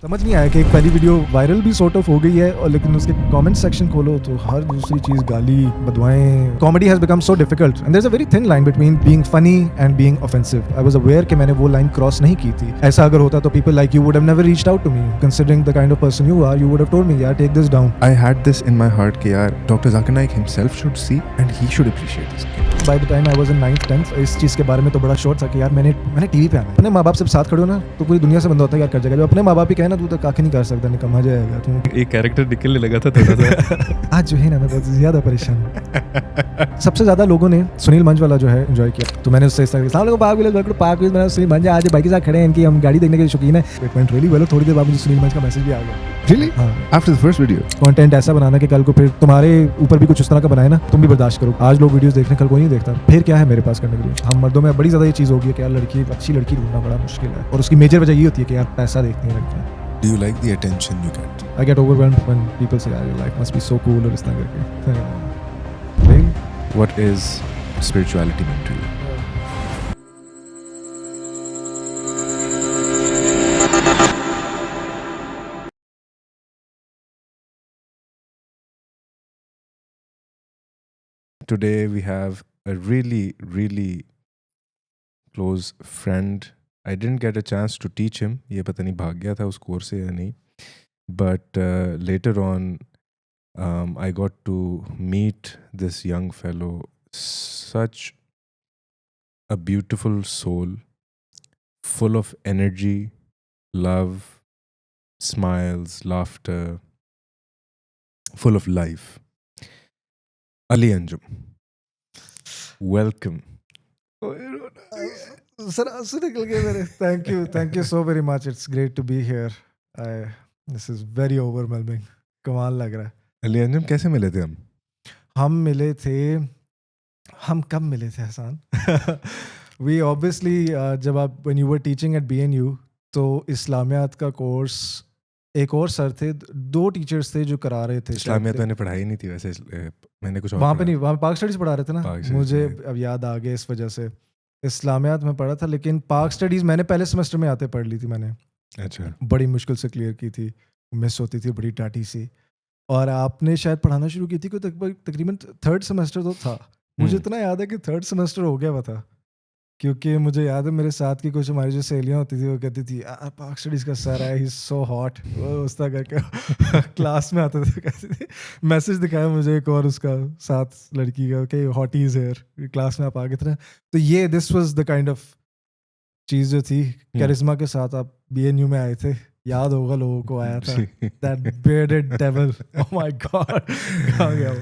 समझ नहीं आया कि एक पहली वीडियो वायरल भी सॉर्ट ऑफ हो गई है और लेकिन उसके कमेंट सेक्शन खोलो तो हर दूसरी चीज गाली बदवाएं. Comedy has become so difficult and there is a very thin line between being funny and being offensive. I was aware कि मैंने वो लाइन क्रॉस नहीं की थी. ऐसा अगर होता तो people like you would have never reached out to me. Considering the kind of person you are, you would have told me यार take this down. I had this in my heart कि यार Dr. Zakir Naik himself should see and he should appreciate this. By the time I was in 9th 10th इस चीज के बारे में तो बड़ा शॉर्ट था कि यार मैंने टीवी पे आना है. अपने माँ बाप से साथ खड़े हो ना तो पूरी दुनिया से बंदा होता है यार कर जाएगा. जो अपने माँ बाप ही कहे ना तू तो काके नहीं कर सकता, निकम्मा जाएगा तू. एक कैरेक्टर निकलने लगा था थोड़ा सा. आज जो है ना मैं बहुत ज्यादा परेशान हूँ. सबसे ज्यादा लोगों ने सुनील मंच वाला जो है एंजॉय किया तो मैंने उससे इस तरह के सुनील मंच आज बाइक के साथ खड़े हैं, इनकी हम गाड़ी देखने के शौकीन है. It went really well. थोड़ी देर बाद मुझे सुनील मंच का मैसेज भी आ गया. Really? हाँ. After the first video? Content ऐसा बनाना कि कल को फिर तुम्हारे ऊपर भी कुछ उस तरह का बनाए ना तुम भी बर्दाश्त करो. आज लोग वीडियोस देख रहे हैं, कल कोई नहीं देखता. फिर क्या है मेरे पास करने के लिए. हम मर्दों में बड़ी ज्यादा ये चीज होगी है कि यार लड़की अच्छी लड़की ढूंढना बड़ा मुश्किल है और उसकी मेजर वजह ये होती है कि यार पैसा देखती है लड़कियां. Do you like the attention you get? I get overwhelmed when people say your life must be so cool और इस तरह करके. Really? What is spirituality mean to you? Today we have a really, really close friend. I didn't get a chance to teach him. ये पता नहीं भाग गया था उस कोर्स से या नहीं. But later on, I got to meet this young fellow. Such a beautiful soul, full of energy, love, smiles, laughter, full of life. Ali Anjum, welcome. Sir आंसू निकल गए मेरे. Thank you so very much. It's great to be here. This is very overwhelming. कमाल लग रहा है. Ali Anjum, कैसे मिले थे हम? हम कब मिले थे हसन? वी ऑब्वियसली जब आप when you were teaching eight BNU तो इस्लामियात का कोर्स एक और सर थे, दो टीचर्स थे जो करा रहे थे. इस्लामियत मैंने पढ़ाई नहीं थी वैसे. मैंने कुछ और वहाँ पे पढ़ा. नहीं, वहाँ पे पाक स्टडीज पढ़ा रहे थे ना. पाक स्टडीज मुझे में. अब याद आ गया इस वजह से. इस्लामियात में पढ़ा था लेकिन पाक स्टडीज मैंने पहले सेमेस्टर में आते पढ़ ली थी. मैंने अच्छा. बड़ी मुश्किल से क्लियर की थी. मिस होती थी बड़ी टाटी सी. और आपने शायद पढ़ाना शुरू की थी कोई तकरीबन 3rd सेमेस्टर तो था. मुझे इतना याद है कि 3rd सेमेस्टर हो गया हुआ था क्योंकि मुझे याद है मेरे साथ की कुछ हमारी जो सहेलियाँ होती थी वो कहती थी पाक स्टडीज़ का सर है, ही इज़ सो हॉट. वो उस तरह करके क्लास में आते थे कहती थी. मैसेज दिखाया मुझे एक और उसका साथ लड़की का कि हॉटी इज़ हियर, क्लास में आप आगे थे. तो ये this was the kind of चीज़ जो थी. कैरिज्मा के साथ आप BNU में आए थे. याद होगा लोगों को आया था. That bearded devil. Oh my God. कहाँ गया वो?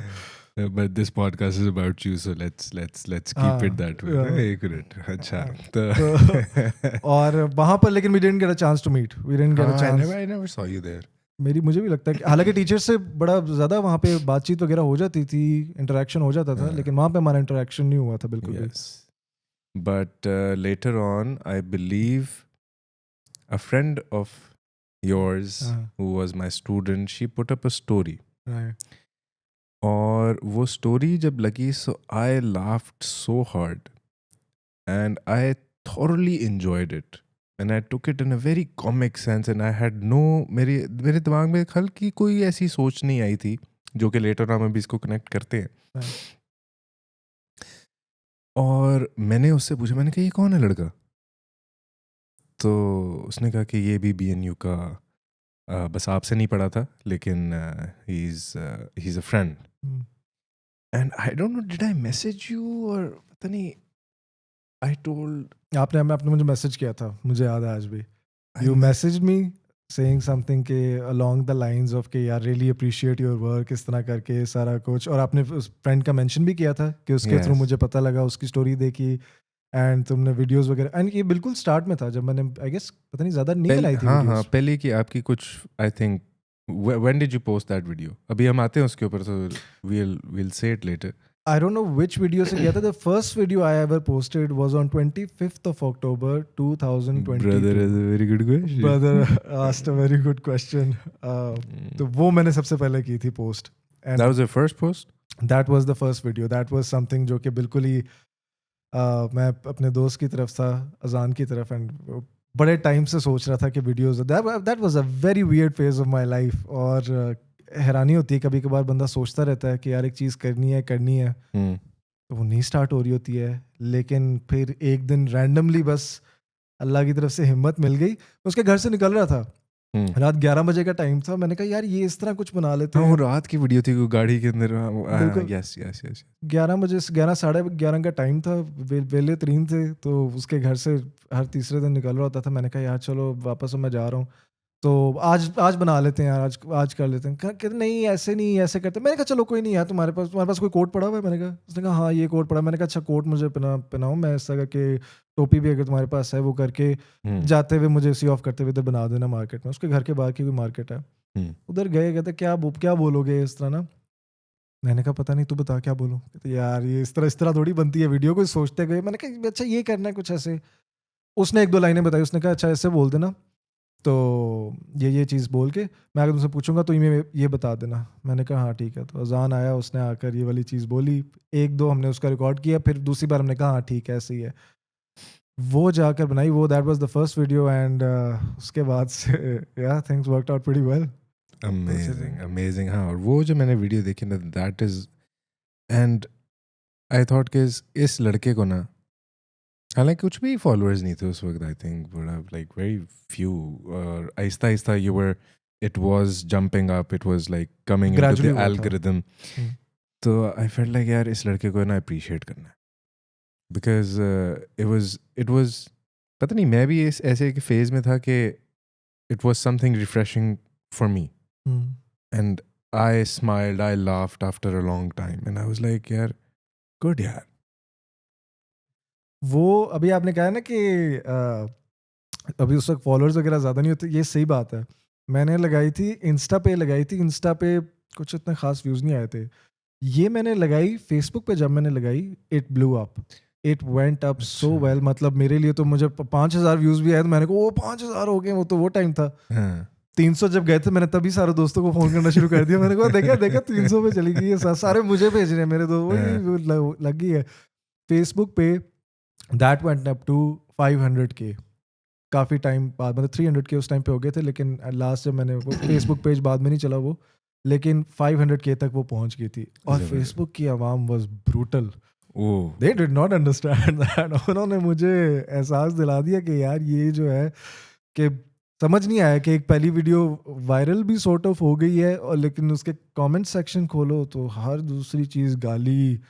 But this podcast is about you, so let's keep it that way. एक मिनट. अच्छा. तो और वहाँ पर लेकिन we didn't get a chance to meet. We didn't get a chance. I never saw you there. मुझे भी लगता है कि हालांकि टीचर्स से बड़ा ज़्यादा वहाँ पे बातचीत वगैरह हो जाती थी, इंटरेक्शन हो जाता था, लेकिन वहाँ पे हमारा इंटरेक्शन नहीं हुआ था बिल्कुल भी. Yes. But later on, I believe a friend of yours who was my student, she put up a story. Right. और वो स्टोरी जब लगी so I laughed so hard and I thoroughly enjoyed it and I took it in a very comic sense and I had no मेरे दिमाग में हल्की कोई ऐसी सोच नहीं आई थी जो कि लेटर हम अभी इसको कनेक्ट करते हैं. और मैंने उससे पूछा, मैंने कहा ये कौन है लड़का? तो उसने कहा कि ये भी BNU का बस आपसे नहीं पढ़ा था लेकिन he's a friend. And I don't know, did I message you or पता नहीं. I told. आपने मुझे मैसेज किया था, मुझे याद है आज भी. You messaged me saying something के along the lines of कि यार really appreciate your work इस तरह करके सारा कुछ. और आपने उस फ्रेंड का मेंशन भी किया था कि उसके थ्रू मुझे पता लगा, उसकी स्टोरी देखी एंड तुमने वीडियोस वगैरह. एंड ये बिल्कुल स्टार्ट में था जब मैंने आई गेस पता नहीं ज़्यादा निकल आई थी. हाँ पहले की आपकी कुछ I think. When did you post that video? अभी हम आते हैं उसके ऊपर, so we'll say it later. I don't know which video से किया था. The first video I ever posted was on 25th of October 2020. Brother is a very good question. Brother asked a very good question. तो वो मैंने सबसे पहले की थी post. And that was your first post? That was the first video. That was something जो कि बिल्कुल ही मैं अपने दोस्त की तरफ था, अजान की तरफ, एंड बड़े टाइम से सोच रहा था कि videos, that was a very weird phase of my life. और हैरानी होती है कभी कभार, बंदा सोचता रहता है कि यार एक चीज़ करनी है तो वो नहीं स्टार्ट हो रही होती है, लेकिन फिर एक दिन रैंडमली बस अल्लाह की तरफ से हिम्मत मिल गई। मैं उसके घर से निकल रहा था, रात 11 बजे का टाइम था। मैंने कहा यार ये इस तरह कुछ बना लेते हाँ, वो हैं। रात की वीडियो थी, वो गाड़ी के अंदर। बिल्कुल यस यस यस। 11 बजे से 11 साढ़े 11 का टाइम था, वेले तरीन थे, तो उसके घर से हर तीसरे दिन निकल रहा होता था। मैंने कहा यार चलो वापस मैं जा रहा हूँ, तो आज आज बना लेते हैं यार, आज आज कर लेते हैं। कहते नहीं ऐसे नहीं, ऐसे करते। मैंने कहा चलो कोई नहीं यार, तुम्हारे पास कोई कोट पड़ा हुआ है? मैंने कहा, उसने कहा हाँ ये कोट पड़ा। मैंने कहा अच्छा कोट मुझे पहनाओ, मैं इस तरह के टोपी भी अगर तुम्हारे पास है वो करके जाते हुए मुझे सी ऑफ करते हुए इधर बना देना मार्केट में। उसके घर के बाहर की कोई मार्केट है, उधर गए। कहते क्या बोलोगे इस तरह ना? मैंने कहा पता नहीं, तू बता क्या बोलूं। कहते यार ये इस तरह थोड़ी बनती है वीडियो, कोई सोचते गए। मैंने कहा अच्छा ये करना है कुछ ऐसे। उसने एक दो लाइनें बताई, उसने कहा अच्छा ऐसे बोल देना, तो ये चीज़ बोल के मैं अगर तुमसे पूछूंगा तो ये बता देना। मैंने कहा हाँ ठीक है। तो अजान आया, उसने आकर ये वाली चीज़ बोली, एक दो हमने उसका रिकॉर्ड किया, फिर दूसरी बार हमने कहा हाँ ठीक है ऐसे ही है। वो जाकर बनाई, वो that was the first video. And उसके बाद से या things worked out pretty well. Amazing amazing. हाँ, और वो जो मैंने वीडियो देखी ना, that is, and I thought कि इस लड़के को ना, हालांकि कुछ भी फॉलोअर्स नहीं थे उस वक्त, I think like very few, और Aahista Aahista you were, it was jumping up, it was like coming into gradually the हुआ था। एल्गोरिदम। तो आई फेल्ट लाइक यार इस लड़के को ना अप्रिशिएट करना है, बिकॉज इट वाज पता नहीं, मैं भी इस ऐसे एक फेज में था कि it was something refreshing for me, and I smiled, I laughed after a long time, and I was like, यार good यार। वो अभी आपने कहा ना कि अभी उस वक्त फॉलोअर्स वगैरह ज़्यादा नहीं होते, ये सही बात है। मैंने लगाई थी इंस्टा पे, इंस्टा पे कुछ इतने खास व्यूज़ नहीं आए थे। ये मैंने लगाई फेसबुक पे, जब मैंने लगाई it blew up, it went up so अच्छा। वेल। मतलब मेरे लिए तो, मुझे 5,000 व्यूज़ भी आए तो मैंने कहा वो 5,000 हो गए। वो टाइम था। हाँ 300 जब गए थे मैंने तभी सारे दोस्तों को फ़ोन करना शुरू कर दिया। मैंने कहा देखा 300 पे चली गई है, सारे मुझे भेज रहे हैं मेरे दोस्त, हाँ, वो लग गई है। फेसबुक पे that went up to 500K काफ़ी टाइम बाद, मतलब 300K उस टाइम पे हो गए थे, लेकिन लास्ट जब मैंने वो फेसबुक पेज बाद में नहीं चला वो, लेकिन 500K तक वो पहुंच गई थी। और जबरदस्त। फेसबुक की आवाम was brutal, oh they did not understand that. उन्होंने मुझे एहसास दिला दिया कि यार ये जो है, कि समझ नहीं आया कि एक पहली वीडियो वायरल भी सॉर्ट ऑफ हो गई है, और लेकिन उसके कमेंट सेक्शन खोलो तो हर दूसरी चीज़ गाली,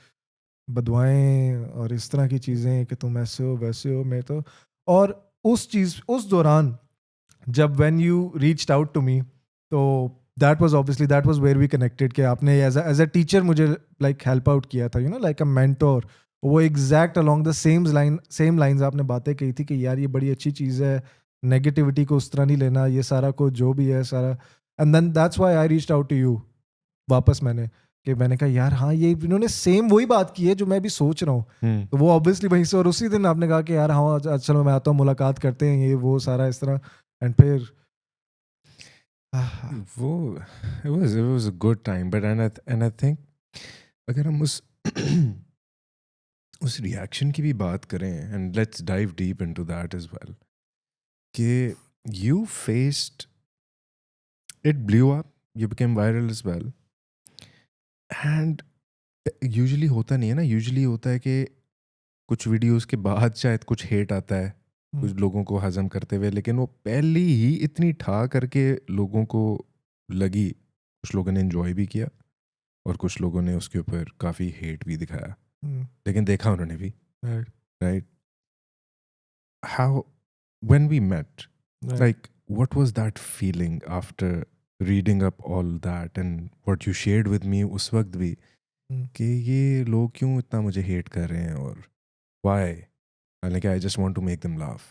बदवाएं और इस तरह की चीज़ें कि तुम ऐसे हो वैसे हो। मैं तो, और उस दौरान जब when you reached out to me, तो that was where we connected, कि आपने एज अ टीचर मुझे लाइक हेल्प आउट किया था, लाइक अ मेंटोर। वो exact along the same lines आपने बातें कही थी कि यार ये बड़ी अच्छी चीज़ है, नेगेटिविटी को उस तरह नहीं लेना, ये सारा कुछ जो भी है सारा। And then that's why I reached out to you वापस। मैंने कहा यार हाँ, ये इन्होंने सेम वही बात की है जो मैं भी सोच रहा हूँ। तो वो ऑब्वियसली वहीं से, और उसी दिन आपने कहा कि यार हाँ आज चलो मैं आता हूँ, मुलाकात करते हैं, ये वो सारा इस तरह। एंड फिर वो it was a good time, but and I think अगर हम उस रिएक्शन की भी बात करें, and let's dive deep into that as well, कि you faced, it blew up, you became viral as well, and usually होता नहीं है ना, यूजुअली होता है कि कुछ वीडियोस के बाद शायद कुछ हेट आता है कुछ लोगों को हजम करते हुए, लेकिन वो पहली ही इतनी ठा करके लोगों को लगी, कुछ लोगों ने एंजॉय भी किया और कुछ लोगों ने उसके ऊपर काफ़ी हेट भी दिखाया, लेकिन देखा उन्होंने भी, right? How when we met, like what was that feeling after reading up all that and what you shared with me उस वक्त भी, कि ये लोग क्यों इतना मुझे हेट कर रहे हैं, और why, हालांकि I just want to make them laugh,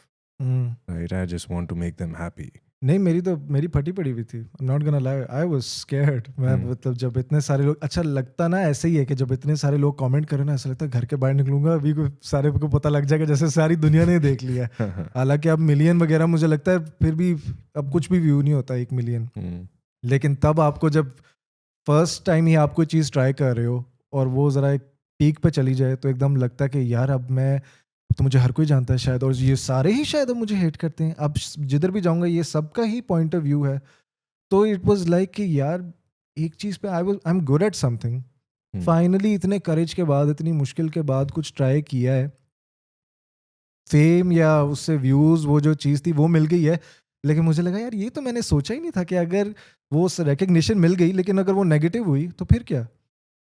right? I just want to make them happy. नहीं, मेरी फटी पड़ी हुई थी। I am not gonna lie, I was scared. मैं मतलब जब इतने सारे लोग, अच्छा लगता ना ऐसे ही है कि जब इतने सारे लोग कमेंट करें ना, ऐसा लगता है घर के बाहर निकलूंगा अभी को सारे को पता लग जाएगा जैसे सारी दुनिया ने देख लिया है। हालांकि अब मिलियन वगैरह मुझे लगता है फिर भी अब कुछ भी व्यू नहीं होता 1 मिलियन, लेकिन तब आपको जब फर्स्ट टाइम ही आप कोई चीज़ ट्राई कर रहे हो और वो ज़रा एक पीक पे चली जाए तो एकदम लगता है कि यार अब मैं तो मुझे हर कोई जानता है शायद, और ये सारे ही शायद अब मुझे हेट करते हैं। अब जिधर भी जाऊंगा ये सबका ही पॉइंट ऑफ व्यू है। तो इट वाज लाइक कि यार एक चीज़ पे I am good at something. Finally इतने करेज के बाद, इतनी मुश्किल के बाद कुछ ट्राई किया है, फेम या उससे व्यूज़, वो जो चीज़ थी वो मिल गई है। लेकिन मुझे लगा यार ये तो मैंने सोचा ही नहीं था कि अगर वो रिकग्निशन मिल गई लेकिन अगर वो नेगेटिव हुई तो फिर क्या।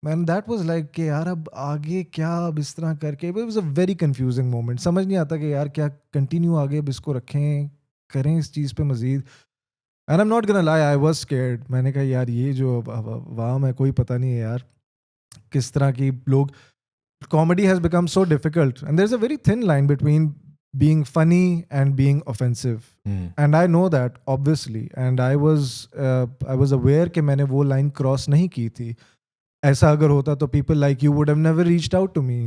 मैन दैट वाज लाइक कि यार अब आगे क्या, अब इस तरह करके it was a very confusing moment. समझ नहीं आता कि यार क्या कंटिन्यू आगे अब इसको रखें, करें इस चीज़ पे Majeed. And I am not gonna lie, I was scared. मैंने कहा यार ये जो वाम है, कोई पता नहीं है यार किस तरह की लोग, comedy has become so difficult, and there's a very thin line between being funny and being offensive. And I know that obviously, and I was aware कि मैंने वो line cross नहीं की थी। ऐसा अगर होता तो people like you would have never reached out to me,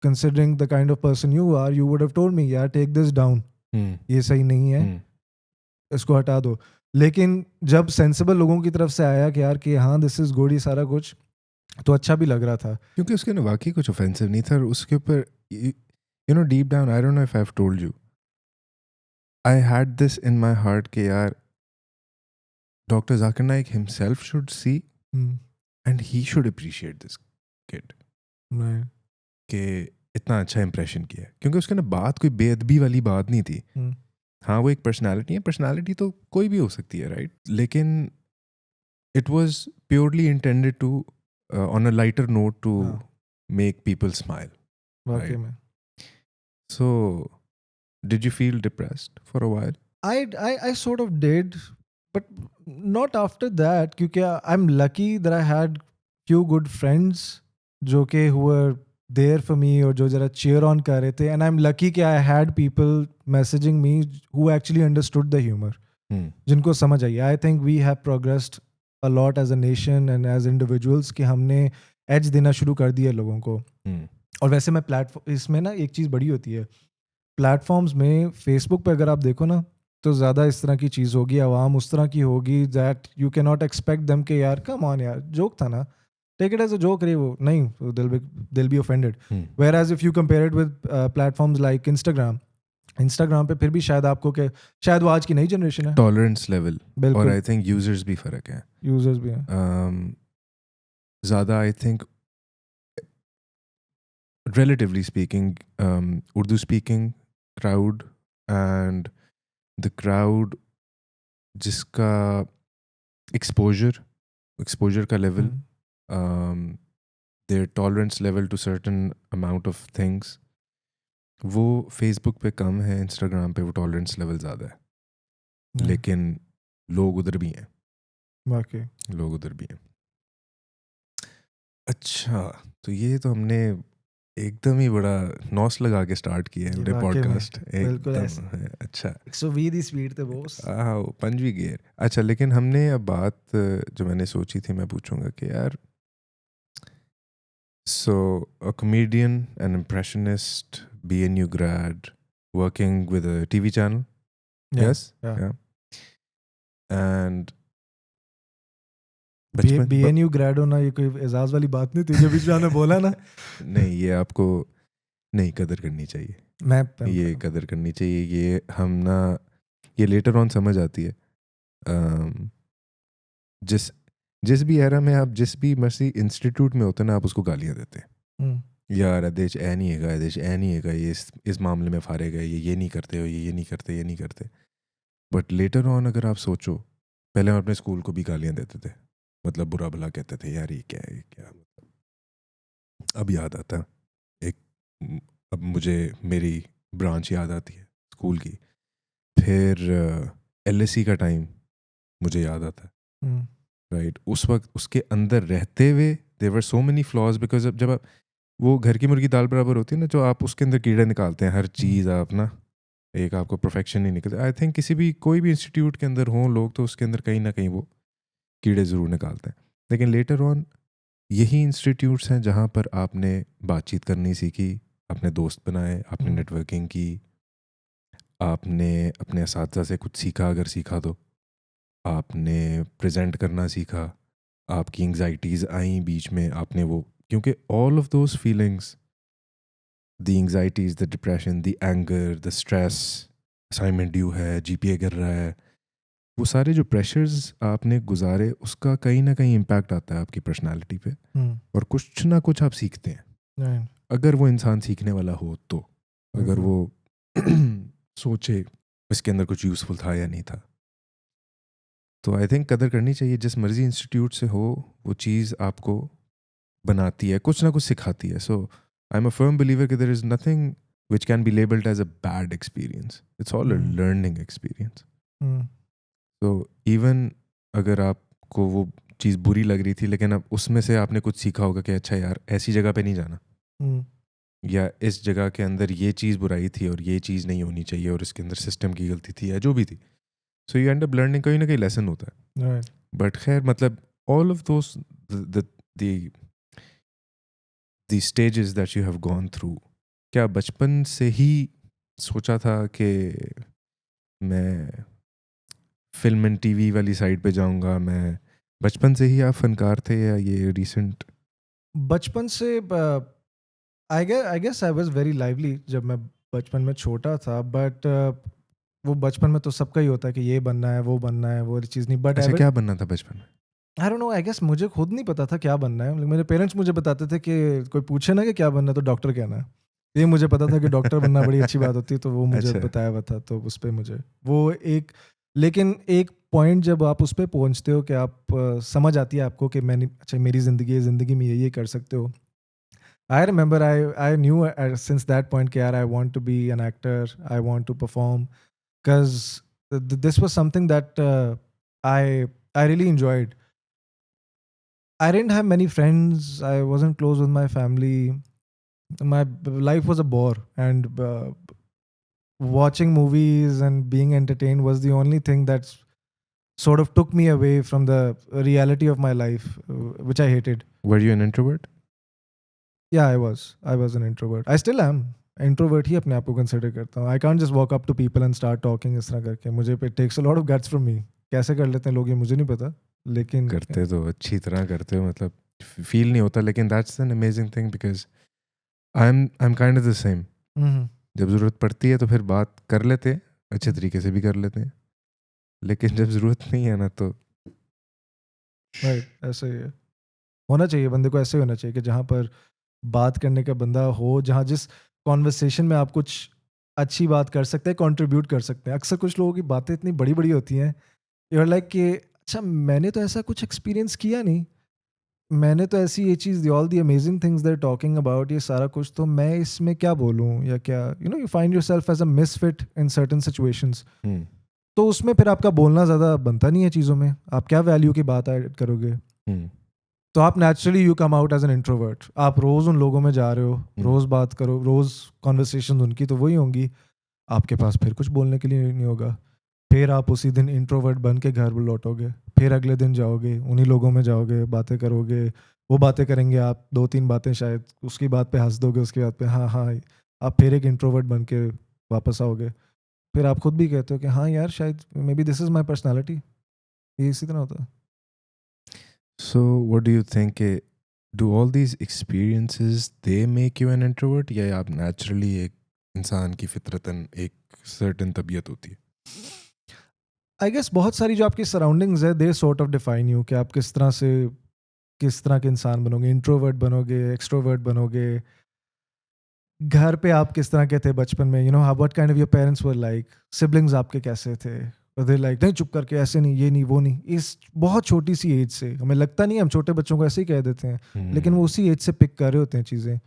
considering the kind of person you are, you would have told me यार take this down, ये सही नहीं है, इसको हटा दो। लेकिन जब सेंसिबल लोगों की तरफ से आया कि यार कि हाँ दिस इज गुड, ये सारा कुछ, तो अच्छा भी लग रहा था। क्योंकि उसके ना वाकई कुछ ऑफेंसिव नहीं था, और उसके ऊपर you know deep down I don't know if I have told you, I had this in my heart कि यार doctor Zakir Naik himself should see and he should appreciate this kid कि इतना अच्छा इंप्रेशन किया है। क्योंकि उसके ना बात कोई बेअदबी वाली बात नहीं थी। हाँ वो एक पर्सनालिटी है, पर्सनालिटी तो कोई भी हो सकती है राइट, लेकिन it was purely intended to on a lighter note to make people smile. वाकई Right. में So, did you feel depressed for a while? I sort of did, but not after that, क्योंकि I'm lucky that I had few good friends जो कि who were there for me और जो जरा cheer on कर रहे थे, and I'm lucky कि I had people messaging me who actually understood the humor, जिनको समझ आई। I think we have progressed a lot as a nation and as individuals कि हमने edge देना शुरू कर दिया लोगों को। और वैसे मैं प्लेटफॉर्म, इसमें ना एक चीज़ बड़ी होती है प्लेटफॉर्म्स में, फेसबुक पे अगर आप देखो ना तो ज़्यादा इस तरह की चीज़ होगी, आवाम उस तरह की होगी that you can not expect them के यार कम ऑन यार जोक था ना, take it as a joke, रे वो नहीं, they'll be offended. Whereas if you compare it with platforms like Instagram पे फिर भी शायद आपको के, शायद वो आज की नई जनरेशन है, टॉलरेंस लेवल और बिल्कुल आई थिंक यूजर्स भी फर्क है। यूजर्स भी हैं। ज़्यादा I think relatively speaking, Urdu speaking crowd and the crowd जिसका exposure का level, their tolerance level to certain amount of things, वो Facebook पे कम है, Instagram पे वो tolerance level ज़्यादा है। लेकिन लोग उधर भी हैं, वाकई लोग उधर भी हैं। अच्छा, तो ये तो हमने एकदम ही बड़ा नौस लगा के स्टार्ट किया है ये हमने वाकई में, पॉडकास्ट बिल्कुल एकदम ऐसे। है। अच्छा 120 की स्पीड थे बॉस। हाँ पंजवी गियर। अच्छा लेकिन हमने अब बात जो मैंने सोची थी मैं पूछूंगा कि यार so a comedian an impressionist BNU grad working with a TV channel, yes, yeah, and BNU grade होना ये कोई एजाज वाली बात नहीं थी जो बीच में आपने बोला ना। नहीं ये आपको नहीं कदर करनी चाहिए, ये कदर करनी चाहिए, ये हम ना ये लेटर ऑन समझ आती है। जिस जिस भी एरा में आप जिस भी मर्सी इंस्टीट्यूट में होते हैं ना आप उसको गालियाँ देते हैं, यार एदेश ए नहीं हैगा, एदेश ए नहीं हैगा, ये इस मामले में फारे गए, ये नहीं करते हो, ये नहीं करते, ये नहीं करते। बट लेटर ऑन अगर आप सोचो, पहले हम अपने स्कूल को भी गालियाँ देते थे, मतलब बुरा भला कहते थे, यार ये क्या है, ये क्या मतलब। अब याद आता एक, अब मुझे मेरी ब्रांच याद आती है स्कूल की, फिर LSE का टाइम मुझे याद आता है, राइट। उस वक्त उसके अंदर रहते हुए there were so many flaws, because अब जब आप वो घर की मुर्गी दाल बराबर होती है ना, जो आप उसके अंदर कीड़े निकालते हैं, हर चीज़ आप ना एक आपको परफेक्शन नहीं निकलता। आई थिंक किसी भी कोई भी इंस्टीट्यूट के अंदर हों लोग तो उसके अंदर कहीं ना कहीं वो कीड़े ज़रूर निकालते हैं। लेकिन लेटर ऑन यही इंस्टीट्यूट्स हैं जहाँ पर आपने बातचीत करनी सीखी, आपने दोस्त बनाए, आपने नेटवर्किंग की, आपने अपने असातिज़ा से कुछ सीखा, अगर सीखा तो आपने प्रेजेंट करना सीखा, आपकी एंग्जाइटीज़ आई बीच में, आपने वो, क्योंकि all of those feelings the anxieties, the depression, the anger, the stress, assignment due है, GPA गिर रहा है, वो सारे जो प्रेशर्स आपने गुजारे उसका कहीं ना कहीं इम्पैक्ट आता है आपकी पर्सनालिटी पे, और कुछ ना कुछ आप सीखते हैं Right. अगर वो इंसान सीखने वाला हो तो, अगर वो सोचे इसके अंदर कुछ यूज़फुल था या नहीं था। तो आई थिंक कदर करनी चाहिए, जिस मर्जी इंस्टीट्यूट से हो वो चीज़ आपको बनाती है, कुछ ना कुछ सिखाती है। So I am a firm believer कि there is nothing which can be labeled as a bad experience. It's all a learning experience. So even अगर आपको वो चीज़ बुरी लग रही थी लेकिन अब उसमें से आपने कुछ सीखा होगा कि अच्छा यार ऐसी जगह पे नहीं जाना, या इस जगह के अंदर ये चीज़ बुराई थी और ये चीज़ नहीं होनी चाहिए और इसके अंदर सिस्टम की गलती थी या जो भी थी। So you and up learning, कहीं ना कहीं लेसन होता है। Right. बट खैर मतलब all of those the stages that you have gone through, क्या बचपन से ही सोचा था कि मैं फिल्म एंड टीवी वाली साइड पे जाऊंगा? मैं बचपन से ही आप फनकार थे या ये रिसेंट? बचपन से I guess I was very lively जब मैं बचपन में छोटा था, बट वो बचपन में तो सबका ही होता है कि ये बनना है, वो बनना है, वो वाली चीज़ नहीं। बट अच्छा, क्या बनना था बचपन में? I don't know, I guess मुझे खुद नहीं पता था क्या बनना है। मेरे पेरेंट्स मुझे बताते थे कि कोई पूछे ना कि क्या बनना है तो डॉक्टर कहना है। ये मुझे पता था कि डॉक्टर बनना बड़ी अच्छी बात होती है, तो वो मुझे अच्छा। बताया हुआ था, तो उस पे मुझे वो एक, लेकिन एक पॉइंट जब आप उस पे पहुंचते हो कि आप समझ आती है आपको कि मैंने, अच्छा मेरी ज़िंदगी में ये कर सकते हो। I remember I knew since that point कि यार I want to be an actor, I want to perform, because this was something that I really enjoyed. I didn't have many friends. I wasn't close with my family. My life was a bore, and watching movies and being entertained was the only thing that sort of took me away from the reality of my life, which I hated. Were you an introvert? Yeah, I was. I was an introvert. I still am. Introvert ही अपने आप को consider करता हूँ. I can't just walk up to people and start talking इस तरह करके. मुझे it takes a lot of guts from me. कैसे कर लेते हैं लोग ये मुझे नहीं पता, लेकिन करते तो अच्छी तरह करते हो, मतलब फील नहीं होता, लेकिन that's an amazing thing because I am kind of the same. जब ज़रूरत पड़ती है तो फिर बात कर लेते हैं, अच्छे तरीके से भी कर लेते हैं, लेकिन जब ज़रूरत नहीं है ना तो राइट, ऐसे ही है। होना चाहिए बंदे को, ऐसे ही होना चाहिए कि जहाँ पर बात करने का बंदा हो, जहाँ जिस कॉन्वर्सेशन में आप कुछ अच्छी बात कर सकते हैं, कंट्रीब्यूट कर सकते हैं। अक्सर कुछ लोगों की बातें इतनी बड़ी बड़ी होती हैं, यू आर लाइक कि अच्छा मैंने तो ऐसा कुछ एक्सपीरियंस किया नहीं, मैंने तो ऐसी ये चीज़, all the amazing things they are talking about, ये सारा कुछ, तो मैं इसमें क्या बोलूँ या क्या, you find yourself as a misfit in certain situations. तो उसमें फिर आपका बोलना ज़्यादा बनता नहीं है चीज़ों में, आप क्या वैल्यू की बात ऐड करोगे। तो आप naturally you come out as an introvert. आप रोज़ उन लोगों में जा रहे हो, रोज़ बात करो, रोज़ कॉन्वर्सेशन उनकी तो वही होंगी, आपके पास फिर कुछ बोलने के लिए नहीं होगा। फिर आप उसी दिन इंट्रोवर्ट बन के घर लौटोगे, फिर अगले दिन जाओगे, उन्हीं लोगों में जाओगे, बातें करोगे, वो बातें करेंगे, आप 2-3 बातें शायद उसकी बात पे हंस दोगे, उसकी बात पे हाँ हाँ, आप फिर एक इंट्रोवर्ट बन के वापस आओगे। फिर आप खुद भी कहते हो कि हाँ यार शायद may be this is my personality. ये इसी तरह होता है। So what do you think, do all these experiences they make you an introvert, या आप नेचुरली एक इंसान की फितरतन एक सर्टेन तबीयत होती है? आई गेस बहुत सारी जो आपकी सराउंडिंग्स है, they sort of define you कि आप किस तरह से, किस तरह के इंसान बनोगे, इंट्रोवर्ट बनोगे, एक्सट्रोवर्ट बनोगे। घर पे आप किस तरह के थे बचपन में, you know what kind of your parents were like, siblings आपके कैसे थे, दे लाइक नहीं चुप करके ऐसे नहीं, ये नहीं वो नहीं। इस बहुत छोटी सी एज से, हमें लगता नहीं हम छोटे बच्चों को ऐसे ही कह देते हैं, लेकिन वो उसी एज से पिक कर रहे होते हैं चीज़ें।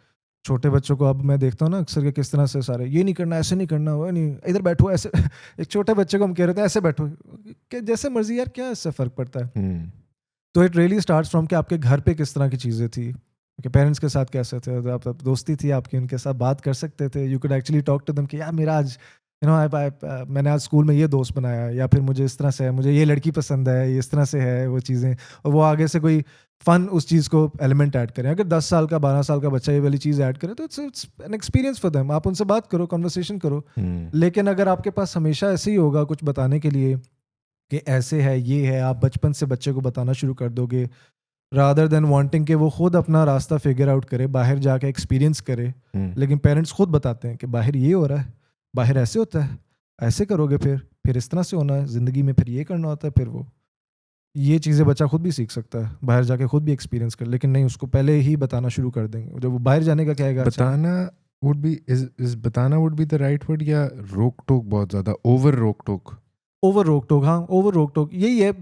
छोटे बच्चों को अब मैं देखता हूँ ना अक्सर कि किस तरह से सारे, ये नहीं करना, ऐसे नहीं करना, वो नहीं, इधर बैठो ऐसे एक छोटे बच्चे को हम कह रहे थे ऐसे बैठो, कि जैसे मर्जी, यार क्या इससे फ़र्क पड़ता है। तो इट रियली स्टार्ट्स फ्रॉम कि आपके घर पे किस तरह की चीज़ें थी, कि पेरेंट्स के साथ कैसे थे, तो आप दोस्ती थी आपकी, उनके साथ बात कर सकते थे, you could actually talk to them कि यार मेरा आज मैंने आज स्कूल में ये दोस्त बनाया, या फिर मुझे इस तरह से है, मुझे ये लड़की पसंद है, ये इस तरह से है वो चीज़ें, और वो आगे से कोई फन उस चीज़ को एलिमेंट ऐड करें। अगर 10 साल का 12 साल का बच्चा ये वाली चीज़ ऐड करे तो it's an experience for them. आप उनसे बात करो, कन्वर्सेशन करो। लेकिन अगर आपके पास हमेशा ऐसे ही होगा कुछ बताने के लिए कि ऐसे है, ये है, आप बचपन से बच्चे को बताना शुरू कर दोगे, रादर देन वांटिंग कि वो खुद अपना रास्ता फिगर आउट करे, बाहर जाके एक्सपीरियंस करे। लेकिन पेरेंट्स खुद बताते हैं कि बाहर ये हो रहा है, बाहर ऐसे होता है, ऐसे करोगे फिर इस तरह से होना है ज़िंदगी में, फिर ये करना होता है, फिर वो ये चीज़ें बच्चा खुद भी सीख सकता है, बाहर जाके खुद भी एक्सपीरियंस कर। लेकिन नहीं, उसको पहले ही बताना शुरू कर देंगे जब वो बाहर जाने का कहेगा। अच्छा, बताना would be is बताना would be the right word, या रोक टोक बहुत ज़्यादा, ओवर रोक टोक? ओवर रोक टोक, हाँ ओवर रोक टोक यही है।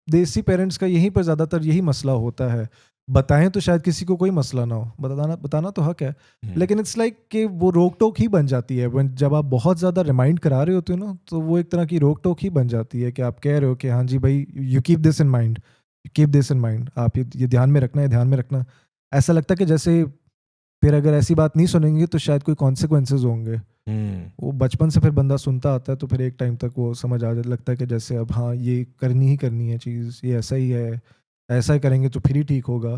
देसी पेरेंट्स का यहीं पर ज़्यादातर यही मसला होता है। बताएं तो शायद किसी को कोई मसला ना हो, बताना बताना तो हक है, लेकिन इट्स लाइक कि वो रोक टोक ही बन जाती है। जब आप बहुत ज़्यादा रिमाइंड करा रहे होते हो ना, तो वो एक तरह की रोक टोक ही बन जाती है कि आप कह रहे हो कि हाँ जी भाई, you keep this in mind, you keep this in mind, आप ये ध्यान में रखना है, ध्यान में रखना। ऐसा लगता है कि जैसे फिर अगर ऐसी बात नहीं सुनेंगे तो शायद कोई कॉन्सिक्वेंसेज होंगे। वो बचपन से फिर बंदा सुनता आता है, तो फिर एक टाइम तक वो समझ आ जाता, लगता है कि जैसे अब हाँ ये करनी ही करनी है चीज़, ये ऐसा ही है, ऐसा ही करेंगे तो फिर ही ठीक होगा।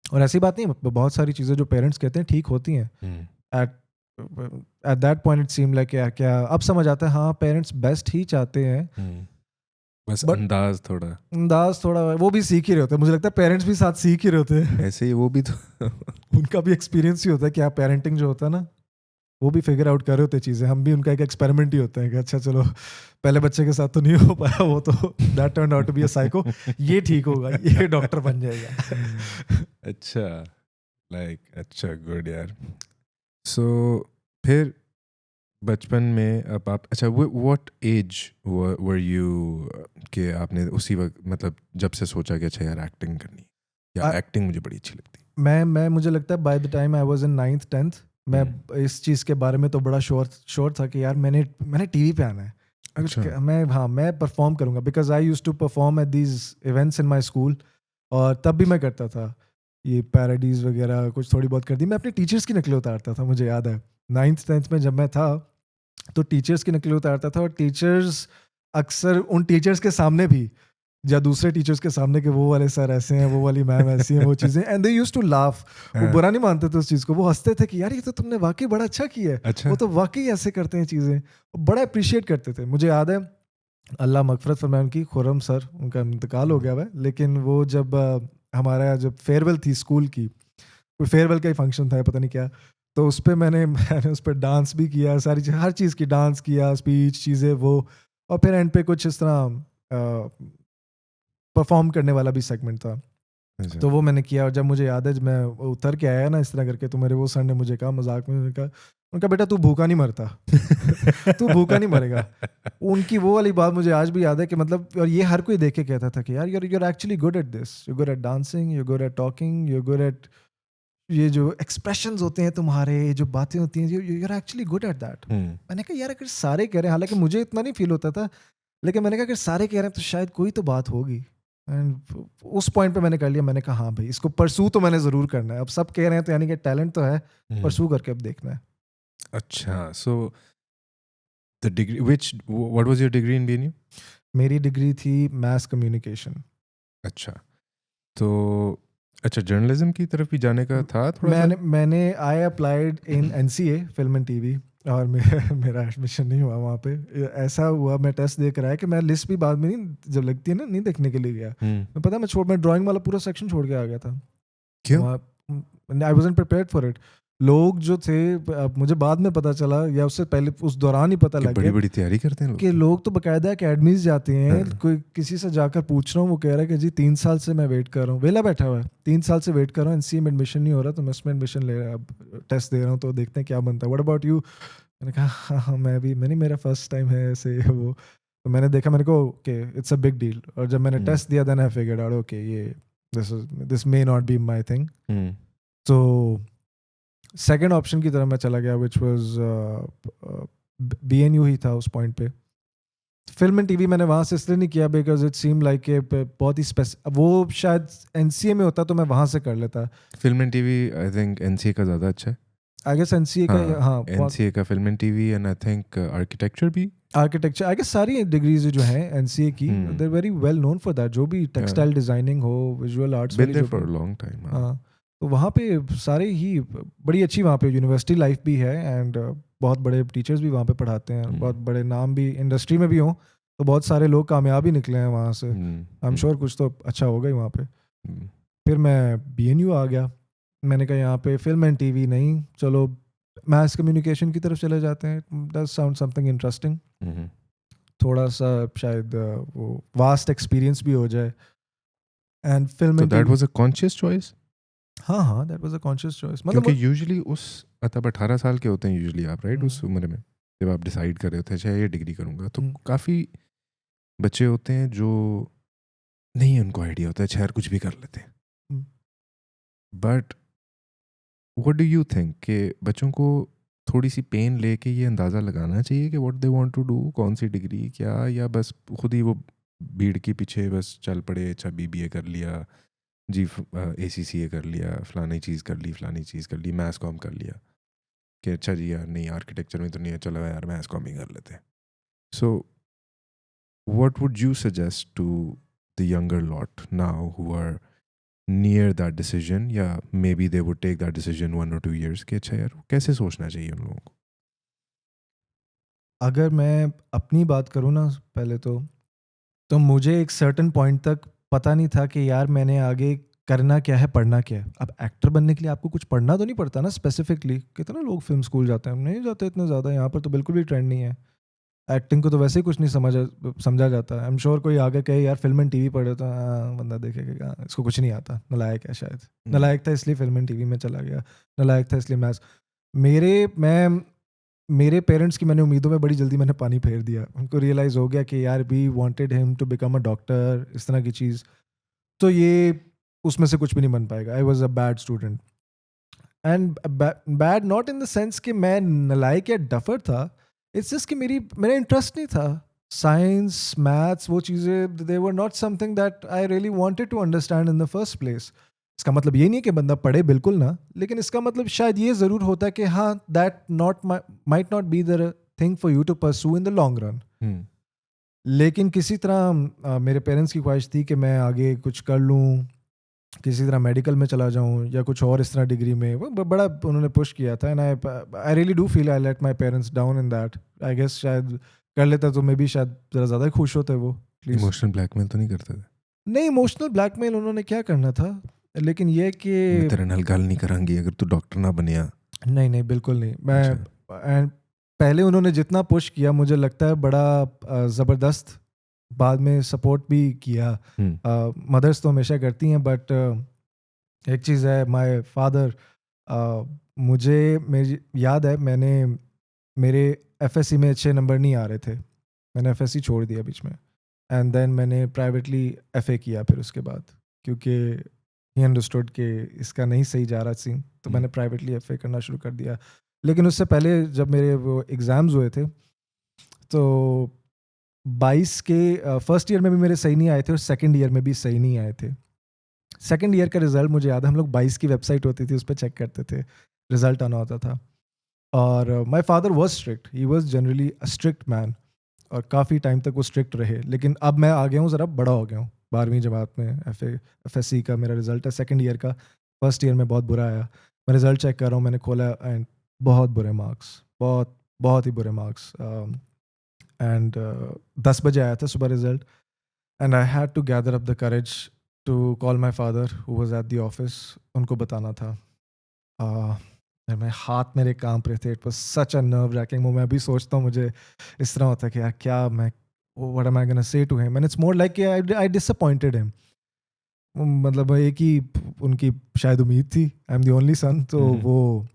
और ऐसी बात नहीं है, बहुत सारी चीज़ें जो पेरेंट्स कहते हैं ठीक होती हैं। At at that point it seem like क्या क्या अब समझ आता है, हाँ पेरेंट्स बेस्ट ही चाहते हैं। बस But- अंदाज थोड़ा अंदाज थोड़ा वो भी सीख ही रहे होते हैं, मुझे लगता है पेरेंट्स भी साथ सीख ही रहे होते हैं। ऐसे ही, वो भी तो उनका भी एक्सपीरियंस ही होता है कि आप पेरेंटिंग जो होता है ना, वो भी फिगर आउट कर रहे होते हैं चीज़ें। हम भी उनका एक एक्सपेरिमेंट ही होता है कि अच्छा चलो पहले बच्चे के साथ तो नहीं हो पाया, वो तो that turn out to be a psycho, ये ठीक होगा, ये डॉक्टर बन जाएगा। अच्छा, लाइक अच्छा, गुड यार। सो फिर बचपन में अब आप, अच्छा व्हाट एज वर यू कि आपने उसी वक्त, मतलब जब से सोचा कि अच्छा यार एक्टिंग करनी है, या एक्टिंग मुझे बड़ी अच्छी लगती है? मैं मुझे लगता है by the time I was in 9th 10th, मैं इस चीज़ के बारे में तो बड़ा श्योर था कि यार मैंने टीवी पे आना है। अच्छा। मैं परफॉर्म करूंगा, because I used to perform at these events in my school. और तब भी मैं करता था ये पैरोडीज वगैरह, कुछ थोड़ी बहुत कर दी। मैं अपने टीचर्स की नकलें उतारता था, मुझे याद है 9th 10th में जब मैं था, तो टीचर्स की नकलें उतारता था। और टीचर्स अक्सर उन टीचर्स के सामने भी, या दूसरे टीचर्स के सामने कि वो वाले सर ऐसे हैं, वो वाली मैम ऐसी हैं, वो चीज़ें, and they used to laugh. वो बुरा नहीं मानते थे उस चीज़ को, वो हंसते थे कि यार ये तो तुमने वाकई बड़ा अच्छा किया है, अच्छा। वो तो वाकई ऐसे करते हैं चीज़ें, बड़ा अप्रिशिएट करते थे। मुझे याद है, अल्लाह मगफरत फरमाए उनकी, खुर्रम सर, उनका इंतकाल हो गया हुआ है, लेकिन वो जब हमारा जब फेयरवेल थी स्कूल की, कोई फेयरवेल का ही फंक्शन था, पता नहीं क्या, तो उस पर मैंने उस पर डांस भी किया, सारी हर चीज़ की डांस किया, स्पीच चीज़ें वो, और फिर एंड पे कुछ इस तरह परफॉर्म करने वाला भी सेगमेंट था। अच्छा। तो वो मैंने किया। और जब मुझे याद है, जब मैं उतर के आया ना इस तरह करके, तो मेरे वो सर ने मुझे कहा मजाक में, उनका बेटा तू भूखा नहीं मरता, तू भूखा नहीं मरेगा। उनकी वो वाली बात मुझे आज भी याद है कि मतलब, और ये हर कोई देख के कहता था कि यार you're actually good at this, you good at dancing, you good at talking, you good at, ये जो एक्सप्रेशंस होते हैं तुम्हारे, जो बातें होती हैं, you're actually good at that. मैंने कहा यार अगर सारे कह रहे हैं, हालांकि मुझे इतना नहीं फील होता था, लेकिन मैंने कहा अगर सारे कह रहे हैं तो शायद कोई तो बात होगी। एंड उस पॉइंट पे मैंने कर लिया, मैंने कहा हाँ भाई इसको परसू तो मैंने ज़रूर करना है। अब सब कह रहे हैं तो यानी कि टैलेंट तो है, परसू करके अब देखना है। अच्छा, so the degree, what was your degree in BNU? मेरी डिग्री थी मैस कम्युनिकेशन। अच्छा, तो अच्छा, जर्नलिज्म की तरफ भी जाने का था थोड़ा सा? मैंने I applied in NCA film and TV, और मेरा एडमिशन नहीं हुआ वहाँ पे। ऐसा हुआ, मैं टेस्ट दे कर आया कि मैं लिस्ट भी बाद में नहीं, जब लगती है ना, नहीं देखने के लिए गया। मैं पता मैं ड्राइंग वाला पूरा सेक्शन छोड़ के आ गया था। क्यों? I wasn't prepared for it. लोग जो थे, मुझे बाद में पता चला, या उससे पहले उस दौरान ही पता लग बड़ी गया बड़ी तैयारी करते हैं लोग कि लोग तो बाकायदा अकेडमीज जाते हैं। हाँ। कोई किसी से जाकर पूछ रहा हूँ, वो कह रहा है कि जी 3 साल से मैं वेट कर रहा हूँ, वेला बैठा हुआ है, 3 साल से वेट कर रहा हूँ, एनसीए में एडमिशन नहीं हो रहा, तो मैं उसमें एडमिशन ले रहा, अब टेस्ट दे रहा हूँ, तो देखते हैं क्या बनता है। What about you? मैंने कहा हाँ हाँ मैंने मेरा फर्स्ट टाइम है ऐसे वो। तो मैंने देखा, मैंने कहा okay it's a big deal. और जब मैंने टेस्ट दिया, then I figured out okay ये this may not be my thing. तो सेकंड ऑप्शन की तरफ मैं चला गया, विच वाज बीएनयू ही था उस पॉइंट पे। फिल्म एंड टीवी मैंने वहाँ से इसलिए नहीं किया because it seem like a बहुत ही वो शायद एनसीए में होता तो मैं वहाँ से कर लेता। Film and TV I think NCA का ज़्यादा अच्छा है। आई गेस एनसीए का, हाँ एनसीए का film and TV, and I think architecture भी, आर्किटेक्चर, आई गेस सारी डिग्रीज जो हैं एनसीए की, they very well known for that. जो भी टेक्सटाइल डिजाइनिंग हो, visual arts been there for a long time. हाँ, तो वहाँ पे सारे ही बड़ी अच्छी, वहाँ पे यूनिवर्सिटी लाइफ भी है, एंड बहुत बड़े टीचर्स भी वहाँ पे पढ़ाते हैं, बहुत बड़े नाम भी इंडस्ट्री में भी हों, तो बहुत सारे लोग कामयाब ही निकले हैं वहाँ से। आई एम श्योर कुछ तो अच्छा होगा ही वहाँ पे। फिर मैं BNU आ गया। मैंने कहा यहाँ पे फ़िल्म एंड टीवी नहीं, चलो मास कम्युनिकेशन की तरफ चले जाते हैं, डज़ साउंड समथिंग इंटरेस्टिंग। हम्म। थोड़ा-सा शायद वो वास्ट एक्सपीरियंस भी हो जाए एंड फ़िल्म तो and that TV. Was a conscious choice, हाँ, हाँ, that was a conscious choice क्योंकि मतलब यूजुअली उस मतलब 18 साल के होते हैं यूजुअली आप, राइट, उस हुँ, उम्र में जब आप डिसाइड कर रहे होते हैं अच्छा ये डिग्री करूंगा, तो हुँ, काफ़ी बच्चे होते हैं जो नहीं उनको आइडिया होता है अच्छा यार कुछ भी कर लेते हैं। हुँ। But what do you think कि बच्चों को थोड़ी सी पेन लेके ये अंदाज़ा लगाना चाहिए कि what they want to do, कौन सी डिग्री क्या, या बस खुद ही वो भीड़ के पीछे बस चल पड़े, अच्छा BBA कर लिया जी, ACCA कर लिया, फलानी चीज़ कर ली, फलानी चीज़ कर ली, मैथ्स कॉम कर लिया, कि अच्छा जी यार नहीं आर्किटेक्चर में तो नहीं है, चलो यार मैथ्स कॉम ही कर लेते हैं। So what would you suggest to the younger lot now who are near that decision, या maybe they would take that decision 1 or 2 years, कि अच्छा यार कैसे सोचना चाहिए उन लोगों को? अगर मैं अपनी बात करूँ ना पहले तो मुझे एक सर्टेन पॉइंट तक पता नहीं था कि यार मैंने आगे करना क्या है, पढ़ना क्या है। अब एक्टर बनने के लिए आपको कुछ पढ़ना तो नहीं पड़ता ना स्पेसिफिकली। कितने लोग फ़िल्म स्कूल जाते हैं, नहीं जाते इतने ज़्यादा, यहाँ पर तो बिल्कुल भी ट्रेंड नहीं है। एक्टिंग को तो वैसे ही कुछ नहीं समझा जाता है। आई एम श्योर कोई आगे कहे यार फ़िल्म एंड टीवी पढ़े तो हाँ, बंदा देखेगा कि हाँ, इसको कुछ नहीं आता, नालायक है शायद। हम्म। नालायक था इसलिए फ़िल्म एंड टीवी में चला गया, नालायक था इसलिए मैथ्स। मेरे पेरेंट्स की मैंने उम्मीदों में बड़ी जल्दी मैंने पानी फेर दिया। उनको रियलाइज़ हो गया कि यार we wanted him to become a doctor, इस तरह की चीज़। तो ये उसमें से कुछ भी नहीं बन पाएगा। I was a bad student and bad not in the sense कि मैं नालायक या डफर था। इट्स जस्ट कि मेरा इंटरेस्ट नहीं था। साइंस, मैथ्स, वो चीज़ें they were not something that I really wanted to understand in the first place. इसका मतलब ये नहीं है कि बंदा पढ़े बिल्कुल ना, लेकिन इसका मतलब शायद ये ज़रूर होता है कि हाँ, that not might not be the thing for you to pursue in the long run. Hmm. लेकिन किसी तरह मेरे पेरेंट्स की ख्वाहिश थी कि मैं आगे कुछ कर लूँ, किसी तरह मेडिकल में चला जाऊँ या कुछ और इस तरह डिग्री में। वो बड़ा उन्होंने पुश किया था and I really do feel I let my parents down in that. I guess शायद कर लेता तो मे बी शायद ज़रा ज़्यादा ही खुश होते वो एटलीस्ट। इमोशनल ब्लैकमेल तो नहीं करते थे? नहीं, इमोशनल ब्लैकमेल उन्होंने क्या करना था, लेकिन ये कि मैं तेरे नाल गल नहीं करांगी अगर तू डॉक्टर ना बनिया। नहीं, नहीं, बिल्कुल नहीं। मैं अच्छा। एंड पहले उन्होंने जितना पुश किया मुझे लगता है बड़ा ज़बरदस्त बाद में सपोर्ट भी किया। हम्म। मदर्स तो हमेशा करती हैं बट एक चीज़ है माय फादर, मुझे मेरी याद है मैंने मेरे एफएससी में अच्छे नंबर नहीं आ रहे थे। मैंने एफएससी छोड़ दिया बीच में एंड देन मैंने प्राइवेटली एफए किया फिर उसके बाद, क्योंकि ही अंडरस्टूड कि इसका नहीं सही जा रहा सीन, तो मैंने प्राइवेटली एफए करना शुरू कर दिया। लेकिन उससे पहले जब मेरे वो एग्ज़ाम्स हुए थे तो 22 के फर्स्ट ईयर में भी मेरे सही नहीं आए थे और सेकंड ईयर में भी सही नहीं आए थे। सेकंड ईयर का रिजल्ट मुझे याद है, हम लोग 22 की वेबसाइट होती थी उस पे चेक करते थे, रिजल्ट आना होता था। और my father was strict, he was generally a strict man और काफ़ी टाइम तक वो स्ट्रिक्ट रहे। लेकिन अब मैं आ गया हूँ, ज़रा बड़ा हो गया हूँ। 12वीं जमात में एफएससी का मेरा रिजल्ट है सेकंड ईयर का। फर्स्ट ईयर में बहुत बुरा आया। मैं रिजल्ट चेक कर रहा हूँ, मैंने खोला एंड बहुत बुरे मार्क्स, बहुत बहुत ही बुरे मार्क्स। एंड 10 बजे आया था सुबह result and I had to gather up the courage to call my father who was at the office. उनको बताना था। मैं हाथ मेरे कांप रहे थे। It was such a nerve racking moment. मैं अभी सोचता हूँ मुझे इस तरह होता है कि यार क्या मैं, what am I gonna say to him, and it's more like I disappointed him. मतलब एक ही उनकी शायद उम्मीद थी, I am the only son, तो वो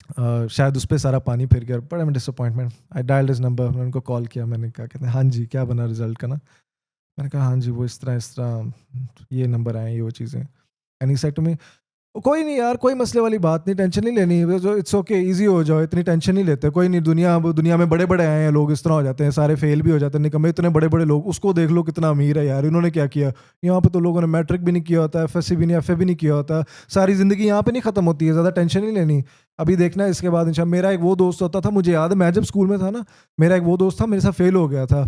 शायद उस पर सारा पानी फिर गया। बड़ा डिसअपॉइंटमेंट। आई डायल्ड हिज नंबर, मैंने उनको कॉल किया, मैंने कहा कहते हैं हाँ जी क्या बना रिजल्ट का ना। मैंने कहा हाँ जी वो इस तरह ये नंबर आए, ये वो चीज़ें। And he said to me, कोई नहीं यार, कोई मसले वाली बात नहीं, टेंशन नहीं लेनी, इट्स ओके, इजी हो जाओ, इतनी टेंशन नहीं लेते, कोई नहीं, दुनिया में बड़े बड़े आए हैं लोग, इस तरह हो जाते हैं, सारे फेल भी हो जाते हैं, निकम्मे इतने बड़े बड़े लोग, उसको देख लो कितना अमीर है यार, इन्होंने क्या किया। यहाँ पे तो लोगों ने मैट्रिक भी नहीं किया होता, एफएससी भी नहीं, एफए भी नहीं किया होता, सारी ज़िंदगी यहाँ पे नहीं ख़त्म होती है, ज़्यादा टेंशन नहीं लेनी, अभी देखना है इसके बाद इंशाल्लाह। मेरा एक वो दोस्त होता था, मुझे याद है मैं जब स्कूल में था ना, मेरा एक वो दोस्त था, मेरे साथ फेल हो गया था,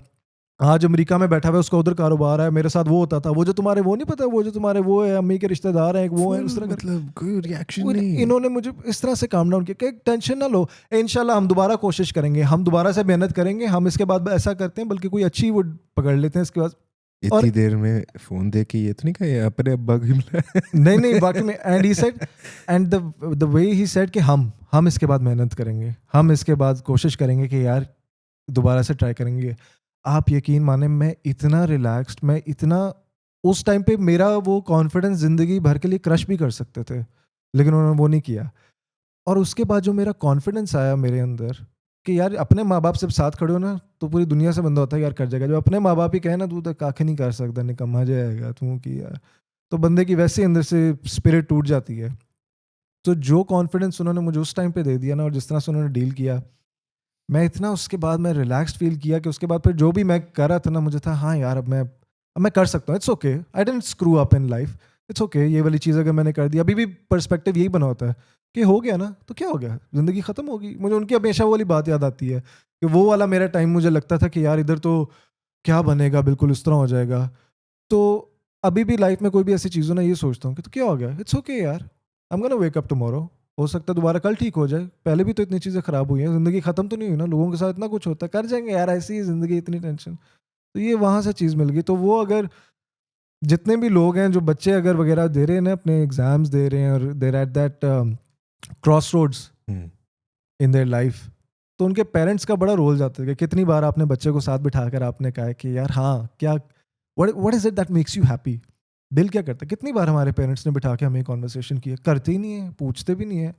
आज अमेरिका में बैठा हुआ है, उसका उधर कारोबार है, मेरे साथ वो होता था, वो जो तुम्हारे वो नहीं पता, वो जो तुम्हारे वो है अम्मी के रिश्तेदार हैं, एक वो है, फुल उस तरह करके। मतलब कोई रिएक्शन नहीं। इन्होंने मुझे इस तरह से काम डाउन किया कि टेंशन ना लो, इंशाल्लाह हम दोबारा कोशिश करेंगे, हम दोबारा से मेहनत करेंगे, हम इसके बाद ऐसा करते हैं, बल्कि कोई अच्छी वो पकड़ लेते हैं इसके बाद। इतनी देर में फोन दे के ये तो नहीं कहा ये अपने अब्बा को मिला है। नहीं वाकई में, and he said, and the way he said कि हम इसके बाद मेहनत करेंगे, हम इसके बाद कोशिश करेंगे कि यार दोबारा से ट्राई करेंगे। आप यकीन माने, मैं इतना रिलैक्स्ड, मैं इतना, उस टाइम पे मेरा वो कॉन्फिडेंस ज़िंदगी भर के लिए क्रश भी कर सकते थे, लेकिन उन्होंने वो नहीं किया। और उसके बाद जो मेरा कॉन्फिडेंस आया मेरे अंदर कि यार अपने माँ बाप से साथ खड़े हो ना तो पूरी दुनिया से बंदा होता है यार कर जाएगा। जो अपने माँ बाप ही कहे ना तू तो काखे नहीं कर सकता, निकम्मा जाएगा तू की यार, तो बंदे की वैसे ही अंदर से स्पिरिट टूट जाती है। तो जो कॉन्फिडेंस उन्होंने मुझे उस टाइम पे दे दिया ना, और जिस तरह से उन्होंने डील किया, मैं इतना उसके बाद मैं रिलैक्स्ड फील किया कि उसके बाद फिर जो भी मैं कर रहा था ना, मुझे था हाँ यार अब मैं कर सकता हूँ। It's okay, I didn't screw up in life, it's okay. ये वाली चीज़ अगर मैंने कर दी, अभी भी पर्सपेक्टिव यही बना होता है कि हो गया ना तो क्या हो गया, ज़िंदगी ख़त्म होगी। मुझे उनकी हमेशा वो वाली बात याद आती है कि वो वाला मेरा टाइम मुझे लगता था कि यार इधर तो क्या बनेगा, बिल्कुल इस तरह हो जाएगा। तो अभी भी लाइफ में कोई भी ऐसी चीज़ हो ना, ये सोचता हूँ कि तो क्या हो गया, इट्स ओके यार, I am gonna wake up tomorrow. हो सकता है दोबारा कल ठीक हो जाए, पहले भी तो इतनी चीज़ें खराब हुई हैं, ज़िंदगी ख़त्म तो नहीं हुई ना, लोगों के साथ इतना कुछ होता है, कर जाएंगे यार, ऐसी ही ज़िंदगी, इतनी टेंशन। तो ये वहाँ से चीज़ मिल गई। तो वो अगर जितने भी लोग हैं, जो बच्चे अगर वगैरह दे रहे हैं ना, अपने एग्जाम्स दे रहे हैं और they're at that crossroads in their life, तो उनके पेरेंट्स का बड़ा रोल जाता है कि कितनी बार आपने बच्चे को साथ बिठाकर आपने कहा है कि यार हाँ क्या, what is it that makes you happy, दिल क्या करता है। कितनी बार हमारे पेरेंट्स ने बिठा के हमें कॉन्वर्सेशन की है, करते ही नहीं है, पूछते भी नहीं है,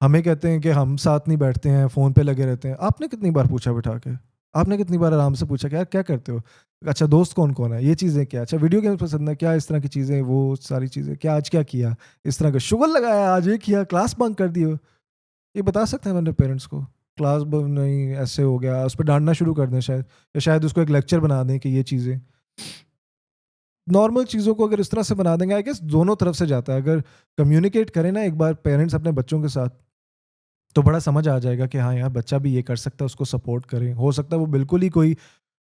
हमें कहते हैं कि हम साथ नहीं बैठते हैं, फ़ोन पे लगे रहते हैं। आपने कितनी बार पूछा बिठा के, आपने कितनी बार आराम से पूछा कि यार क्या करते हो, अच्छा दोस्त कौन कौन है, ये चीज़ें क्या, अच्छा वीडियो गेम्स पसंद है क्या, इस तरह की चीज़ें, वो सारी चीज़ें क्या, आज क्या किया, इस तरह का शुगर लगाया, आज ये किया, क्लास बंक कर दियो, ये बता सकते हैं अपने पेरेंट्स को। क्लास नहीं ऐसे हो गया, उस पर डांटना शुरू कर दें शायद, या शायद उसको एक लेक्चर बना दें कि ये चीज़ें, नॉर्मल चीज़ों को अगर इस तरह से बना देंगे, आई गेस दोनों तरफ से जाता है। अगर कम्युनिकेट करें ना एक बार पेरेंट्स अपने बच्चों के साथ, तो बड़ा समझ आ जाएगा कि हाँ यार बच्चा भी ये कर सकता है, उसको सपोर्ट करें। हो सकता है वो बिल्कुल ही कोई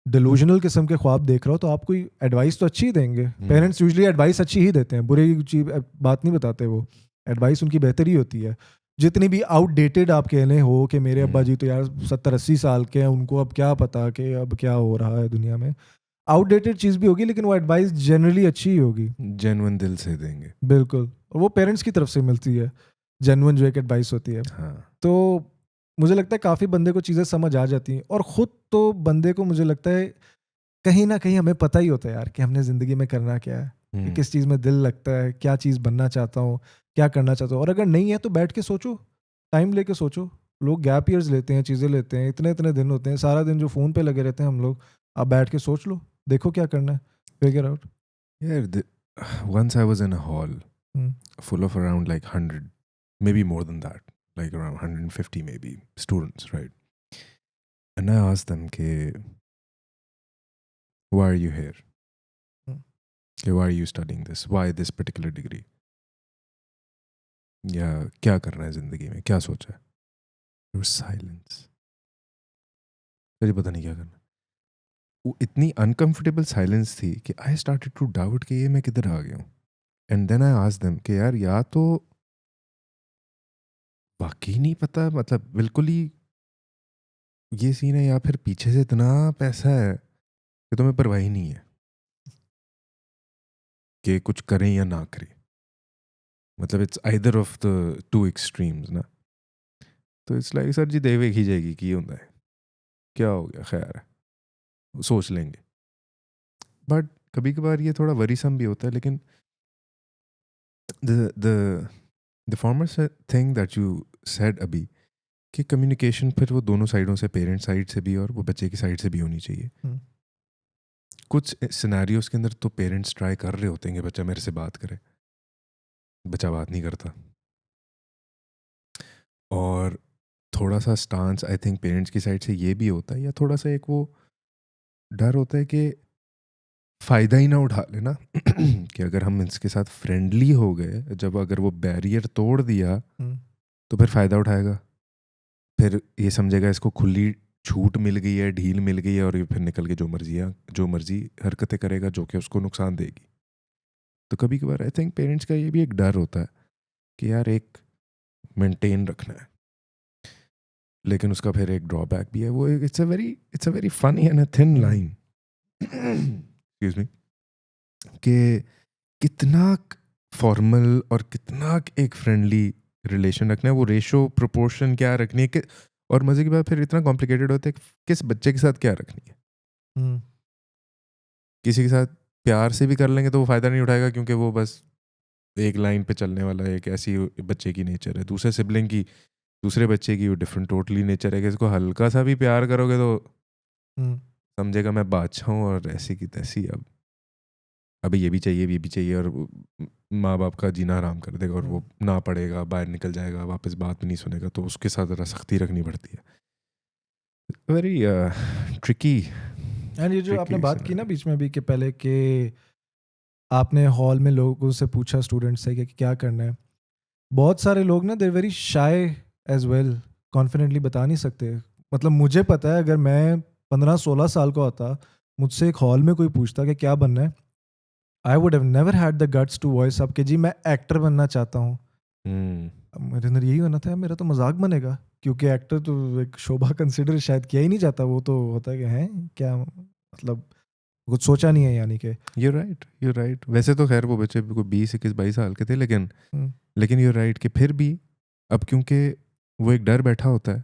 डिलूजनल किस्म के ख्वाब देख रहा हो, तो आप कोई एडवाइस तो अच्छी ही देंगे। पेरेंट्स यूजुअली एडवाइस अच्छी ही देते हैं, बुरी चीज बात नहीं बताते, वो एडवाइस उनकी बेहतर ही होती है। जितनी भी आउटडेटेड आप कहने हो कि मेरे अब्बा जी तो यार 70-80 साल के हैं, उनको अब क्या पता कि अब क्या हो रहा है दुनिया में, आउटडेटेड चीज़ भी होगी, लेकिन वो एडवाइस जनरली अच्छी ही होगी। जेन्युइन दिल से देंगे। बिल्कुल, और वो पेरेंट्स की तरफ से मिलती है, जेन्युइन जो एक एडवाइस होती है। हाँ। तो मुझे लगता है काफ़ी बंदे को चीज़ें समझ आ जाती हैं, और ख़ुद तो बंदे को मुझे लगता है कहीं ना कहीं हमें पता ही होता है यार कि हमने ज़िंदगी में करना क्या है, कि किस चीज़ में दिल लगता है, क्या चीज़ बनना चाहता हूँ, क्या करना चाहता हूँ। और अगर नहीं है तो बैठ के सोचो, टाइम लेके सोचो। लोग गैप ईयर्स लेते हैं, चीज़ें लेते हैं, इतने इतने दिन होते हैं, सारा दिन जो फ़ोन पे लगे रहते हैं हम लोग। आप बैठ के सोच लो, देखो क्या करना है, figure out. Yeah, once I was in a hall full of around like 100, maybe more than that, like around 150 maybe students, right? And I asked them, ke, why are you here? Ke, why are you studying this? Why this particular degree? या क्या करना है ज़िंदगी में, क्या सोचा है? There was silence. मुझे पता नहीं क्या करना। वो इतनी अनकंफर्टेबल साइलेंस थी कि आई स्टार्टेड टू डाउट कि ये मैं किधर आ गया हूँ। And then I asked them कि यार या तो वाकई नहीं पता, मतलब बिल्कुल ही ये सीन है, या फिर पीछे से इतना पैसा है कि तुम्हें परवाह ही नहीं है कि कुछ करें या ना करें। मतलब it's either of the two extremes ना। तो इट्स लाइक सर जी देवे ही जाएगी कि ये होता है, क्या हो गया, खैर है, सोच लेंगे। बट कभी कभार ये थोड़ा वरीसम भी होता है, लेकिन the the the former thing that you said अभी कि कम्युनिकेशन फिर वो दोनों साइडों से, पेरेंट साइड से भी और वो बच्चे की साइड से भी होनी चाहिए। कुछ सिनेरियोस के अंदर तो पेरेंट्स ट्राई कर रहे होते हैं कि बच्चा मेरे से बात करे, बच्चा बात नहीं करता। और थोड़ा सा स्टांस आई थिंक पेरेंट्स की साइड से ये भी होता है, या थोड़ा सा एक वो डर होता है कि फ़ायदा ही ना उठा लेना कि अगर हम इसके साथ फ्रेंडली हो गए, जब अगर वो बैरियर तोड़ दिया तो फिर फ़ायदा उठाएगा, फिर ये समझेगा इसको खुली छूट मिल गई है, ढील मिल गई है, और ये फिर निकल के जो मर्जी हरकतें करेगा जो कि उसको नुकसान देगी। तो कभी कभार आई थिंक पेरेंट्स का ये भी एक डर होता है कि यार एक मेंटेन रखना है, लेकिन उसका फिर एक ड्रॉबैक भी है। वो it's a very funny and a thin line. Excuse me, कि कितना फॉर्मल और कितना एक फ्रेंडली रिलेशन रखना है, वो रेशो प्रोपोर्शन क्या रखनी है कि, और मज़े की बात फिर इतना कॉम्प्लिकेटेड होता है कि किस बच्चे के साथ क्या रखनी है। हम्म, किसी के साथ प्यार से भी कर लेंगे तो वो फ़ायदा नहीं उठाएगा, क्योंकि वो बस एक लाइन पे चलने वाला है, एक ऐसी बच्चे की नेचर है। दूसरे सिबलिंग की, दूसरे बच्चे की वो डिफरेंट टोटली नेचर है कि इसको हल्का सा भी प्यार करोगे तो हम्म, समझेगा मैं बादशाह हूँ और ऐसी की तैसी। अब अभी ये भी चाहिए, ये भी चाहिए, और माँ बाप का जीना हराम कर देगा, और वो ना पढ़ेगा, बाहर निकल जाएगा, वापस बात भी नहीं सुनेगा, तो उसके साथ ज़रा सख्ती रखनी पड़ती है। वेरी ट्रिकी एंड ये जो आपने ट्रिकी बात की ना बीच में भी कि पहले कि आपने हॉल में लोगों से पूछा स्टूडेंट से कि क्या करना है, बहुत सारे लोग ना they're very shy as well, confidently बता नहीं सकते। मतलब मुझे पता है अगर मैं 15-16 साल का होता, मुझसे एक हॉल में कोई पूछता कि क्या बनना है, I would have never had the guts to voice up कि जी मैं एक्टर बनना चाहता हूँ। अब मेरे अंदर यही होना था, मेरा तो मजाक बनेगा, क्योंकि एक्टर तो एक शोभा कंसिडर शायद किया ही नहीं जाता, वो तो होता है कि हैं क्या, मतलब कुछ सोचा नहीं है यानी कि। You right. वैसे तो खैर वो बच्चे को 20, 21, 22 साल के थे, लेकिन हम्म, यू राइट कि फिर भी अब क्योंकि वो एक डर बैठा होता है।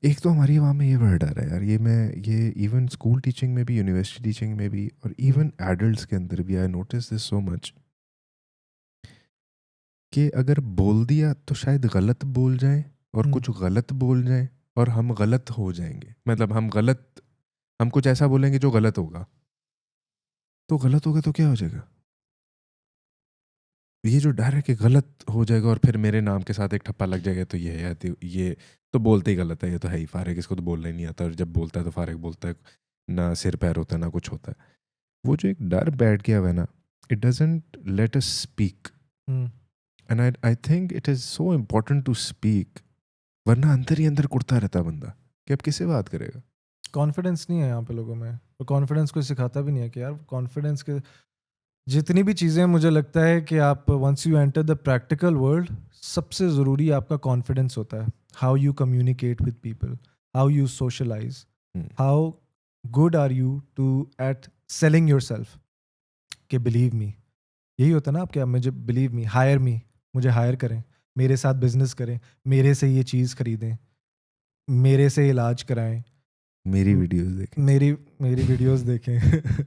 एक तो हमारी वहाँ में ये बड़ा डर है यार, ये इवन स्कूल टीचिंग में भी, यूनिवर्सिटी टीचिंग में भी, और इवन एडल्ट्स के अंदर भी I notice this so much, कि अगर बोल दिया तो शायद गलत बोल जाए, और हम्म, कुछ गलत बोल जाए और हम गलत हो जाएंगे। मतलब हम कुछ ऐसा बोलेंगे जो गलत होगा, तो गलत होगा तो क्या हो जाएगा। ये जो डर है कि गलत हो जाएगा और फिर मेरे नाम के साथ एक ठप्पा लग जाएगा, तो ये है, तो ये तो बोलते ही गलत है, ये तो है ही फारिग, इसको तो बोलना ही नहीं आता, और जब बोलता है तो फारिग बोलता है, ना सिर पैर होता है ना कुछ होता है। वो जो एक डर बैठ गया हुआ है ना, it doesn't let us speak, hmm. And I think it is so important to speak, वरना अंदर ही अंदर कुड़ता रहता है बंदा कि अब किससे बात करेगा। कॉन्फिडेंस नहीं है यहाँ पे लोगों में, और कॉन्फिडेंस कोई सिखाता भी नहीं है कि यार कॉन्फिडेंस के जितनी भी चीज़ें, मुझे लगता है कि आप once you enter the practical world, सबसे ज़रूरी आपका कॉन्फिडेंस होता है। How you communicate with people, how you socialize, hmm, how good are you to at selling yourself, कि बिलीव मी, यही होता है ना आपके, मुझे बिलीव मी, हायर मी, मुझे हायर करें, मेरे साथ बिजनेस करें, मेरे से ये चीज़ खरीदें, मेरे से इलाज कराएं, मेरी म- वीडियोस देखें। मेरी मेरी वीडियोस देखें।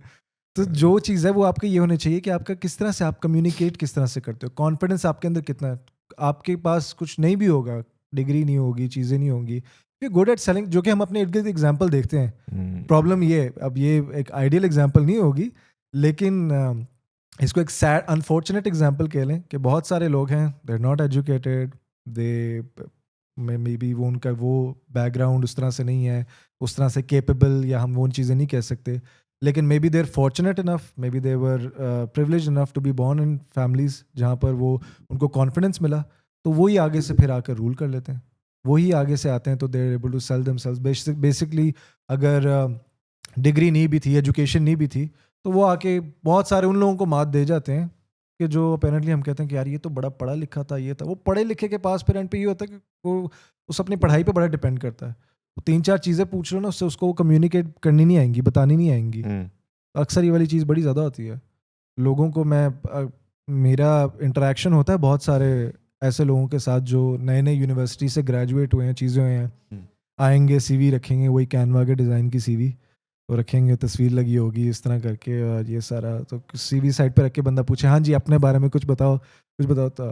तो जो चीज़ है वो आपके ये होनी चाहिए कि आपका किस तरह से आप कम्युनिकेट किस तरह से करते हो, कॉन्फिडेंस आपके अंदर कितना है। आपके पास कुछ नहीं भी होगा, डिग्री नहीं होगी, चीज़ें नहीं होंगी, यू गुड एट सेलिंग, जो कि हम अपने इर्द गिर्द एग्जाम्पल देखते हैं। हम्म, प्रॉब्लम ये है, अब ये एक आइडियल एग्जाम्पल नहीं होगी, लेकिन इसको एक सैड अनफॉर्चुनेट एग्जाम्पल कह लें कि बहुत सारे लोग हैं, they are not educated, they may be वो उनका वो बैकग्राउंड उस तरह से नहीं है, उस तरह से केपेबल, या हम वो उन चीज़ें नहीं कह सकते, लेकिन maybe they're fortunate enough, maybe they were privilege enough to be born in families जहाँ पर वो उनको कॉन्फिडेंस मिला, तो वही आगे से फिर आकर रूल कर लेते हैं, वही आगे से आते हैं, तो they're able to sell themselves basically. अगर डिग्री नहीं भी थी, एजुकेशन नहीं भी थी, तो वो आके बहुत सारे उन लोगों को मात दे जाते हैं कि जो अपेरेंटली हम कहते हैं कि यार ये तो बड़ा पढ़ा लिखा था, ये था वो, पढ़े लिखे के पास फिर एंड पे ये होता है कि वो उस अपनी पढ़ाई पे बड़ा डिपेंड करता है। वो 3-4 चीज़ें पूछ रहे हो ना, उससे उसको कम्युनिकेट करनी नहीं आएंगी, बतानी नहीं आएंगी। हम्म, अक्सर ये वाली चीज़ बड़ी ज़्यादा होती है लोगों को। मेरा इंटरेक्शन होता है बहुत सारे ऐसे लोगों के साथ जो नए नए यूनिवर्सिटी से ग्रेजुएट हुए हैं, चीज़ें हुए हैं, हम्म, आएंगे सीवी रखेंगे, वही कैनवा के डिज़ाइन की सीवी, तो रखेंगे, तस्वीर लगी होगी इस तरह करके, और ये सारा तो सीवी साइड पे रख के बंदा पूछे हाँ जी अपने बारे में कुछ बताओ, कुछ बताओ, तो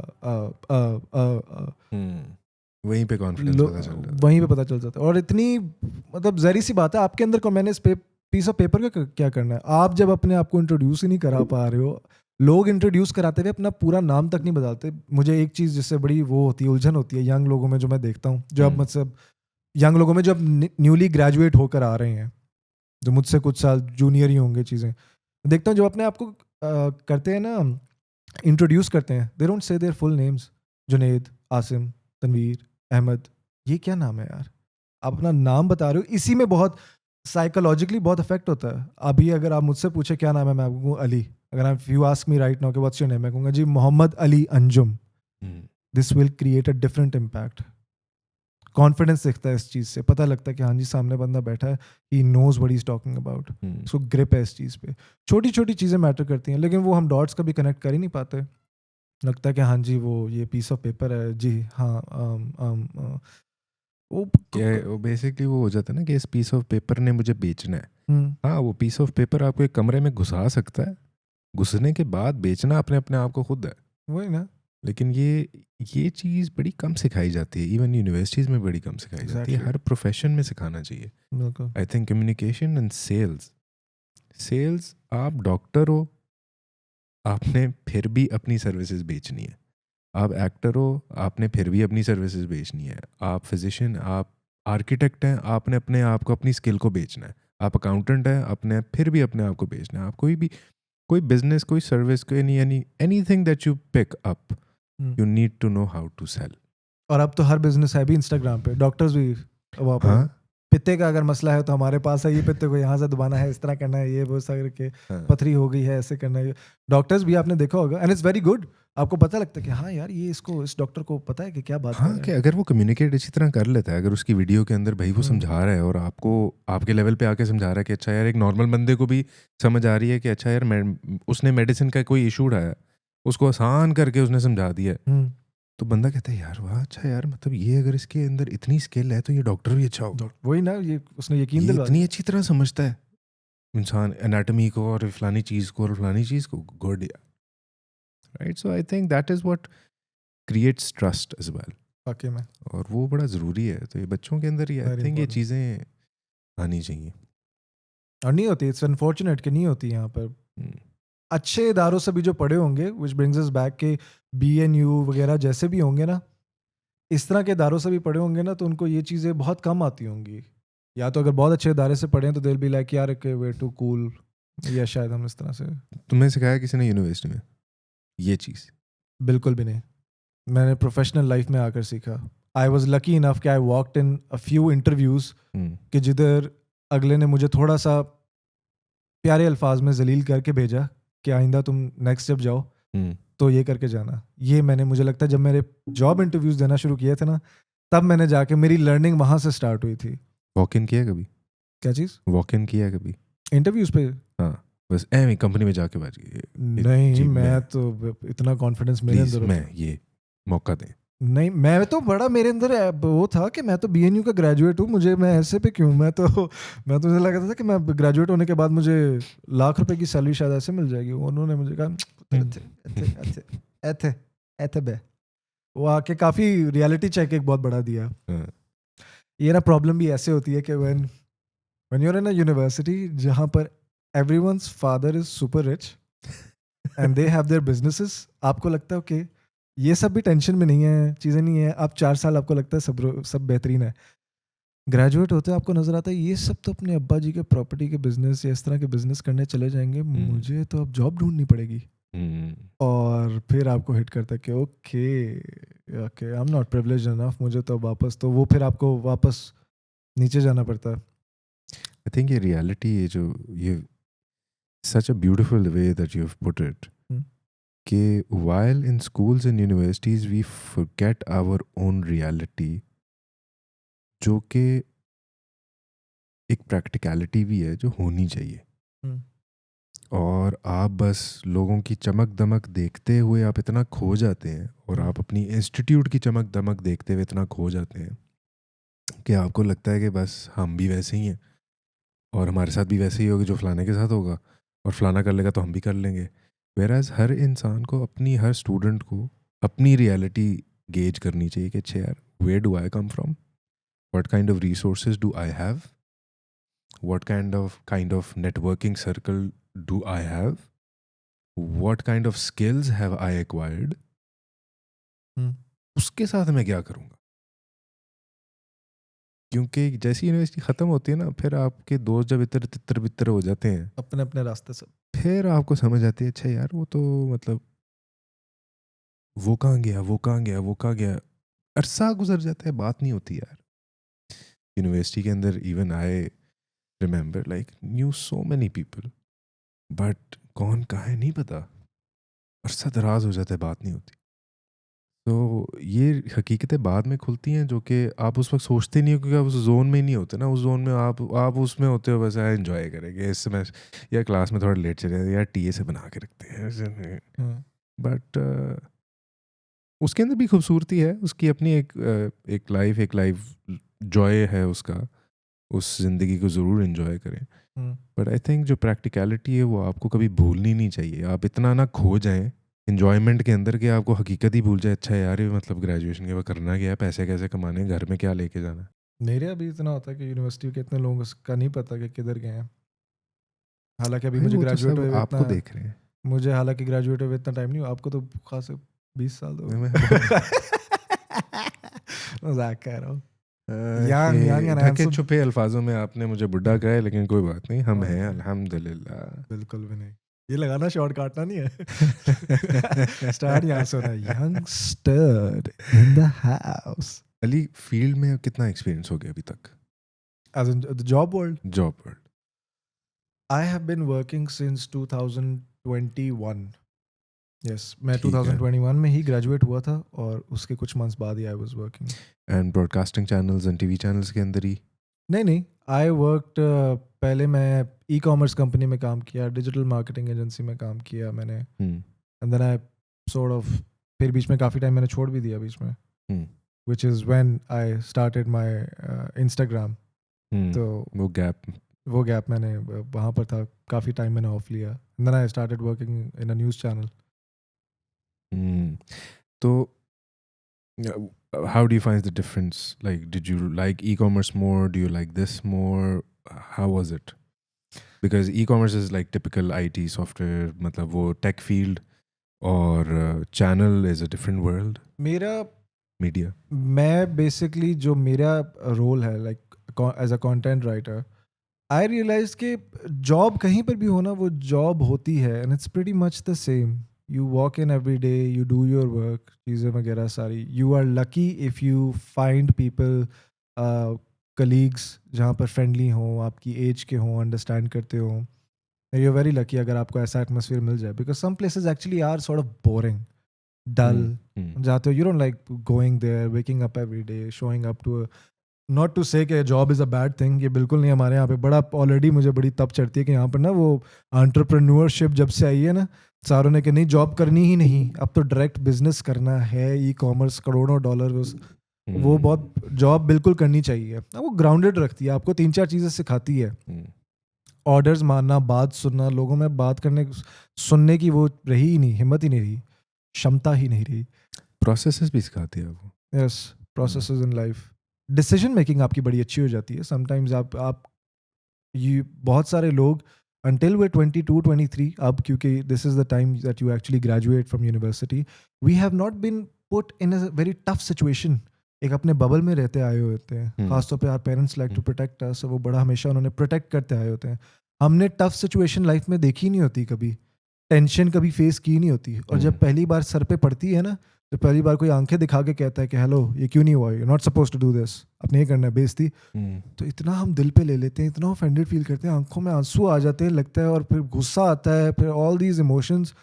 वहीं पे कॉन्फिडेंस पता चल जाता वहीं पे पता चल जाता है। और इतनी मतलब जहरी सी बात है, आपके अंदर को मैंने इस पीस ऑफ पेपर का क्या करना है, आप जब अपने आप को इंट्रोड्यूस ही नहीं करा पा रहे हो, लोग इंट्रोड्यूस कराते हुए अपना पूरा नाम तक नहीं बताते। मुझे एक चीज़ जिससे बड़ी वो होती है, उलझन होती है यंग लोगों में, जो मैं देखता हूँ, जो अब हम्म, मतलब यंग लोगों में जो अब न्यूली ग्रेजुएट होकर आ रहे हैं, जो मुझसे कुछ साल जूनियर ही होंगे, चीज़ें देखता हूँ, जो अपने आप को करते हैं ना, इंट्रोड्यूस करते हैं, they don't say their full names, Junaid, Asim, Tanveer, Ahmed, ये क्या नाम है यार, आप अपना नाम बता रहे हो, इसी में बहुत साइकोलॉजिकली बहुत इफेक्ट होता है। अभी अगर आप मुझसे पूछे क्या नाम है, मैं आपको कहूँ अली, अगर आप you ask me right now कि व्हाट्स योर नेम, मैं कहूँगा जी Mohammad Ali Anjum, hmm, this will create a different impact. Confidence दिखता है इस चीज़ से, पता लगता है कि हाँ जी सामने बंदा बैठा है, he knows what he is talking about, उसको ग्रिप है इस चीज़ पे। छोटी छोटी चीज़ें मैटर करती हैं, लेकिन वो हम डॉट्स कभी कनेक्ट कर ही नहीं पाते। लगता है कि हाँ जी वो ये पीस ऑफ पेपर है जी, हाँ वो क्या वो बेसिकली वो हो जाता है ना कि इस पीस ऑफ पेपर ने मुझे बेचना है। हम्म, हाँ, वो पीस ऑफ पेपर आपको एक कमरे में घुसा सकता है, घुसने के बाद बेचना अपने अपने आप को खुद है। वही ना, लेकिन ये चीज़ बड़ी कम सिखाई जाती है, इवन यूनिवर्सिटीज़ में बड़ी कम सिखाई जाती है। एग्जैक्टली, हर प्रोफेशन में सिखाना चाहिए। बिल्कुल। I think communication and sales, sales आप डॉक्टर हो, आपने फिर भी अपनी सर्विसेज बेचनी है। आप एक्टर हो, आपने फिर भी अपनी सर्विसेज बेचनी है। आप फिजिशियन, आप आर्किटेक्ट हैं, आपने अपने आप को, अपनी स्किल को बेचना है। आप अकाउंटेंट हैं, अपने फिर भी अपने आप को बेचना है। आप कोई बिजनेस, कोई सर्विस, कोई anything that you pick up, hmm. You need to know how to sell. और अब तो हर बिजनेस है भी इंस्टाग्राम पे, डॉक्टर्स भी वहाँ पे, हाँ, पित्ते का अगर मसला है तो हमारे पास है, ये पित्ते को यहाँ से दबाना है, इस तरह करना है, ये वो सब करके, हाँ, पथरी हो गई है ऐसे करना है। डॉक्टर्स भी आपने देखा होगा, एंड इट्स वेरी गुड, आपको पता लगता है कि हाँ यार ये इसको, इस डॉक्टर को पता है कि क्या बात कर हाँ, रहे कि हैं। अगर वो कम्युनिकेट अच्छी तरह कर लेता है, अगर उसकी वीडियो के अंदर भाई वो हम्म, समझा रहा है और आपको आपके लेवल पे आके समझा रहा है कि अच्छा यार, एक नॉर्मल बंदे को भी समझ आ रही है कि अच्छा यार, उसने मेडिसिन का कोई इशू उठाया, उसको आसान करके उसने समझा दिया है। हम्म। तो बंदा कहता है यार वाह, अच्छा यार, मतलब ये अगर इसके अंदर इतनी स्किल है तो ये डॉक्टर भी अच्छा होगा। वही ना, ये उसने यकीन ये दिलवा इतनी दिया। अच्छी तरह समझता है इंसान एनाटॉमी को और फलानी चीज़ को और फलानी चीज़ को। Good, right. So I think that is what creates trust as well, वाकई में और वो बड़ा ज़रूरी है। तो ये बच्चों के अंदर ही आई वेरी थिंक ये इंपॉर्टेंट। चीज़ें आनी चाहिए। और नहीं होती, इट्स अनफॉर्चुनेट कि नहीं होती यहाँ पर। हम्म, अच्छे इदारों से भी जो पढ़े होंगे, विच ब्रिंग्स अस बैक के BNU वगैरह जैसे भी होंगे ना, इस तरह के इदारों से भी पढ़े होंगे ना, तो उनको ये चीज़ें बहुत कम आती होंगी। या तो अगर बहुत अच्छे इदारे से पढ़े हैं तो दिल बी लाइक यार के वे टू कूल, या शायद हम इस तरह से। तुम्हें सिखाया किसी ने यूनिवर्सिटी में ये चीज़? बिल्कुल भी नहीं, मैंने प्रोफेशनल लाइफ में आकर सीखा। आई वॉज लकी इनफ कि I walked in a few interviews hmm, कि जिधर अगले ने मुझे थोड़ा सा प्यारे अल्फाज में जलील करके भेजा कि आइंदा तुम नेक्स्ट जब जाओ हम्म, तो ये करके जाना। ये मैंने, मुझे लगता है जब मेरे जॉब इंटरव्यूज़ देना शुरू किए थे ना, तब मैंने जाके, मेरी लर्निंग वहाँ से स्टार्ट हुई थी। वॉक इन किया कभी? क्या चीज़? वॉक इन किया कभी? इंटरव्यूज़ पे? हाँ, बस एवं कंपनी में जाके बैठ गए, नहीं, जी मैं तो इतना कॉन्फिडेंस मेरे प्लीज़ अंदर मैं होता। ये मौका दें। नहीं, मैं तो बड़ा, मेरे अंदर वो था कि मैं तो BNU का ग्रेजुएट हूँ, मुझे, मैं ऐसे पे क्यों, मैं तो मुझे लगा था कि मैं ग्रेजुएट होने के बाद मुझे ₹1,00,000 की सैलरी शायद ऐसे मिल जाएगी। उन्होंने मुझे कहा ऐथे ऐथे ऐथे ऐथे बे, वो आके काफ़ी रियलिटी चेक एक बहुत बड़ा दिया। हाँ, ये ना प्रॉब्लम भी ऐसे होती है कि when you are in a university जहाँ पर everyone's father is super rich and they have their businesses, आपको लगता है ओके ये सब भी टेंशन में नहीं है, चीज़ें नहीं है, आप 4 साल आपको लगता है सब बेहतरीन है। ग्रेजुएट होते हैं आपको नजर आता है ये सब तो अपने अब्बा जी के प्रॉपर्टी के बिजनेस या इस तरह के बिजनेस करने चले जाएंगे, मुझे तो अब जॉब ढूंढनी पड़ेगी। हम्म, और फिर आपको हिट करता है कि okay okay I am not privileged enough, मुझे तो वापस, तो वो फिर आपको वापस नीचे जाना पड़ता है। आई थिंक ये रियलिटी, ये such a beautiful way that you have put it, hmm, कि while in schools and universities we forget our own reality, जो कि एक प्रैक्टिकलिटी भी है जो होनी चाहिए। हम्म, और आप बस लोगों की चमक दमक देखते हुए आप इतना खो जाते हैं, और हम्म, आप अपनी इंस्टीट्यूट की चमक दमक देखते हुए इतना खो जाते हैं कि आपको लगता है कि बस हम भी वैसे ही हैं और हमारे साथ भी वैसे ही होगा जो फलाने के साथ होगा, और फलाना कर लेगा तो हम भी कर लेंगे। वेराज हर इंसान को, अपनी हर स्टूडेंट को अपनी रियलिटी गेज करनी चाहिए कि अच्छा यार, where do I come from, what kind of resources do I have, what kind of networking circle do I have, what kind of skills have I acquired, hmm, उसके साथ मैं क्या करूँगा। क्योंकि जैसी यूनिवर्सिटी ख़त्म होती है ना, फिर आपके दोस्त जब इतर तितर बितर हो जाते हैं, अपने अपने रास्ते से। फिर आपको समझ आती है अच्छा यार, वो तो मतलब वो कहाँ गया, वो कहाँ गया, वो कहाँ गया। अरसा गुजर जाता है, बात नहीं होती यार। यूनिवर्सिटी के अंदर even I remember like new so many people, but कौन कहाँ है नहीं पता। अरसा दराज हो जाता है, बात नहीं होती। तो ये हकीकतें बाद में खुलती हैं जो कि आप उस वक्त सोचते नहीं हो, क्योंकि आप उस जोन में ही नहीं होते ना। उस जोन में आप उसमें होते हो, बस एंजॉय करेंगे इस समय, या क्लास में थोड़ा लेट चले जाते हैं, या टीए से बना के रखते हैं। हम्म, बट उसके अंदर भी खूबसूरती है, उसकी अपनी एक लाइफ जॉय है उसका, उस ज़िंदगी को ज़रूर एंजॉय करें। हम्म। बट आई थिंक जो प्रैक्टिकलिटी है वो आपको कभी भूलनी नहीं चाहिए। आप इतना ना खो जाएं इन्जॉयमेंट के अंदर कि आपको हकीकत ही भूल जाए, अच्छा यार ये मतलब ग्रेजुएशन के बाद करना क्या है, पैसे कैसे कमाने हैं, घर में क्या लेके जाना है। मेरे अभी इतना होता है कि यूनिवर्सिटी के इतने लोगों का नहीं पता कि किधर गए हैं। हालांकि अभी अरे मुझे वो तो ग्रेजुएट सब हुए हुए इतना, आपको देख रहे हैं। मुझे हालांकि ग्रेजुएट हुए इतना टाइम नहीं हुआ, आपको तो खास 20 साल तो मैं बहुत मजाक कर रहा हूँ। यंग ये एंड ढके हैंडसम। छुपे अल्फाजों में आपने मुझे बुढ़ा कहा है, लेकिन कोई बात नहीं, हम हैं नहीं, अल्हम्दुलिल्लाह। बिल्कुल भी नहीं। ये लगाना शॉर्ट काटना नहीं है। स्टार्ट यहाँ से होना, youngster in the house. Ali, field में कितना एक्सपीरियंस हो गया अभी तक, as in the job world, job world? I have been working since 2021। Yes, मैं ठीक है। 2021 में ही ग्रेजुएट हुआ था और उसके कुछ मंथ्स बाद ही I was working. And broadcasting channels and TV channels के अंदर ही? नहीं, आई वर्कड, पहले मैं ई कॉमर्स कंपनी में काम किया, डिजिटल मार्केटिंग एजेंसी में काम किया मैंने। Hmm, and then I sort of, फिर बीच में काफ़ी टाइम मैंने छोड़ भी दिया बीच में, hmm, which is when I started my Instagram. तो वो गैप। वो गैप मैंने वहाँ पर था, काफ़ी टाइम मैंने ऑफ लिया। And then I started working in a news channel. तो how do you find the difference? Like, did you like e-commerce more? Do you like this more? How was it? Because e-commerce is like typical IT software, मतलब वो tech field, और channel is a different world, मेरा, media. मैं basically जो मेरा role है like as a content writer, I realize कि job कहीं पर भी होना वो जॉब होती है, and it's pretty much the same. You walk in every day, you do your work, चीज़ें वगैरह सारी। You are lucky if you find people, colleagues जहाँ पर फ्रेंडली हों, आपकी एज के हों, अंडरस्टैंड करते हों। यू आर वेरी लकी अगर आपको ऐसा एटमोसफियर मिल जाए, because some places actually are sort of boring, dull. Hmm. जाते हो, you don't like going there, waking up every day, showing up to, not to say कि job is a bad thing, ये बिल्कुल नहीं। हमारे यहाँ पे बड़ा ऑलरेडी मुझे बड़ी तप चढ़ती है कि यहाँ पर ना वो एंटरप्रेन्योरशिप जब से आई है ना, सारों ने कि नहीं जॉब करनी ही नहीं, अब तो डायरेक्ट बिजनेस करना है, ई कॉमर्स करोड़ों डॉलर वो बहुत, जॉब बिल्कुल करनी चाहिए। वो ग्राउंडेड रखती है आपको, 3-4 चीज़ें सिखाती है। ऑर्डर्स मानना, बात सुनना, लोगों में बात करने, सुनने की वो रही ही नहीं, हिम्मत ही नहीं रही, क्षमता ही नहीं रही। Processes भी सिखाती है वो। Yes, processes in life, decision making आपकी बड़ी अच्छी हो जाती है समटाइम्स। आप ये बहुत सारे लोग until we're 22-23, अब क्योंकि this is the time that you actually graduate from university, we have not been put in a very tough situation। एक अपने बबल में रहते आए होते हैं, खासतौर पे our parents like to protect us, वो बड़ा हमेशा उन्होंने प्रोटेक्ट करते आए होते हैं। हमने टफ सिचुएशन लाइफ में देखी नहीं होती कभी, टेंशन कभी फेस की नहीं होती, और जब पहली बार सर पे पड़ती है ना, तो पहली बार कोई आंखें दिखा के कहता है कि हेलो ये क्यों नहीं हुआ, you not suppose to do this, अपने ये करना है, बेइज्जती, तो इतना हम दिल पे ले लेते हैं, इतना ऑफेंडेड फील करते हैं, आंखों में आंसू आ जाते हैं, लगता है, और फिर गुस्सा आता है, फिर ऑल दीज इमोशंस,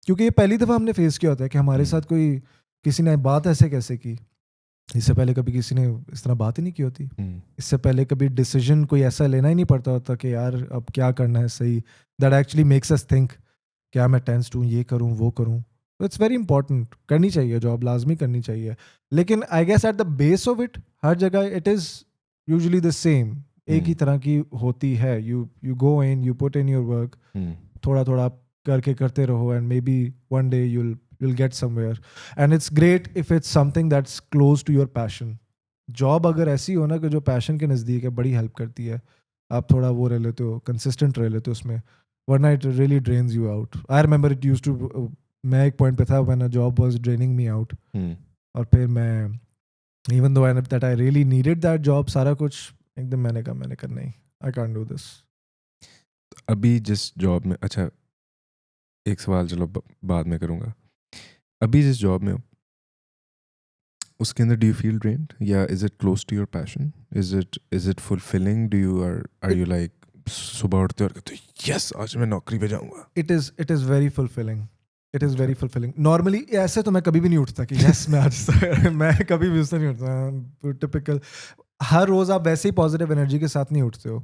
क्योंकि ये पहली दफ़ा हमने फेस किया होता है कि हमारे साथ कोई, किसी ने बात ऐसे कैसे की, इससे पहले कभी किसी ने इस तरह बात ही नहीं की होती, इससे पहले कभी डिसीजन कोई ऐसा लेना ही नहीं पड़ता होता कि यार अब क्या करना है सही, that actually makes us think क्या मैं टेंस हूँ, ये करूँ वो करूँ। तो इट्स वेरी इंपॉर्टेंट, करनी चाहिए जॉब, लाजमी करनी चाहिए। लेकिन I guess at the base of it हर जगह it is usually the same, एक ही तरह की होती है। You go in, you put in your work, थोड़ा थोड़ा करके करते रहो, and maybe one day you'll get somewhere, and it's great if it's something that's close to your passion। Job अगर ऐसी हो ना कि जो पैशन के नज़दीक है, बड़ी हेल्प करती है, आप थोड़ा वो रह लेते हो, कंसिस्टेंट रह लेते हो उसमें, वरना it really drains you out. I remember it used to, मैं एक पॉइंट पे था when a job was draining me out, और फिर मैं, even though that I really needed that job, सारा कुछ एकदम मैंने कहा मैंने करना ही, आई कांट डू दिस। अभी जिस जॉब में, अच्छा एक सवाल चलो बाद में करूँगा, अभी जिस जॉब में हो उसके अंदर डू यू फील ड्रेन्ड, या is it close to your passion, is it fulfilling, do you are you like सुबह उठते और कहते यस आज मैं नौकरी पे जाऊंगा? It is very fulfilling, it is very fulfilling. Normally ऐसे तो मैं कभी भी नहीं उठता कि यस मैं आज मैं कभी भी उससे नहीं उठता टिपिकल। हर रोज़ आप वैसे ही पॉजिटिव एनर्जी के साथ नहीं उठते हो,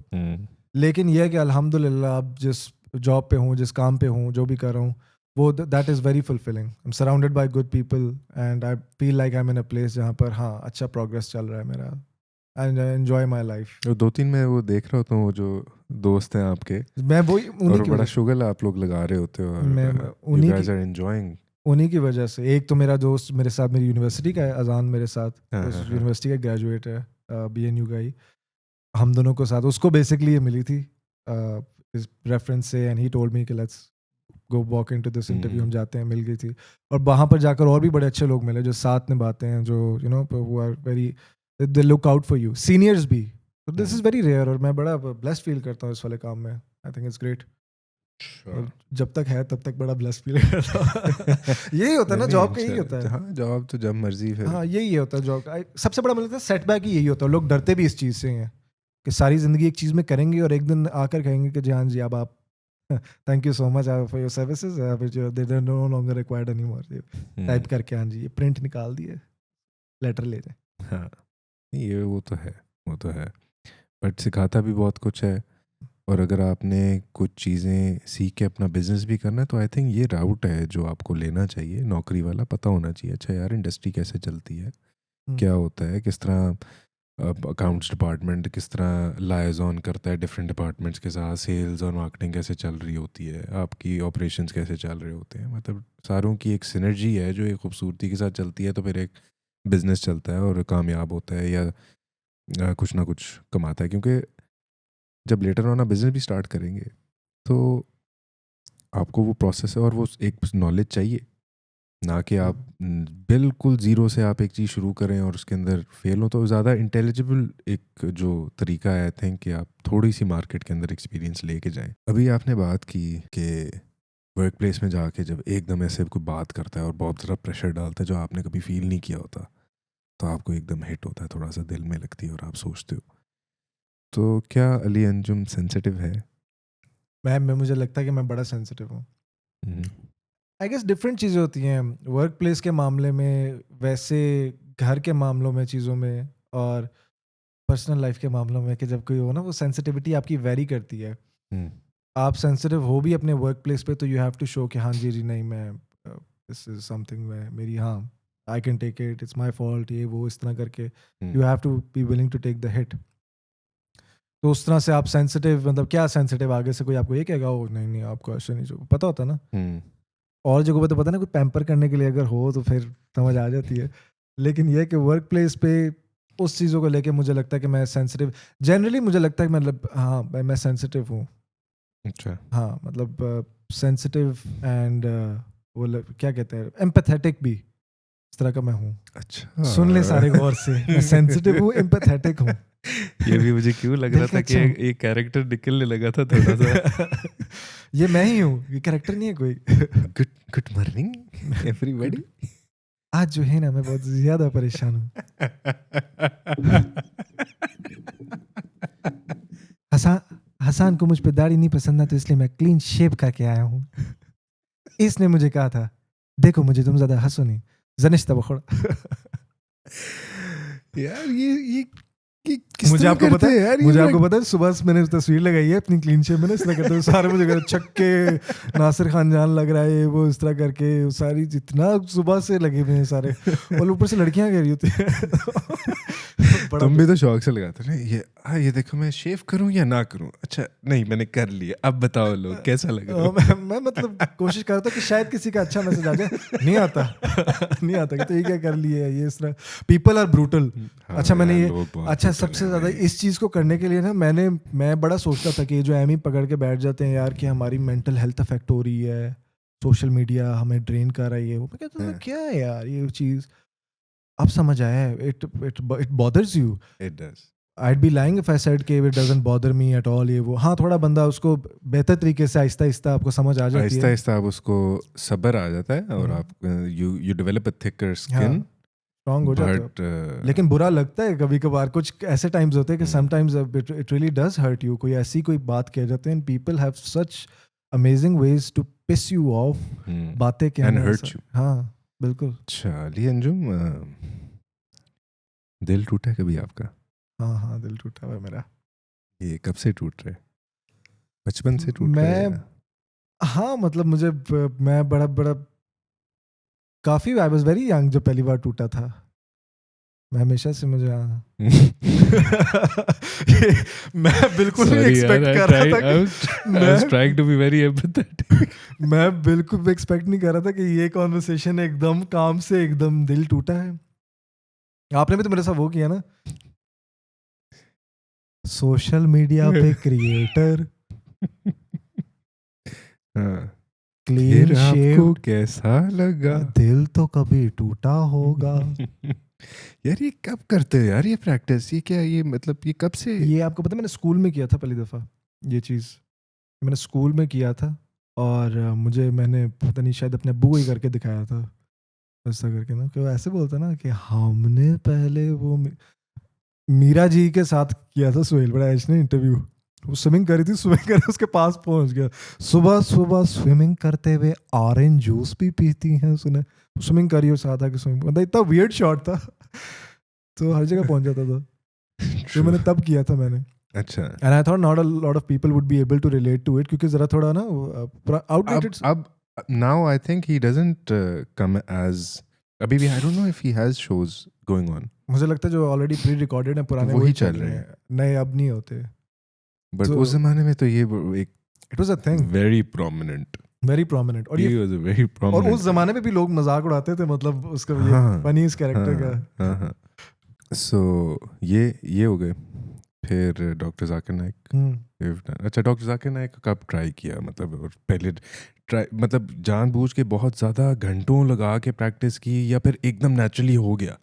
लेकिन यह है कि अल्हम्दुलिल्लाह आप जिस जॉब पे हूँ, जिस काम पे हूँ, जो भी कर रहा हूँ, वो that is very fulfilling. I am surrounded by good people and I feel like I am in a place जहाँ पर हाँ अच्छा प्रोग्रेस चल रहा है मेरा and I enjoy my life. और 2-3 मैं वो देख रहा होता हूँ, वो जो दोस्त हैं आपके, मैं वही उन्हीं और की बड़ा वजह से शुगल आप लोग लगा रहे होते हो, मैं और यू उन्हीं गाइस की आर एंजॉयिंग। उन्हीं की वजह से। एक तो मेरा दोस्त मेरे साथ मेरी यूनिवर्सिटी का है, अजान मेरे साथ, हाँ उस हाँ हाँ। यूनिवर्सिटी का ग्रेजुएट है, BNU का ही। हम दोनों को साथ उसको बेसिकली ये मिली थी इस रेफरेंस से एंड ही टोल्ड मी कि let's go walk into this interview. हम जाते हैं, मिल गई थी। और वहाँ पर जाकर और भी बड़े अच्छे लोग मिले जो साथ निभाते हैं, जो you know who are very they look out for you, seniors भी। तो दिस इज़ वेरी रेयर और मैं बड़ा ब्लेस्ड फील करता हूँ इस वाले काम में। आई थिंक इट्स ग्रेट। Sure. जब तक है तब तक बड़ा ब्लेस्ड फील करता हूँ। यही होता है ना, नहीं, जॉब का यही होता है। हाँ, जॉब तो जब मर्जी फिर। हाँ यही होता है जॉब का। सबसे बड़ा मुझे लगता है सेटबैक ही यही होता है। लोग डरते भी इस चीज़ से हैं कि सारी ज़िंदगी एक चीज़ में करेंगे और एक दिन आकर कहेंगे कि जी हाँ जी अब आप thank you so much for your services, they know longer required any more. Type करके हाँ जी ये प्रिंट निकाल दिए, लेटर ले जाए। हाँ, ये वो तो है, वो तो है, बट सिखाता भी बहुत कुछ है। और अगर आपने कुछ चीज़ें सीख के अपना बिजनेस भी करना है, तो आई थिंक ये राउट है जो आपको लेना चाहिए। नौकरी वाला पता होना चाहिए, अच्छा यार इंडस्ट्री कैसे चलती है, क्या होता है, किस तरह अकाउंट्स डिपार्टमेंट किस तरह लाइजॉन करता है डिफरेंट डिपार्टमेंट्स के साथ, सेल्स और मार्केटिंग कैसे चल रही होती है, आपकी ऑपरेशंस कैसे चल रहे होते हैं। मतलब सारों की एक सिनर्जी है जो एक खूबसूरती के साथ चलती है, तो फिर एक बिजनेस चलता है और कामयाब होता है, या कुछ ना कुछ कमाता है। क्योंकि जब लेटर ऑन आप बिजनेस भी स्टार्ट करेंगे तो आपको वो प्रोसेस है और वो एक नॉलेज चाहिए, ना कि आप बिल्कुल ज़ीरो से आप एक चीज़ शुरू करें और उसके अंदर फेल हो। तो ज़्यादा इंटेलिजिबल एक जो तरीका है आई थिंक कि आप थोड़ी सी मार्केट के अंदर एक्सपीरियंस लेके जाएं। अभी आपने बात की कि वर्क प्लेस में जाके जब एकदम ऐसे कोई बात करता है और बहुत ज़्यादा प्रेशर डालता है जो आपने कभी फील नहीं किया होता, तो आपको एकदम हिट होता है, थोड़ा सा दिल में लगती है और आप सोचते हो। तो क्या अली अंजुम सेंसिटिव है? मैं मुझे लगता है कि मैं बड़ा सेंसिटिव हूँ। आई गेस डिफरेंट चीज़ें होती हैं वर्क प्लेस के मामले में, वैसे घर के मामलों में, चीज़ों में, और पर्सनल लाइफ के मामलों में, कि जब कोई हो ना वो सेंसिटिविटी आपकी वेरी करती है। आप सेंसिटिव हो भी अपने वर्क प्लेस पे तो यू हैव टू शो कि हाँ जी जी नहीं मैं दिस इज समथिंग में मेरी हाँ I can take it, it's my fault, ये वो इस तरह करके you have to be willing to take the hit. तो उस तरह से आप सेंसिटिव, मतलब क्या सेंसिटिव, आगे से कोई आपको ये कहेगा ओ नहीं नहीं आपको ऐसे नहीं, जो पता होता ना। और जगहों पे तो पता ना कोई पैम्पर करने के लिए अगर हो तो फिर समझ आ जाती है। लेकिन ये कि वर्क प्लेस पे उस चीज़ों को लेके मुझे लगता है कि मैं सेंसिटिव, जनरली मुझे लगता है कि मतलब हाँ मैं सेंसिटिव हूँ। अच्छा। हाँ मतलब सेंसिटिव एंड क्या कहते हैं एम्पैथेटिक भी, इस तरह का मैं हूँ। अच्छा, सुन ले सारे गौर से, मैं सेंसिटिव हूँ, एम्पैथेटिक हूँ। ये भी मुझे क्यों लग दिल रहा का था कि अच्छा हूँ। एक कैरेक्टर निकलने लगा था थोड़ा सा। ये मैं ही हूँ, ये कैरेक्टर नहीं है कोई। Good good morning everybody. आज जो है ना मैं बहुत ज्यादा परेशान हूँ। हसन हसन को मुझ पे दाढ़ी नहीं पसंद ना, तो इसलिए मैं क्लीन शेव करके आया हूँ। इसने मुझे कहा था देखो मुझे तुम ज्यादा हंसो नहीं, जनिश्ता बखोड़। यार ये किस मुझे तरह आपको करते पता हैं है, यार ये मुझे मैं- आपको पता है सुबह से मैंने तस्वीर लगाई है अपनी क्लीन शेव में ना, इस तरह करते हुए सारे मुझे कहते छक्के नासिर खान जान लग रहा है वो, इस तरह करके सारी जितना सुबह से लगे हुए हैं सारे, और ऊपर से लड़कियां कह रही होती हैं। बड़ा तुम भी तो शौक से लगाते ना ये देखो मैं शेव करूं या ना करूं, अच्छा नहीं मैंने कर लिया, अब बताओ लोग कैसा लग रहा है। मैं मतलब कोशिश करता हूँ कि शायद किसी का अच्छा मैसेज आ जाए, नहीं आता। नहीं आता कि तो ये क्या कर लिया ये, इस तरह पीपल आर ब्रूटल। हाँ अच्छा मैंने यार, ये लोग बहुत अच्छा brutal सबसे हैं ज़्यादा भाई। इस चीज़ को करने के लिए ना मैं बड़ा सोचता था कि ये जो एम ही पकड़ के बैठ जाते हैं यार कि हमारी मेंटल हेल्थ अफेक्ट हो रही है, सोशल मीडिया हमें ड्रेन कर रही है, वो मैं कहता था हाँ, क्या है यार ये चीज़। अब समझ आया है, it bothers you. it does। I'd be lying if I said कि it doesn't bother me at all, ये वो। हाँ थोड़ा बंदा उसको बेहतर तरीके से आहिस्ता आहिस्ता आपको समझ आ जाती आहिस्ता है। आहिस्ता आप उसको सब्र आ जाता है और आप you develop a thicker skin, strong हो जाते हो। बट लेकिन बुरा लगता है कभी कभार, कुछ ऐसे टाइम्स होते हैं कि sometimes it really does hurt you. कोई ऐसी कोई बात कह जाते हैं, people have such amazing ways to piss you off, बातें and कहना hurt ऐसा। you. हाँ बिल्कुल। चलिए अंजुम, दिल टूटा है कभी आपका? हाँ हाँ, दिल टूटा हुआ है मेरा। ये कब से टूट रहा है? बचपन से टूट रहा है मैं, या? हाँ मतलब मुझे मैं बड़ा बड़ा काफ़ी, आई वॉज वेरी यंग जब पहली बार टूटा था। मैं हमेशा से मुझे हाँ मैं बिल्कुल नहीं एक्सपेक्ट कर रहा था कि I was trying to be very empathetic. मैं बिल्कुल भी एक्सपेक्ट नहीं कर रहा था कि ये कॉन्वर्सेशन एकदम काम से एकदम दिल टूटा है। आपने भी तो मेरे साथ वो किया ना, सोशल मीडिया पे क्रिएटर, हाँ, क्लीन फिर आपको शेव, कैसा लगा? दिल तो कभी टूटा होगा। यार ये कब करते हो यार ये प्रैक्टिस? ये क्या, ये मतलब ये कब से? ये आपको पता है मैंने स्कूल में किया था पहली दफ़ा ये चीज़, मैंने स्कूल में किया था। और मैंने पता नहीं शायद अपने अब्बू को ही करके दिखाया था ऐसा करके ना, कि वो ऐसे बोलता ना कि हमने पहले वो मीरा जी के साथ किया था सोहेल बड़ाइश ने इंटरव्यू। वो स्विमिंग करी थी, स्विमिंग कर उसके पास पहुंच गया, सुबह सुबह स्विमिंग करते हुए ऑरेंज जूस भी पीती हैं सुने, स्विमिंग करी और साथ आके स्विमिंग, मतलब इतना वियर्ड शॉट था तो हर जगह पहुंच जाता था। तो मैंने तब किया था मैंने। अच्छा, and I thought not a lot of people would be able to relate to it, क्योंकि जरा थोड़ा ना आउटडेटेड। अब now I think he doesn't come as, अभी भी I don't know if he has shows going on, मुझे लगता है जो ऑलरेडी प्री रिकॉर्डेड है पुराने वही वही चल चल रहे रहे हैं, नए अब नहीं होते। but तो उस जमाने में तो ये एक it was a thing, very prominent, very prominent. और he ये was a very और prominent उस जमाने में भी लोग मजाक उड़ाते थे, मतलब उसका ये हाँ, फनी इस कैरेक्टर का। हाँ हाँ। So ये हो गए। फिर doctor Zakir Naik. You've done- अच्छा, डॉक्टर जाकिर नाइक का कब ट्राई किया, मतलब और पहले ट्राई मतलब जानबूझ के बहुत ज़्यादा घंटों लगा के प्रैक्टिस की, या फिर एकदम नेचुरली हो गया?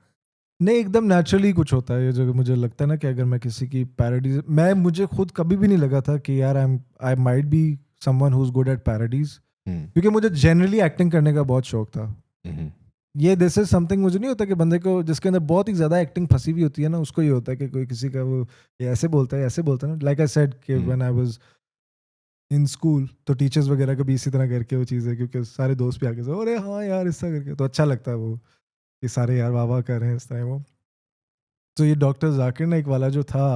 नहीं, एकदम नेचुरली कुछ होता है ये जो मुझे लगता है ना, कि अगर मैं किसी की पैरोडीज, मुझे खुद कभी भी नहीं लगा था कि यार आई might be someone who is good at parodies, क्योंकि मुझे जनरली एक्टिंग करने का बहुत शौक था। ये दिस इज समथिंग, मुझे नहीं होता कि बंदे को जिसके अंदर बहुत ही ज्यादा एक्टिंग फंसी हुई होती है ना, उसको ये होता है कि कोई किसी का वो ये ऐसे बोलता है, ऐसे बोलता है ना। लाइक आई सेड कि when I was in school, तो टीचर्स वगैरह का भी इसी तरह करके वो चीज़ है, क्योंकि सारे दोस्त भी आगे से अरे हाँ यार इस तरह करके, तो अच्छा लगता है वो कि सारे यार वाह वाह कर रहे हैं इस तरह वो। तो ये डॉक्टर जाकिर नाइक वाला जो था,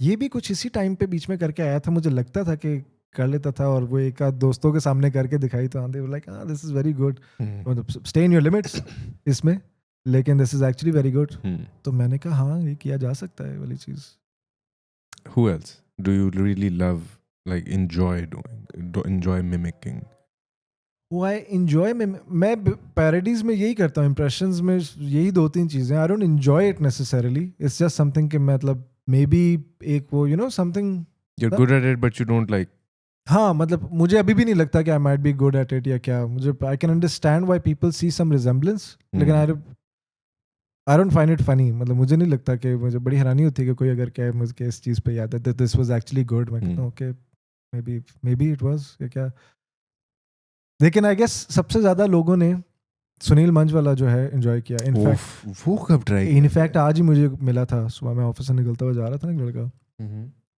ये भी कुछ इसी टाइम पे बीच में करके आया था, मुझे लगता था कि कर लेता था, और वो एक आध दोस्तों के सामने करके दिखाई तो आंधे लाइक हाँ दिस इज वेरी गुड, मतलब स्टे इन योर लिमिट्स इसमें, लेकिन this is actually very good. तो मैंने कहा हाँ ये किया जा सकता है वाली चीज़। Who else do you really love, like enjoy doing, enjoy mimicking? वो आई एंजॉय में, मैं पैरोडीज में यही करता हूँ, इम्प्रेशंस में यही दो तीन चीज़ें। I don't enjoy it necessarily, it's just something कि मतलब मे बी एक वो you know something. You're good at it but you don't like. हाँ मतलब मुझे अभी भी नहीं लगता कि I might be good at it या क्या, मुझे I can understand why people see some resemblance, लेकिन I don't find it funny. मतलब मुझे नहीं लगता, कि मुझे बड़ी हैरानी होती है कि कोई अगर क्या मुझे इस चीज़ पे याद है दिस वाज एक्चुअली गुड, मैं कहता हूँ okay may be it was या क्या। लेकिन आई गेस सबसे ज़्यादा लोगों ने सुनील मंच वाला जो है एंजॉय किया। इनफैक्ट वो कब ट्राई? इनफैक्ट आज ही मुझे मिला था, सुबह मैं ऑफिस से निकलता हुआ जा रहा था ना, एक लड़का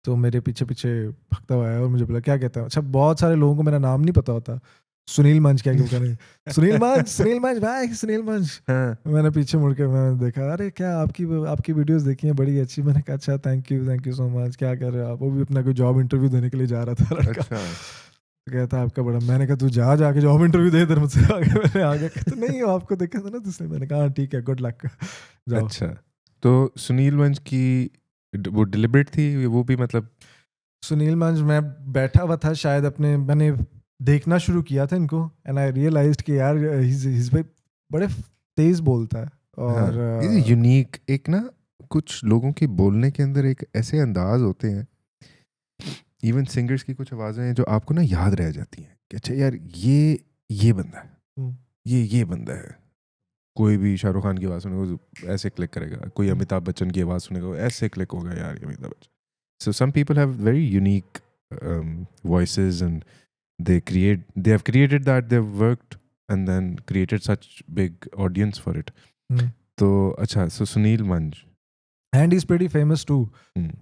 तो मेरे पीछे पीछे भगता हुआ आया और मुझे बोला क्या कहता है। अच्छा, बहुत सारे लोगों को मेरा नाम नहीं पता होता, सुनील मंच क्या क्यों करें सुनील मंच भाई सुनील मंच। मैंने पीछे मुड़ के मैंने देखा, अरे क्या आपकी वीडियोस देखी हैं बड़ी अच्छी। मैंने कहा अच्छा थैंक यू सो मच, क्या कर रहे हो आप। वो भी अपना कोई जॉब इंटरव्यू देने के लिए जा रहा था लड़का। तो कहता आपका बड़ा, मैंने कहा तू जाके जॉब इंटरव्यू दे इधर मुझसे आगे। मैंने आगे कहता नहीं आपको देखा था ना दूसरे। मैंने कहा ठीक है गुड लक जाओ। अच्छा, तो सुनील मंच की वो डिलिबरेट थी वो भी, मतलब सुनील मंच, मैं बैठा हुआ था शायद अपने, मैंने देखना शुरू किया था इनको एंड आई रियलाइज्ड कि यार he's बड़े तेज बोलता है। और यूनिक एक ना, कुछ लोगों के बोलने के अंदर एक ऐसे अंदाज होते हैं, इवन सिंगर्स की कुछ आवाज़ें हैं जो आपको ना याद रह जाती हैं कि अच्छा यार ये बंदा है, ये बंदा है। कोई भी शाहरुख खान की आवाज़ सुनेगा ऐसे क्लिक करेगा, कोई अमिताभ बच्चन की आवाज़ सुनेगा ऐसे क्लिक होगा, यार ये Amitabh Bachchan. So some people have very unique voices, and they have created that, they've worked and then created such big audience for it. तो अच्छा, so Sunil munch and is pretty famous too.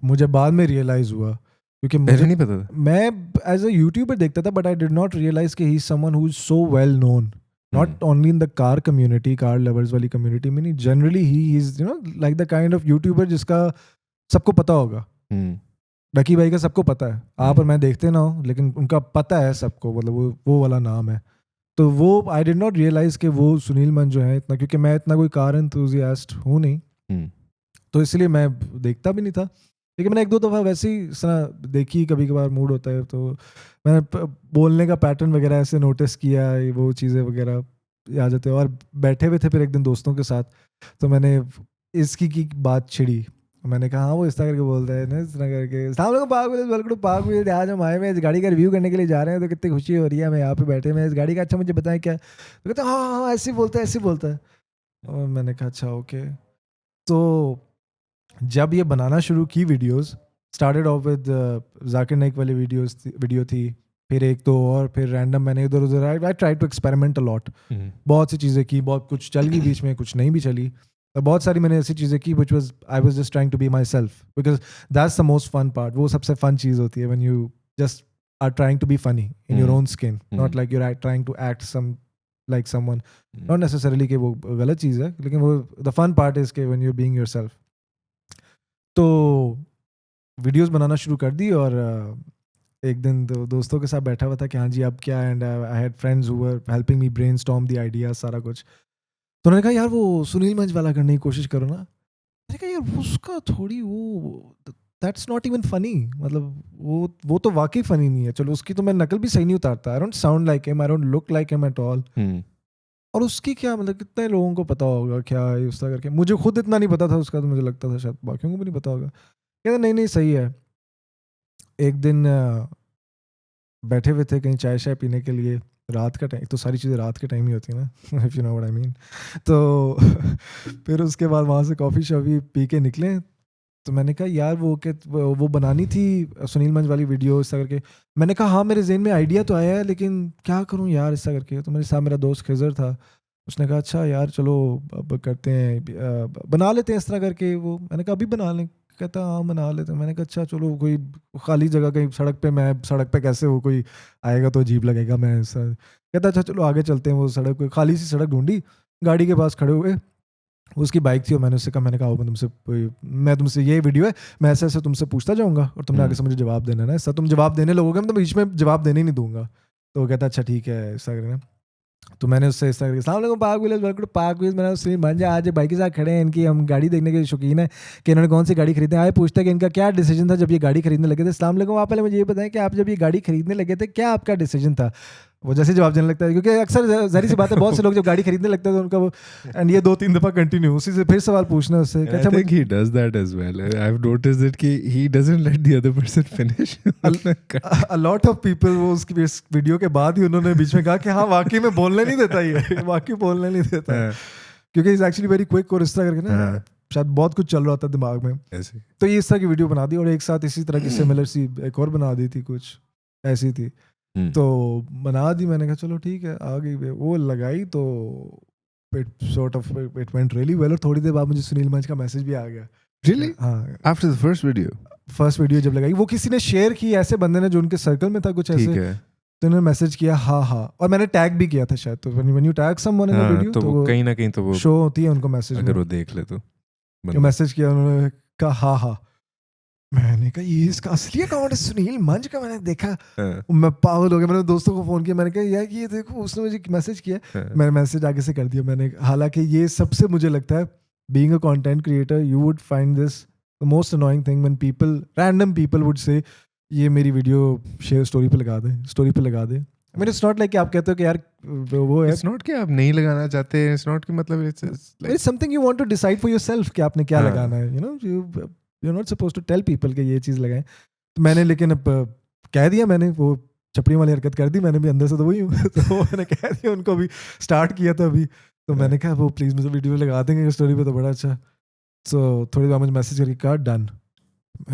मुझे बाद में रियलाइज हुआ क्योंकि मुझे मुझे नहीं पता था. मैं एज अ यूट्यूबर देखता था but I did not realise कि he is someone who is so well known not only in the car community, car lovers वाली कम्युनिटी में नहीं, generally he is you know like the kind of YouTuber जिसका सबको पता होगा. डकी भाई का सबको पता है, आप और मैं देखते ना हो लेकिन उनका पता है सबको, मतलब वो वाला नाम है. तो वो आई डिड नॉट रियलाइज कि वो सुनील मन जो है इतना, क्योंकि मैं इतना कोई कार एंथुसियास्ट हूँ नहीं, तो इसलिए मैं देखता भी नहीं था. लेकिन मैंने एक दो दफ़ा वैसे ही देखी, कभी कभार मूड होता है तो मैंने बोलने का पैटर्न वगैरह ऐसे नोटिस किया, वो चीज़ें वगैरह आ जाते हैं. और बैठे हुए थे फिर एक दिन दोस्तों के साथ, तो मैंने इसकी की बात छिड़ी. मैंने कहा हाँ वो इस तरह करके बोलता है ना, इस तरह करके साहब लोग पाक हुए आज हम आए, मैं इस गाड़ी का रिव्यू करने के लिए जा रहे हैं, तो कितनी खुशी हो रही है, मैं यहाँ पे बैठे, मैं इस गाड़ी का, अच्छा मुझे बताएं क्या. तो कहते हैं हाँ हाँ ऐसे बोलता है, ऐसे बोलता है. और मैंने कहा अच्छा ओके. तो जब ये बनाना शुरू की videos, started off with Zakir Naik वाली वीडियो थी, फिर एक दो और, फिर रैंडम मैंने इधर उधर I try to experiment a lot. बहुत सी चीज़ें की, बहुत कुछ चल गई बीच में, कुछ नहीं भी चली. बहुत सारी मैंने ऐसी चीज़ें की which was I was just trying to be myself because that's the most fun part. वो सबसे fun चीज़ होती है when you just are trying to be funny in your own skin, not like you're trying to act like someone. Not necessarily कि वो गलत चीज़ है, लेकिन वो the fun part is कि when you're being yourself. तो वीडियोस बनाना शुरू कर दी, और एक दिन दोस्तों के साथ बैठा हुआ था कि हाँ जी अब क्या, and I had friends who were helping me brainstorm the ideas, सारा कुछ. तो उन्होंने कहा यार वो सुनील मंच वाला करने की कोशिश करो ना. मैंने कहा यार उसका थोड़ी वो, दैट्स नॉट इवन फनी, मतलब वो तो वाकई फनी नहीं है. चलो उसकी तो मैं नकल भी सही नहीं उतारता, I don't sound like him, I don't look like him at all. और उसकी क्या, मतलब कितने लोगों को पता होगा क्या है उस तरह करके. मुझे खुद इतना नहीं पता था उसका, तो मुझे लगता था शायद बाकियों को भी नहीं पता होगा. कहते नहीं नहीं सही है. एक दिन बैठे हुए थे कहीं चाय शाय पीने के लिए, रात का टाइम, तो सारी चीज़ें रात के टाइम ही होती है ना, if you know what I mean. तो फिर उसके बाद वहाँ से कॉफ़ी शॉफ़ी पी के निकले. तो मैंने कहा यार वो बनानी थी सुनील मंच वाली वीडियो इस तरह करके. मैंने कहा हाँ मेरे ज़हन में आइडिया तो आया है, लेकिन क्या करूँ यार इस तरह करके. तो मेरे साथ मेरा दोस्त खिज़र था, उसने कहा अच्छा यार चलो अब करते हैं, बना लेते हैं इस तरह करके. वो मैंने कहा अभी बना लें. कहता हाँ बना लेते हैं. मैंने कहा अच्छा चलो, कोई खाली जगह कहीं सड़क पे, मैं सड़क पे कैसे वो कोई आएगा तो अजीब लगेगा, मैं ऐसा. कहता अच्छा चलो आगे चलते हैं. वो सड़क, कोई खाली सी सड़क ढूंढी, गाड़ी के पास खड़े हुए, उसकी बाइक थी, और मैंने उससे कहा, मैंने कहा मैं तुमसे ये वीडियो है, मैं ऐसे ऐसे तुमसे पूछता जाऊँगा और तुमने आगे से मुझे जवाब देना है ना, ऐसा तुम जवाब देने लगोगे मैं तो बीच में जवाब देने ही नहीं दूंगा. तो वो कहता अच्छा ठीक है ऐसा करना. तो मैंने उससे इस तरह के Park Village welcome to Park Village, मैंने उससे मान जा आज भाई के साथ खड़े हैं, इनकी हम गाड़ी देखने के शौकीन है कि इन्होंने कौन सी गाड़ी खरीदी. आए पूछता है कि इनका क्या डिसीजन था जब ये गाड़ी खरीदने लगे थे. अस्सलाम वालेकुम, आप पहले मुझे ये बताएं कि आप जब ये गाड़ी खरीदने लगे थे क्या आपका डिसीजन था. वो जैसे जवाब देने लगता है, क्योंकि अक्सर जहरी सी बात है, बहुत से लोग जब गाड़ी खरीदने लगते हैं तो उनका वो, एंड ये 2-3 दफा कंटिन्यू उसी से फिर सवाल पूछना उससे. I think he does that as well. I've noticed that he doesn't let the other person finish. A lot of people, वो उसकी वीडियो के बाद ही उन्होंने बीच में कहा कि हाँ वाकई में बोलने नहीं देता ये, वाकई बोलने नहीं देता, क्योंकि इज एक्चुअली वेरी क्विक, और इस तरह करके ना शायद बहुत कुछ चल रहा था दिमाग में. तो ये इस तरह की वीडियो बना दी, और एक साथ इसी तरह की सिमिलर सी एक और बना दी थी, कुछ ऐसी थी. तो बना दी. मैंने कहा चलो ठीक है, आ गई वो लगाई, तो it sort of it went really well. और थोड़ी देर बाद मुझे सुनील मंच का मैसेज भी आ गया. Really? हाँ. After the first video? First video जब लगाई, वो किसी ने शेयर की, ऐसे बंदे ने जो उनके सर्कल में था कुछ ऐसे, तो उन्होंने मैसेज किया हाँ हाँ, और मैंने टैग भी किया था शायद. तो when you tag someone in the video तो वो कहीं ना कहीं तो वो शो होती है उनको मैसेज, अगर वो देख ले तो. मैसेज किया उन्होंने, कहा हाँ हाँ. मैंने कहा ये इसका असली अकाउंट है सुनील मंच का. मैंने देखा, मैं पागल हो गया. मैंने दोस्तों को फोन किया, मैंने कहा यार ये देखो उसने मुझे मैसेज किया. मैंने मैसेज आगे से कर दिया मैंने. हालांकि ये सबसे मुझे लगता है, being a content creator, you would find this the most annoying thing when people, random people would say ये मेरी वीडियो शेयर स्टोरी पे लगा दे, स्टोरी पे लगा दे. I mean, it's not like कि आप कहते हो कि यार वो है. It's not कि आप नहीं लगाना चाहते. It's not कि मतलब it's something you want to decide for yourself कि आपने क्या लगाना है. You know, you're not supposed to tell people कि ये चीज़ लगाएं. तो मैंने लेकिन अब कह दिया, मैंने वो चपड़ी वाली हरकत कर दी. मैंने भी अंदर से तो वही हूँ. तो मैंने कह दिया उनको, भी स्टार्ट किया था अभी. तो मैंने कहा वो प्लीज़ मुझे वीडियो लगा देंगे स्टोरी पे तो बड़ा अच्छा. तो थोड़ी देर मुझे मैसेज करके कहा डन.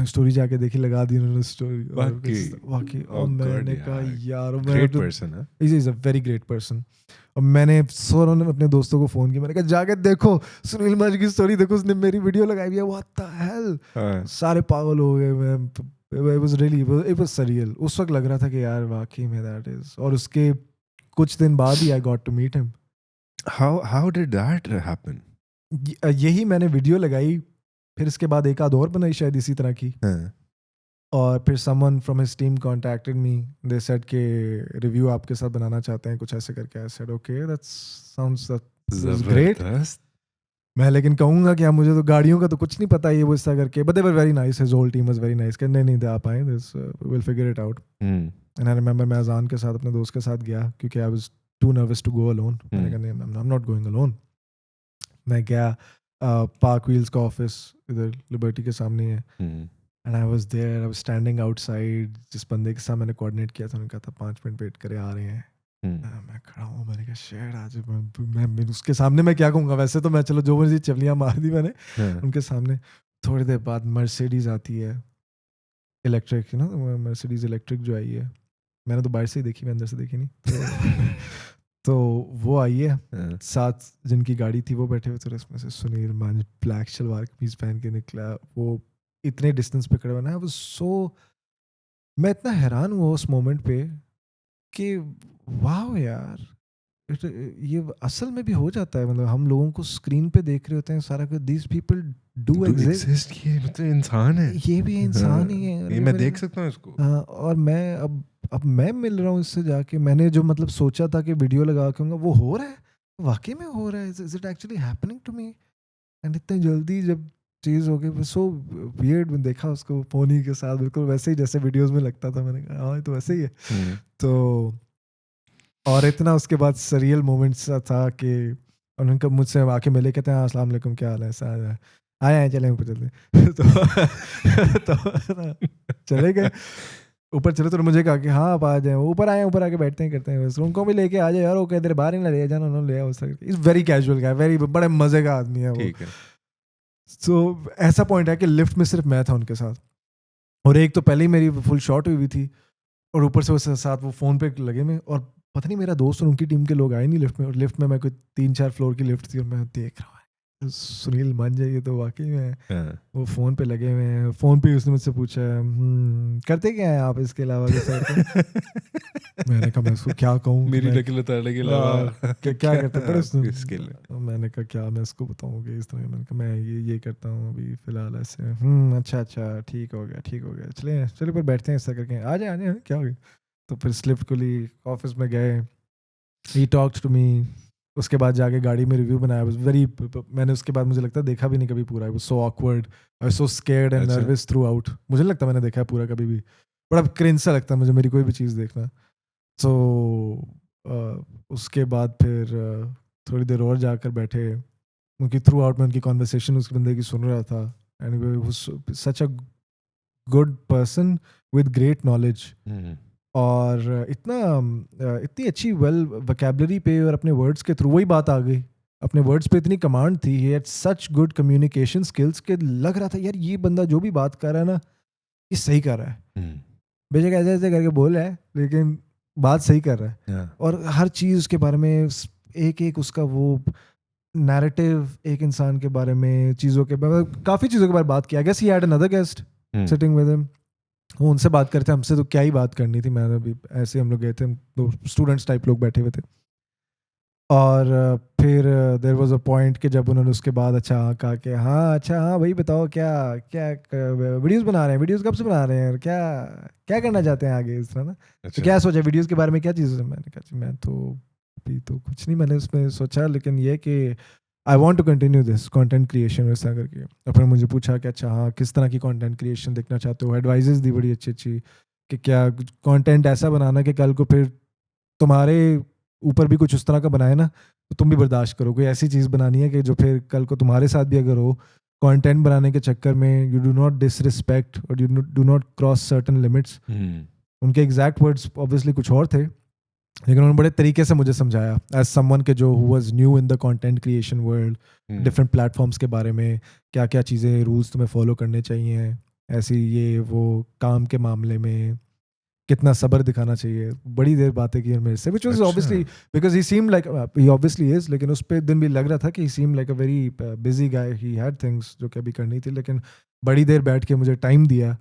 स्टोरी जाके देखी, लगा दी उन्होंने स्टोरी. वाकई. और मैंने कहा यार ग्रेट पर्सन है, is a very great person. और मैंने फौरन अपने दोस्तों को फोन किया, मैंने कहा जाके देखो सुनील मंच की स्टोरी देखो, उसने मेरी वीडियो लगाई हुई है. What the hell. सारे पागल हो गए. मैं it was really it was surreal. उस वक्त लग रहा था कि यार वाकई में that is, और उसके कुछ दिन बाद ही I got to meet him. How did that happen? यही मैंने वीडियो लगाई, फिर इसके बाद एक आध और बनाई शायद इसी तरह की, हाँ. और फिर someone from his team contacted me. They said कि रिव्यू आपके साथ बनाना चाहते हैं कुछ ऐसे करके. I said okay, that sounds great. जबरदस्त. मैं लेकिन कहूँगा कि मुझे तो गाड़ियों का तो कुछ नहीं पता ये वो इस तरह करके. But they were very nice. His whole team was very nice. कहने नहीं आप आए, this we'll figure it out. And I remember मैं अजान के साथ अपने दोस्त के साथ गया क्योंकि I was too nervous to go alone. मैंने कहा नहीं, I'm not going alone. मैं गया पार्क व्हील्स का ऑफिस इधर लिबर्टी के सामने है. And I was there, I was standing outside. जिस बंदे के साथ मैंने कोऑर्डिनेट किया था, उन्होंने कहा था 5 मिनट वेट करे, आ रहे हैं. मैं खड़ा हूँ, मैंने कहा शेर आज मैं उसके सामने मैं क्या कहूँगा. वैसे तो मैं चलो जो मर्जी चवलियाँ मार दी मैंने उनके सामने. थोड़ी देर बाद मर्सिडीज आती है इलेक्ट्रिक, मर्सिडीज इलेक्ट्रिक जो आई है, मैंने तो बाहर से ही देखी, मैं अंदर से देखी नहीं. तो वो आई है, 7 जिनकी गाड़ी थी वो बैठे हुए थे. उसमें से सुनील मान ब्लैक शलवार कमीज पहन के निकला. वो इतने डिस्टेंस पे खड़े हुए ना, वो मैं इतना हैरान हुआ उस मोमेंट पे कि वाह यार, ये असल में भी हो जाता है. मतलब हम लोगों को स्क्रीन पे देख रहे होते हैं सारा कुछ. These people do exist. ये मतलब इंसान है, ये भी इंसान ही है. ये मैं देख सकता हूँ इसको. और मैं अब मैं मिल रहा हूँ इससे जाके. मैंने जो मतलब सोचा था कि वीडियो लगा के वो हो रहा है, वाकई में हो रहा है. Is it actually happening to me? And इतनी जल्दी जब चीज़ हो गई, सो वियर्ड. में देखा उसको पोनी के साथ बिल्कुल वैसे ही जैसे वीडियोस में लगता था. मैंने कहा हाँ, ये तो वैसे ही है. तो और इतना उसके बाद सरियल मोमेंट्स था कि उनका मुझसे आके मिले, कहते हैं अस्सलाम वालेकुम, क्या हाल है, ऐसा आए चले ऊपर चलते. तो चले गए ऊपर. चले तो मुझे कहा कि हाँ आप आ जाए, ऊपर आए, ऊपर आके बैठते हैं, करते हैं. बस उनको भी लेके आ जाए यार. वो कहते इधर बाहर ही ना ले जाना, उन्होंने ले आओ. इज वेरी कैजुअल का, वेरी बड़े मजे का आदमी है वो. तो ऐसा पॉइंट है कि लिफ्ट में सिर्फ मैं था उनके साथ, और एक तो पहले ही मेरी फुल शॉट हुई थी, और ऊपर से उसके साथ वो फ़ोन पे लगे में. और पता नहीं मेरा दोस्त और उनकी टीम के लोग आए नहीं लिफ्ट में. और लिफ्ट में मैं कोई 3-4 फ्लोर की लिफ्ट थी, और मैं देख रहा हूँ सुनील मान जाइए तो वाकई में वो फ़ोन पे लगे हुए हैं. फ़ोन पे उसने मुझसे पूछा करते क्या है आप इसके अलावा. मैंने कहा मैं उसको क्या कहूँ, मेरी नकल क्या करते पर उसने. मैंने कहा क्या मैं उसको बताऊँ कि इस तरह. मैंने कहा मैं ये करता हूँ अभी फ़िलहाल ऐसे. अच्छा ठीक हो गया चलिए पर बैठते हैं ऐसा करके. आ जाए क्या हो गया. तो फिर स्लिफ्ट को ली, ऑफिस में गए, ही टॉक्ड टू मी. उसके बाद जाके गाड़ी में रिव्यू बनाया. मैंने उसके बाद मुझे लगता है देखा भी नहीं कभी पूरा. So awkward, I so scared and nervous through out. मुझे लगता मैंने देखा है पूरा कभी भी. बड़ा क्रिंज सा लगता है मुझे मेरी कोई भी चीज़ देखना. सो उसके बाद फिर थोड़ी देर और जाकर बैठे. उनकी थ्रू आउट में उनकी कॉन्वर्सेशन उस बंदे की सुन रहा था. And such a good person with great knowledge, और इतनी अच्छी वेल वोकैबुलरी पे और अपने वर्ड्स के थ्रू वही बात आ गई. अपने वर्ड्स पे इतनी कमांड थी. He had such good communication skills के लग रहा था यार ये बंदा जो भी बात कर रहा है ना, ये सही कर रहा है. बेशक ऐसे ऐसे करके बोल रहा है लेकिन बात सही कर रहा है. और हर चीज़ उसके बारे में एक उसका वो नैरेटिव, एक इंसान के बारे में, चीज़ों के बारे में, काफ़ी चीज़ों के बारे में बात किया. I guess he had another guest sitting with him. वो उनसे बात करते, हमसे तो क्या ही बात करनी थी. मैंने अभी ऐसे हम लोग गए थे, तो स्टूडेंट्स टाइप लोग बैठे हुए थे. और फिर देयर वाज अ पॉइंट कि जब उन्होंने उसके बाद कहा कि हाँ भाई बताओ क्या वीडियोस बना रहे हैं, वीडियोस कब से बना रहे हैं, और क्या करना चाहते हैं आगे इस तरह ना. तो क्या सोचा वीडियोस के बारे में, क्या चीज़. मैंने कहा मैं तो अभी तो कुछ नहीं मैंने उसमें सोचा, लेकिन ये कि I want to continue this content creation वैसा करके. और फिर मुझे पूछा कि अच्छा हाँ किस तरह की कॉन्टेंट क्रिएशन देखना चाहते हो. एडवाइजेस दी बड़ी अच्छी कि क्या कॉन्टेंट ऐसा बनाना कि कल को फिर तुम्हारे ऊपर भी कुछ उस तरह का बनाए ना तो तुम भी बर्दाश्त करो. कोई ऐसी चीज़ बनानी है कि जो फिर कल को तुम्हारे साथ भी अगर हो, कंटेंट बनाने के चक्कर में यू डू नॉट डिसरिस्पेक्ट और you do not cross certain limits. उनके एग्जैक्ट वर्ड्स ऑब्वियसली कुछ और थे, लेकिन उन्होंने बड़े तरीके से मुझे समझाया एज समवन के जो who was new in the content creation world, different platforms के बारे में, क्या क्या चीज़ें रूल्स तुम्हें फॉलो करने चाहिए, ऐसी ये वो काम के मामले में कितना सब्र दिखाना चाहिए. बड़ी देर बातें की मेरे से, which was obviously because he seemed like he obviously is, लेकिन उस पे दिन भी लग रहा था कि he seemed like a very busy guy, he had things जो कि अभी करनी थी, लेकिन बड़ी देर बैठ के मुझे टाइम दिया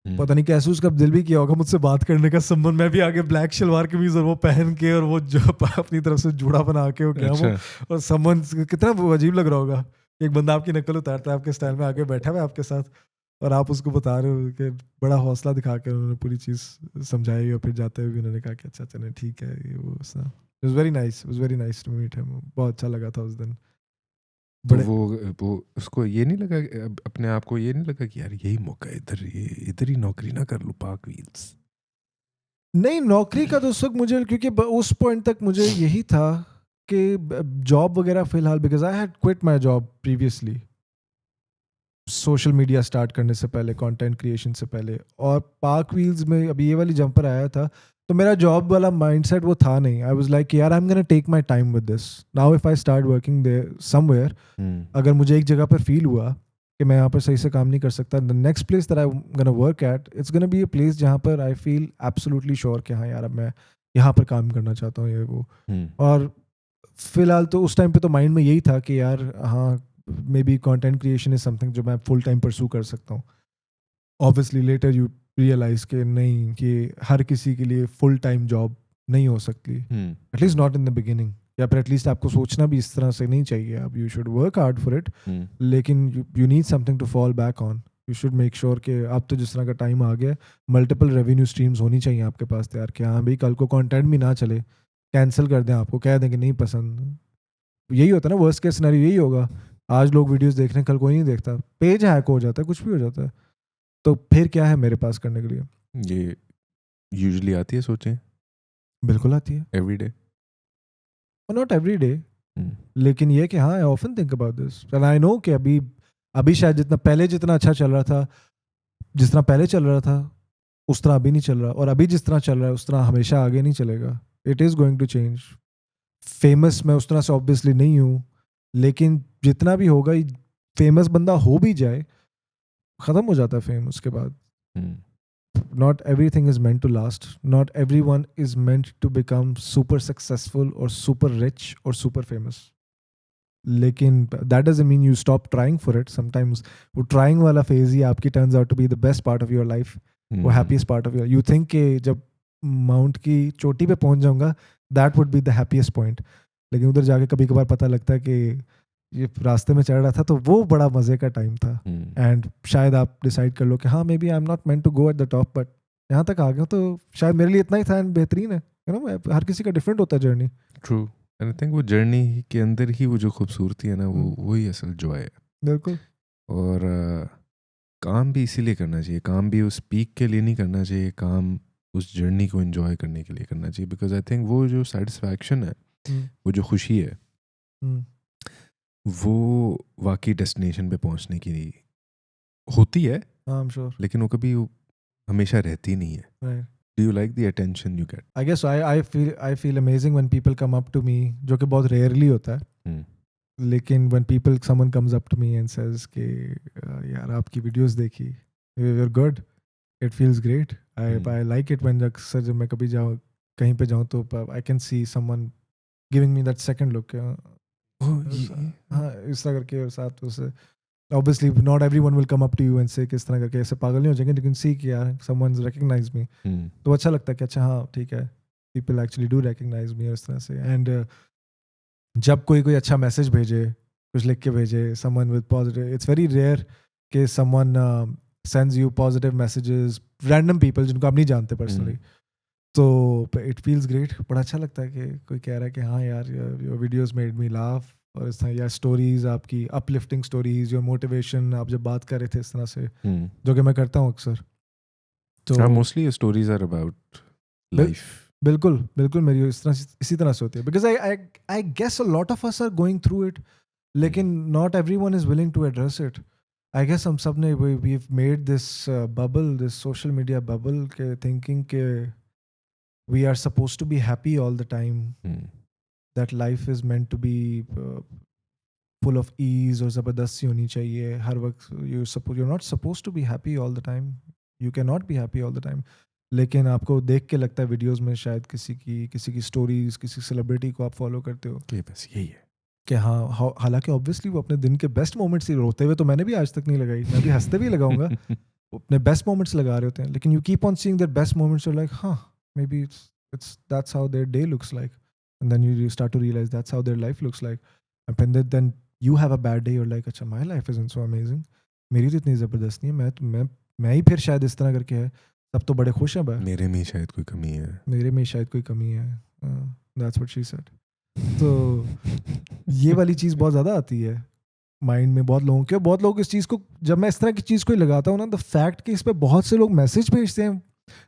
पता नहीं कैसे उसका दिल भी किया होगा मुझसे बात करने का संबंध, मैं भी आगे ब्लैक शलवार कमीज और वो पहन के और वो जो अपनी तरफ से जूड़ा बना के वो गया वो, अच्छा और संबंध कितना वो अजीब लग रहा होगा, एक बंदा आपकी नकल उतारता है आपके स्टाइल में आके बैठा हुआ है आपके साथ और आप उसको बता रहे हो कि बड़ा हौसला दिखा के उन्होंने पूरी चीज़ समझाई और फिर जाते हुए भी उन्होंने कहा कि अच्छा चले ठीक है ये वो सब। It was very nice to meet him, बहुत अच्छा लगा था उस दिन। तो बड़े वो उसको ये नहीं लगा अपने आप को ये नहीं लगा कि यार यही मौका है, इधर ही नौकरी ना कर लूँ पाक व्हील्स? नहीं, नौकरी का तो उस वक़्त मुझे क्योंकि उस पॉइंट तक मुझे यही था कि जॉब वगैरह फ़िलहाल, because I had quit my job previously, social media start करने से पहले, कंटेंट क्रिएशन से पहले, और पार्क व्हील्स में अभी ये वाली जंपर आया था, तो मेरा जॉब वाला माइंडसेट वो था नहीं। आई वाज़ लाइक यार I am gonna take my time with this. Now if I start working there somewhere, अगर मुझे एक जगह पर फ़ील हुआ कि मैं यहाँ पर सही से काम नहीं कर सकता, the next place that I am gonna work at, it's gonna be a place जहाँ पर आई फ़ील एब्सोल्युटली श्योर कि हाँ यार अब मैं यहाँ पर काम करना चाहता हूँ ये वो। और फिलहाल तो उस टाइम पे तो माइंड में यही था कि यार हाँ may be content creation is something जो मैं फुल टाइम परसू कर सकता हूँ। ऑब्वियसली लेटर यू रियलाइज कि नहीं, कि हर किसी के लिए फुल टाइम जॉब नहीं हो सकती, at least not in the beginning, या फिर एटलीस्ट आपको सोचना भी इस तरह से नहीं चाहिए। अब you should work hard for it, लेकिन you need something to fall back on. You should make sure कि अब तो जिस तरह का टाइम आ गया, मल्टीपल रेवेन्यू स्ट्रीम्स होनी चाहिए आपके पास तैयार, कि हाँ भाई कल को कंटेंट भी ना चले, कैंसिल कर दें, आपको कह दें कि नहीं पसंद। यही होता है ना, वर्स्ट केस सिनेरियो यही होगा। आज लोग वीडियोस देख रहे हैं, कल कोई नहीं देखता, पेज हैक हो जाता है, कुछ भी हो जाता है, तो फिर क्या है मेरे पास करने के लिए? ये यूजुअली आती है सोचें बिल्कुल आती है, एवरीडे। और नॉट एवरी डे, लेकिन ये कि हाँ I often think about this and I know कि अभी अभी शायद जितना अच्छा चल रहा था, जिस तरह पहले चल रहा था उस तरह अभी नहीं चल रहा, और अभी जिस तरह चल रहा है उस तरह हमेशा आगे नहीं चलेगा। It is going to change. Famous मैं उस तरह से ऑब्वियसली नहीं हूँ, लेकिन जितना भी होगा, फेमस बंदा हो भी जाए, ख़त्म हो जाता है फेम उसके बाद। Not everything is meant to last. Not everyone is meant to become super successful or super rich or super famous. लेकिन that doesn't mean you stop trying for it. Sometimes वो trying वाला phase ही आपकी turns out to be the best part of your life, वो happiest part of your, you think कि जब mount की चोटी पे पहुंच जाऊंगा that would be the happiest point, लेकिन उधर जाके कभी कभार पता लगता है कि ये रास्ते में चढ़ रहा था तो वो बड़ा मज़े का टाइम था। एंड शायद आप डिसाइड कर लो कि हाँ maybe I am not meant to go at the top, but यहाँ तक आ गया तो शायद मेरे लिए इतना ही था एंड बेहतरीन है। यू नो हर किसी का डिफरेंट होता है journey. True, and I think वो जर्नी के अंदर ही वो जो खूबसूरती है ना, वो वही असल जॉय है। बिल्कुल। और काम भी इसीलिए करना चाहिए, काम भी उस पीक के लिए नहीं करना चाहिए, काम उस जर्नी को एंजॉय करने के लिए करना चाहिए। बिकॉज आई थिंक वो जो सेटिस्फैक्शन है, वो जो खुशी है, वो वाकई डेस्टिनेशन पे पहुंचने की होती है, आई एम श्योर, लेकिन वो कभी हमेशा रहती नहीं है। Do you like the attention you get? I guess I feel amazing when people come up to me, जो कि बहुत rarely होता है। लेकिन when someone comes up to me and says कि यार आपकी वीडियोस देखी, you're good, it feels great. I like it when अक्सर जब मैं कभी जाऊँ कहीं पे जाऊँ तो I can see someone giving me that second look। हाँ इस तरह करके, और साथ उसे obviously not everyone will come up to you and say किस तरह करके, ऐसे पागल नहीं हो जाएंगे, लेकिन see कि यार someone's recognized me, तो अच्छा लगता है कि अच्छा हाँ ठीक है, people actually do recognize me इस तरह से। एंड जब कोई अच्छा मैसेज भेजे, कुछ लिख के भेजे, someone with positive, it's very rare कि someone sends you positive messages, random people जिनको आप नहीं जानते personally, तो इट फील्स ग्रेट। बड़ा अच्छा लगता है कि कोई कह रहा है कि हाँ यार your videos made me laugh, और इस तरह, या स्टोरीज आपकी अपलिफ्टिंग स्टोरीज, योर मोटिवेशन, आप जब बात कर रहे थे इस तरह से, जो कि मैं करता हूँ अक्सर, तो mostly stories are about life. बिल्कुल बिल्कुल मेरी इसी तरह से होती है, because I guess a lot of us are going through it, लेकिन not everyone is willing to address it. I guess हम सब ने we made this bubble, this social media bubble, के थिंकिंग के we are supposed to be happy all the time, that life is meant to be full of ease, और ज़बरदस्ती होनी चाहिए हर वक्त, you're not supposed to be happy all the time, you cannot be happy all the time। लेकिन आपको देख के लगता है वीडियोस में शायद किसी की स्टोरीज, किसी सेलिब्रिटी को आप फॉलो करते हो, कि बस यही है कि हाँ, हालांकि ऑब्वियसली वो अपने दिन के बेस्ट मोमेंट्स ही, रोते हुए तो मैंने भी आज तक नहीं लगाई, मैं भी हंसते भी लगाऊंगा, अपने बेस्ट मोमेंट्स लगा रहे होते हैं, लेकिन you keep on seeing their best moments, you like हाँ maybe it's that's how their day looks like, and then you start to realise that's how their life looks like, and then you have a bad day, you like अच्छा my life isn't so amazing, मेरी तो इतनी ज़बरदस्त नहीं है, मैं ही फिर शायद इस तरह करके है, सब तो बड़े खुश हैं बा, मेरे में ही शायद कोई कमी है। मेरे में शायद कोई कमी है, दैट्स व्हाट शी सेड। तो ये वाली चीज़ बहुत ज़्यादा आती है माइंड में बहुत लोग इस चीज़ को, जब मैं इस तरह की चीज़ को ही लगाता हूँ ना, द फैक्ट कि इस पे बहुत से लोग मैसेज भेजते हैं,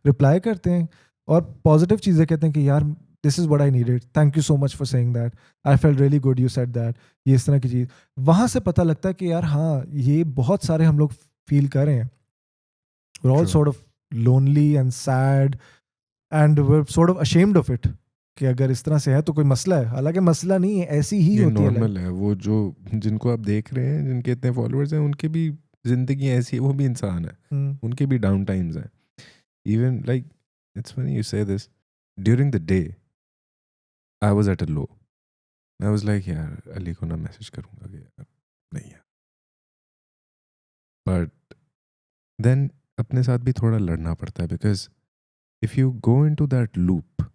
रिप्लाई करते हैं और पॉजिटिव चीज़ें कहते हैं कि यार this is what I needed, thank you so much for saying that, I felt really good you said that, ये इस तरह की चीज़, वहाँ से पता लगता है कि यार हाँ ये बहुत सारे हम लोग फील कर रहे हैं, we're all True. sort of lonely and sad and we're sort of ashamed of it कि अगर इस तरह से है तो कोई मसला है, हालांकि मसला नहीं है, ऐसी ही ये होती है लाइफ। नॉर्मल है। वो जो जिनको आप देख रहे हैं, जिनके इतने फॉलोअर्स हैं, उनकी भी जिंदगी ऐसी है, वो भी इंसान है, उनके भी डाउन टाइम्स हैं। Even like it's funny you say this, during the day I was at a low, I was like यार अली को ना मैसेज करूंगा कि यार नहीं है, बट देन अपने साथ भी थोड़ा लड़ना पड़ता है, because if you go into that loop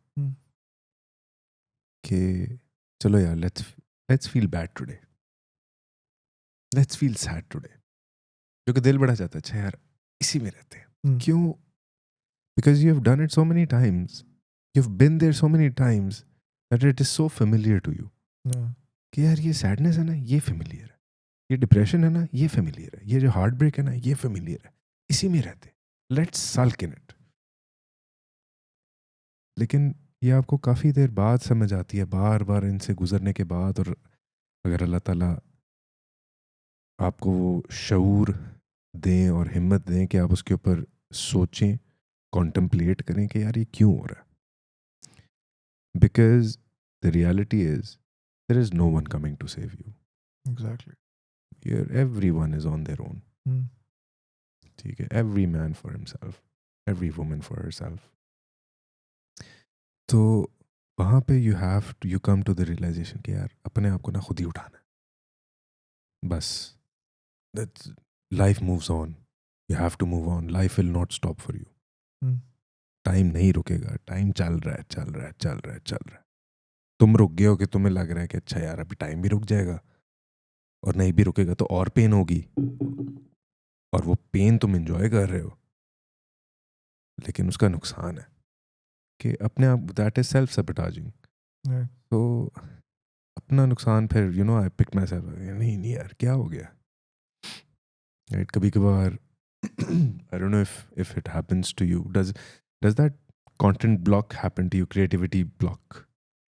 कि चलो यार let's feel bad today, let's feel sad today, जो कि दिल बड़ा चाहता है अच्छा यार इसी में रहते हैं, क्यों? Because you have done it so many times, you have been there so many times that it is so familiar to you कि यार ये सैडनेस है ना, ये फेमिलियर है, ये डिप्रेशन है ना, ये फेमिलियर है, ये जो हार्ट ब्रेक है ना, ये फेमिलियर है, इसी में रहते, लेट्स सल्क इन इट। लेकिन ये आपको काफ़ी देर बाद समझ आती है, बार बार इनसे गुजरने के बाद, और अगर अल्लाह ताला आपको वो शऊर दें और हिम्मत दें कि आप उसके ऊपर सोचें, कॉन्टम्पलेट करें कि यार ये क्यों हो रहा है, because the reality is there is no one coming to save you, exactly. Everyone is on their own, ठीक है, every man for himself, every woman for herself. तो वहाँ पे you come to the realization कि यार अपने आप को ना खुद ही उठाना है, बस that's, life moves on, you have to move on, life will not stop for you, time नहीं रुकेगा, टाइम चल रहा है चल रहा है चल रहा है चल रहा है, तुम रुक गए हो कि तुम्हें लग रहा है कि अच्छा यार अभी टाइम भी रुक जाएगा, और नहीं भी रुकेगा तो और पेन होगी, और वो पेन तुम एंजॉय कर रहे हो, लेकिन उसका नुकसान है कि अपने आप, दैट इज सेल्फ सबटाजिंग। तो अपना नुकसान फिर आई पिक माई सेल्फ, नहीं नहीं यार क्या हो गया, राइट? कभी कभार I don't know if it happens to you, does that content block happen to you, creativity block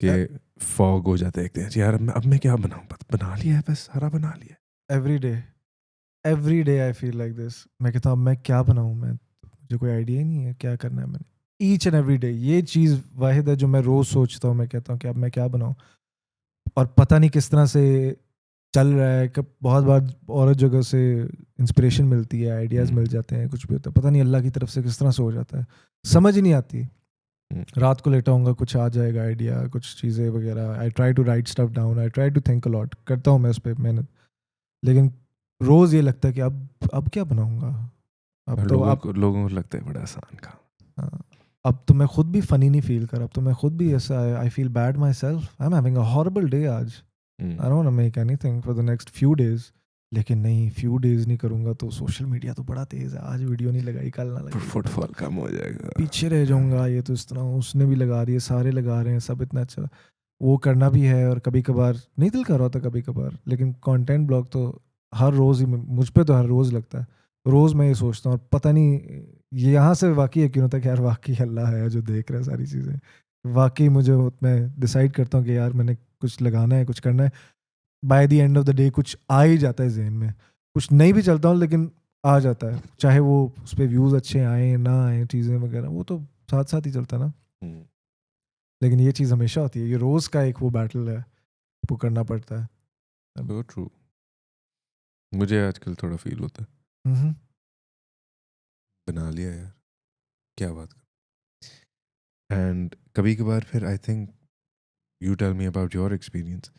के फॉग हो जाता है एक दिन, यार अब मैं क्या बनाऊं, बना लिया है, बस सारा बना लिया है। Every day I feel like this, मैं कहता हूँ मैं क्या बनाऊँ, मुझे कोई आइडिया ही नहीं है क्या करना है मैंने, ईच एंड एवरी डे ये चीज़ वाहिद है जो मैं रोज़ सोचता हूँ, मैं कहता हूँ कि अब मैं क्या बनाऊँ, और पता नहीं किस तरह से चल रहा है, कब बहुत बार और जगह से इंस्पिरेशन मिलती है, आइडियाज़ मिल जाते हैं, कुछ भी होता है, पता नहीं अल्लाह की तरफ से किस तरह से हो जाता है, समझ ही नहीं आती। रात को लेटा हूँगा, कुछ आ जाएगा आइडिया, कुछ चीज़ें वगैरह, I try to write stuff down, I try to think a lot, करता हूँ मैं उस पर मेहनत, लेकिन रोज़ ये लगता है कि अब क्या बनाऊँगा, अब और तो लोगों को लगता है बड़ा आसान काम। हाँ, अब तो मैं खुद भी फनी नहीं फील कर, अब तो मैं खुद भी ऐसा, I feel bad myself, I am having a horrible day आज, I don't want to make anything for the next few days, लेकिन नहीं, फ्यू डेज नहीं करूंगा तो सोशल मीडिया तो बड़ा तेज है, आज वीडियो नहीं लगाई कल ना लगाई, फुटफॉल कम हो जाएगा, पीछे रह जाऊंगा, ये तो इस तरह उसने भी लगा दिए, सारे लगा रहे हैं, सब इतना अच्छा, वो करना भी है, और कभी कभार नहीं दिल कर रहा होता कभी कभार, लेकिन कंटेंट ब्लॉग तो हर रोज़ ही मुझ पे तो हर रोज़ लगता है, रोज़ मैं ये सोचता हूँ, और पता नहीं ये यहाँ से वाकई यकीन होता है कि यार वाकई अल्लाह है जो देख रहा है सारी चीज़ें, वाकई मुझे, मैं डिसाइड करता हूँ कि यार मैंने कुछ लगाना है, कुछ करना है, by the end of the day कुछ आ ही जाता है जहन में, कुछ नहीं भी चलता हूँ लेकिन आ जाता है, चाहे वो उस पर व्यूज़ अच्छे आए ना आए, चीज़ें वगैरह वो तो साथ साथ ही चलता है ना, लेकिन ये चीज़ हमेशा होती है, ये रोज़ का एक वो बैटल है, वो करना पड़ता है। सो ट्रू, मुझे आजकल थोड़ा फील होता है, हम्म। बना लिया यार क्या बात कर, एंड कभी कभार फिर I think you tell me about your experience,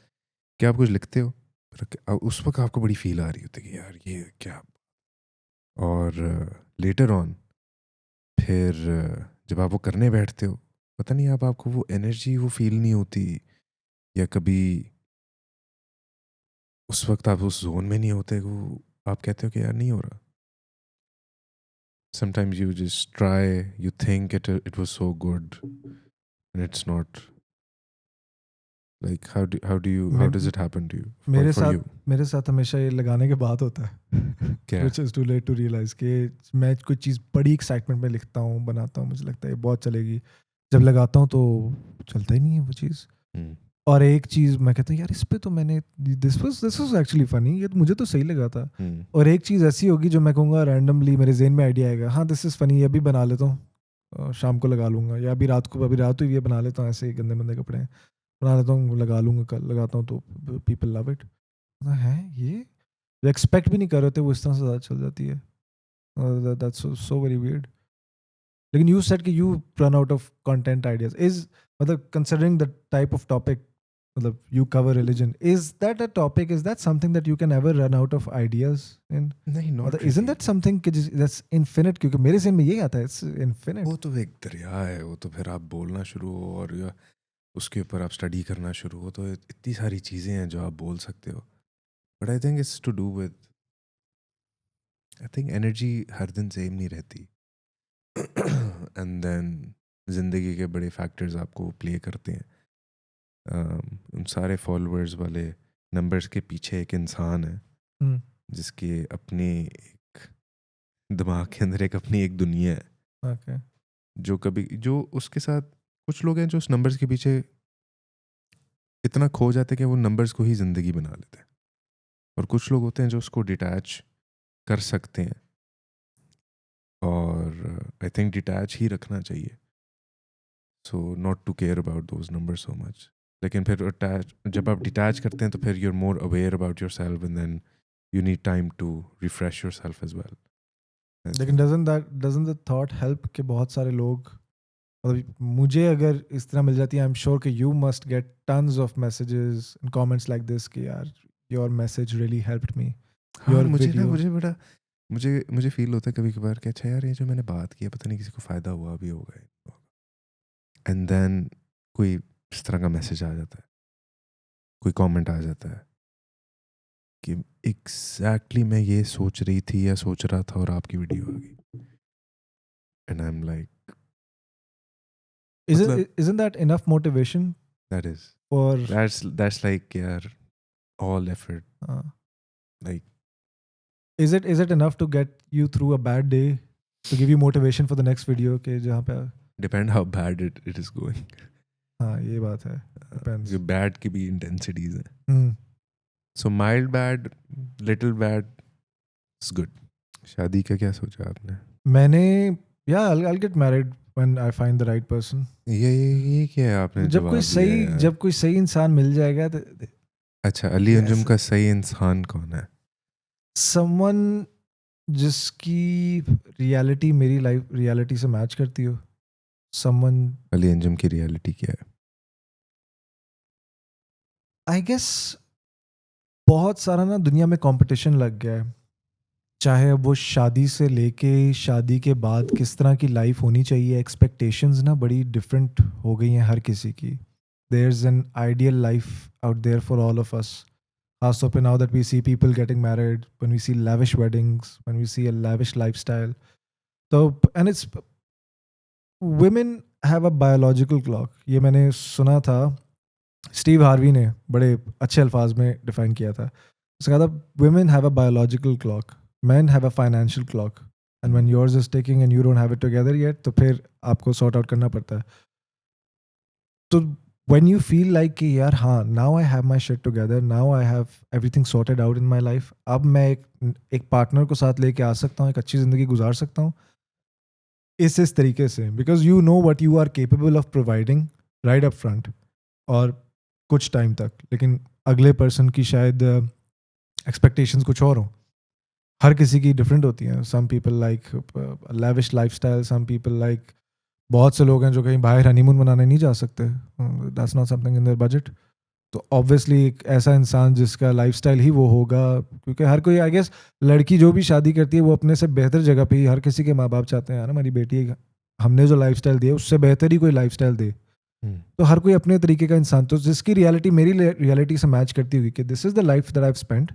क्या आप कुछ लिखते हो, फिर उस वक्त आपको बड़ी फील आ रही होती है कि यार ये क्या, और लेटर ऑन फिर जब आप वो करने बैठते हो, पता नहीं आप आपको वो एनर्जी वो फील नहीं होती, या कभी उस वक्त आप उस जोन में नहीं होते, वो आप कहते हो कि यार नहीं हो रहा. Sometimes you just try, you think it was so good, and it's not. Like how does may- it happen to you, मेरे for साथ you? मेरे साथ हमेशा ये लगाने के बाद होता है क्या? Which is too late to realize कि मैं कोई चीज़ बड़ी एक्साइटमेंट में लिखता हूँ बनाता हूँ, मुझे लगता है ये बहुत चलेगी, जब लगाता हूँ तो चलता ही नहीं है वो चीज़. हम्म. और एक चीज़ मैं कहता हूँ यार इस पे तो मैंने दिस वाज एक्चुअली फनी, ये तो मुझे तो सही लगा था. हम्म. और एक चीज़ ऐसी होगी जो मैं कहूँगा रैंडमली मेरे जेन में आइडिया आएगा, हाँ दिस इज़ फनी, ये अभी बना लेता हूँ, शाम को लगा लूँगा, या अभी रात को, अभी रात हुई ये बना लेता हूँ, ऐसे ही गंदे मंदे कपड़े हैं बना लेता हूँ, लगा लूँगा, कल लगाता हूँ तो पीपल लव इट. है ये जो एक्सपेक्ट भी नहीं कर रहे थे वो इस तरह से ज़्यादा चल जाती है. That's so very weird. लेकिन यू सेड कि you run out of content ideas, is मतलब considering the type of topic, मतलब you cover religion, is that a topic, is that something that you can ever run out of ideas in? नहीं, मतलब not isn't really. that something that's infinite? क्योंकि मेरे ज़हन में यही आता है, it's infinite. वो तो एक दरिया है, वो तो फिर आप बोलना शुरू हो और या उसके ऊपर आप स्टडी करना शुरू हो तो इतनी सारी चीज़ें हैं जो आप बोल सकते हो. But I think it's to do with, I think energy हर दिन सेम नहीं रहती. एंड देन ज़िंदगी के बड़े फैक्टर्स आपको प्ले करते हैं. उन सारे फॉलोअर्स वाले नंबर्स के पीछे एक इंसान है हम्म. जिसके अपने एक दिमाग के अंदर एक अपनी एक दुनिया है, Okay. जो उसके साथ कुछ लोग हैं जो उस नंबर्स के पीछे इतना खो जाते हैं कि वो नंबर्स को ही ज़िंदगी बना लेते हैं, और कुछ लोग होते हैं जो उसको डिटैच कर सकते हैं, और आई थिंक डिटैच ही रखना चाहिए. So not to care about those numbers so much. लेकिन फिर अटैच जब आप डिटैच करते हैं तो फिर you are more aware about yourself, and then you need time to refresh yourself as well. I लेकिन think. doesn't the thought help कि बहुत सारे लोग, मतलब मुझे अगर इस तरह मिल जाती है, आई एम श्योर कि you must get tons of messages and comments like this कि यार your message really helped me, हाँ, योर मुझे ना वीडियो. मुझे बड़ा मुझे मुझे फील होता है कभी कभार कि अच्छा यार ये जो मैंने बात की है पता नहीं किसी को फ़ायदा हुआ भी होगा, एंड देन कोई इस तरह का मैसेज आ जाता है, कोई कमेंट आ जाता है कि एग्जैक्टली मैं ये सोच रही थी या सोच रहा था और आपकी वीडियो आ गई, एंड आई एम लाइक, मतलब Isn't that enough motivation that is for that's like यार all effort, uh, like is it enough to get you through a bad day to give you motivation for the next video के जहाँ पे depend how bad it is going. हाँ ये बात है, depends. Bad की भी इंटेंसिटीज हैं. Hmm. So mild bad, little bad is good. शादी का क्या सोचा आपने? मैंने I'll get married when I find the right person. ये क्या है आपने जब कोई जवाब दिया सही यार? जब कोई सही इंसान मिल जाएगा तो अच्छा, अली Yes. अंजुम का सही इंसान कौन है? someone जिसकी रियलिटी मेरी लाइफ रियलिटी से मैच करती हो, someone अली अंजुम की रियलिटी क्या है? आई गेस बहुत सारा ना दुनिया में कंपटीशन लग गया है, चाहे अब वो शादी से लेके शादी के बाद किस तरह की लाइफ होनी चाहिए, एक्सपेक्टेशंस ना बड़ी डिफरेंट हो गई हैं हर किसी की. There is an ideal life out there for all of us, खासतौर पे now that we see people getting married, when we see lavish weddings, when we see a lavish lifestyle. तो and it's women have a biological clock, ये मैंने सुना था, Steve Harvey ने बड़े अच्छे अल्फाज में डिफाइन किया था. उसने कहा था women have a biological clock, men have a financial clock, and when yours is ticking and you don't have it together yet, तो फिर आपको sort out करना पड़ता है. तो when you feel like कि यार हाँ now I have my shit together, now I have everything sorted out in my life, अब मैं एक पार्टनर को साथ लेके आ सकता हूँ, एक अच्छी ज़िंदगी गुजार सकता हूँ इस तरीके से, because you know what you are capable of providing right up front और कुछ टाइम तक, लेकिन अगले पर्सन की शायद एक्सपेक्टेशंस कुछ और हों. हर किसी की डिफरेंट होती हैं. Some people like lavish lifestyle, some people like, बहुत से लोग हैं जो कहीं बाहर हनीमून मनाने नहीं जा सकते, that's not something in their budget. तो ऑब्वियसली एक ऐसा इंसान जिसका लाइफस्टाइल ही वो होगा, क्योंकि हर कोई आई गेस लड़की जो भी शादी करती है वो अपने से बेहतर जगह पे ही, हर किसी के माँ बाप चाहते हैं यार हमारी बेटी हमने जो लाइफस्टाइल दिया उससे बेहतर ही कोई लाइफस्टाइल दे। हम्म, तो हर कोई अपने तरीके का इंसान, तो जिसकी रियलिटी मेरी रियलिटी से मैच करती हुई कि this is the life that I have spent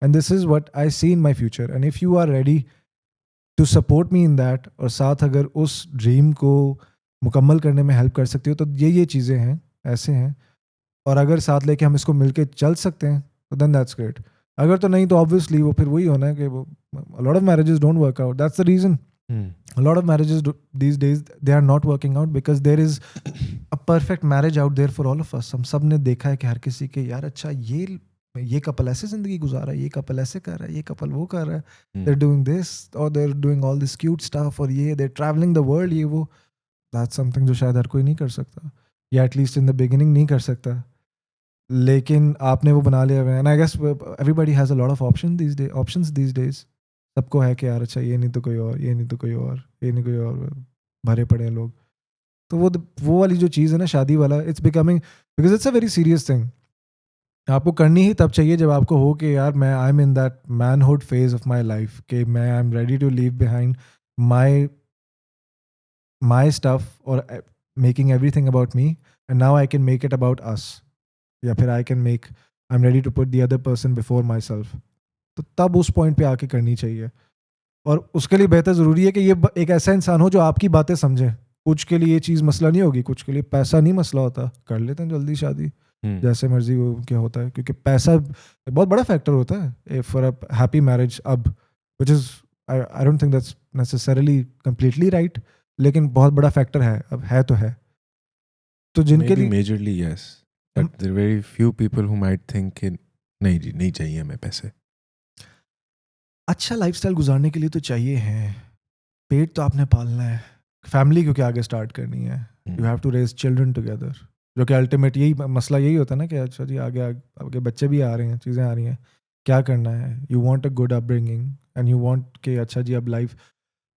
and this is what I see in my future, and if you are ready to support me in that, और साथ अगर उस ड्रीम को मुकम्मल करने में हेल्प कर सकती हो, तो ये चीज़ें हैं, ऐसे हैं, और अगर साथ लेके हम इसको मिलके चल सकते हैं तो देन दैट्स ग्रेट। अगर तो नहीं तो ऑब्वियसली वो फिर वही होना है कि वो lot of marriages don't work out, that's the reason. Hmm, A lot of marriages these days they are not working out because there is a perfect marriage out there for all of us. हम सब ने देखा है कि हर किसी के यार अच्छा ये कपल ऐसे जिंदगी गुजार रहा है, ये कपल ऐसे कर रहा है, ये कपल वो कर रहा है, they're doing this or they're doing all this cute stuff, और ये they're traveling the world, ये वो, that's something जो शायद हर कोई नहीं कर सकता, या एटलीस्ट इन द बिगिनिंग नहीं कर सकता। लेकिन आपने वो बना लिया है, and I guess everybody has a lot of options these days. सबको है कि यार अच्छा ये नहीं तो कोई और, ये नहीं तो कोई और, ये नहीं कोई और, भरे पड़े हैं लोग। तो वो वाली जो चीज़ है ना शादी वाला, it's becoming, because it's a very serious thing. आपको करनी ही तब चाहिए जब आपको हो कि यार मैं I am in that manhood phase of my life, कि मैं I am ready to leave behind my my stuff और making everything about me, and now I can make it about us, या फिर I can make, I am ready to put the other person before myself. तो तब उस point पे आके करनी चाहिए, और उसके लिए बेहतर ज़रूरी है कि ये एक ऐसा इंसान हो जो आपकी बातें समझे। कुछ के लिए ये चीज़ मसला नहीं होगी, कुछ के लिए पैसा नहीं मसला होता, कर लेते हैं जल्दी शादी हम्म, जैसे मर्जी वो क्या होता है, क्योंकि पैसा एक बहुत बड़ा फैक्टर होता है फॉर अ हैप्पी मैरिज अब, which is I don't think that's necessarily completely right, लेकिन बहुत बड़ा फैक्टर है, अब है तो है। तो जिनके maybe लिए majorly yes, but there are very few people who might think कि नहीं जी नहीं चाहिए हमें पैसे। अच्छा लाइफस्टाइल गुजारने के लिए तो चाहिए हैं, पेट तो आपने पालना है, फैमिली क्योंकि आगे स्टार्ट करनी है, you have to raise children together, जो कि अल्टीमेट यही मसला यही होता है ना कि अच्छा जी आगे आगे बच्चे भी आ रहे हैं, चीज़ें आ रही हैं, क्या करना है, you want a good upbringing and you want कि अच्छा जी अब लाइफ,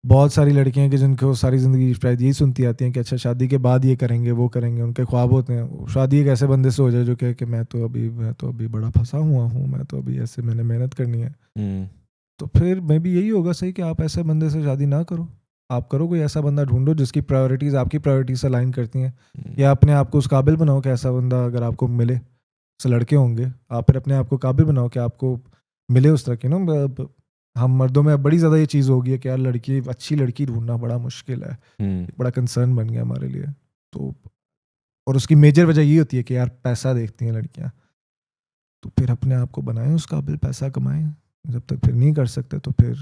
बहुत सारी लड़कियां कि जिनको सारी ज़िंदगी शायद यही सुनती आती हैं कि अच्छा शादी के बाद ये करेंगे वो करेंगे, उनके ख्वाब होते हैं शादी एक ऐसे बंदे से हो जाए जो कहे कि मैं तो अभी बड़ा फंसा हुआ हूँ, मैं तो अभी ऐसे मैंने मेहनत करनी है। हम्म, तो फिर मैं भी यही होगा सही कि आप ऐसे बंदे से शादी ना करो, आप करो कोई ऐसा बंदा ढूंढो जिसकी प्रायोरिटीज़ आपकी प्रायोरिटीज से अलाइन करती हैं, या अपने आप को उस काबिल बनाओ कि ऐसा बंदा अगर आपको मिले, से लड़के होंगे, आप फिर अपने आप को काबिल बनाओ कि आपको मिले उस तरह की ना। हम मर्दों में अब बड़ी ज़्यादा ये चीज़ हो गई है कि यार लड़की, अच्छी लड़की ढूंढना बड़ा मुश्किल है, बड़ा कंसर्न बन गया हमारे लिए। तो और उसकी मेजर वजह ये होती है कि यार पैसा देखती हैं लड़कियाँ, तो फिर अपने आप को बनाएं उस काबिल, पैसा कमाएं, जब तक फिर नहीं कर सकते तो फिर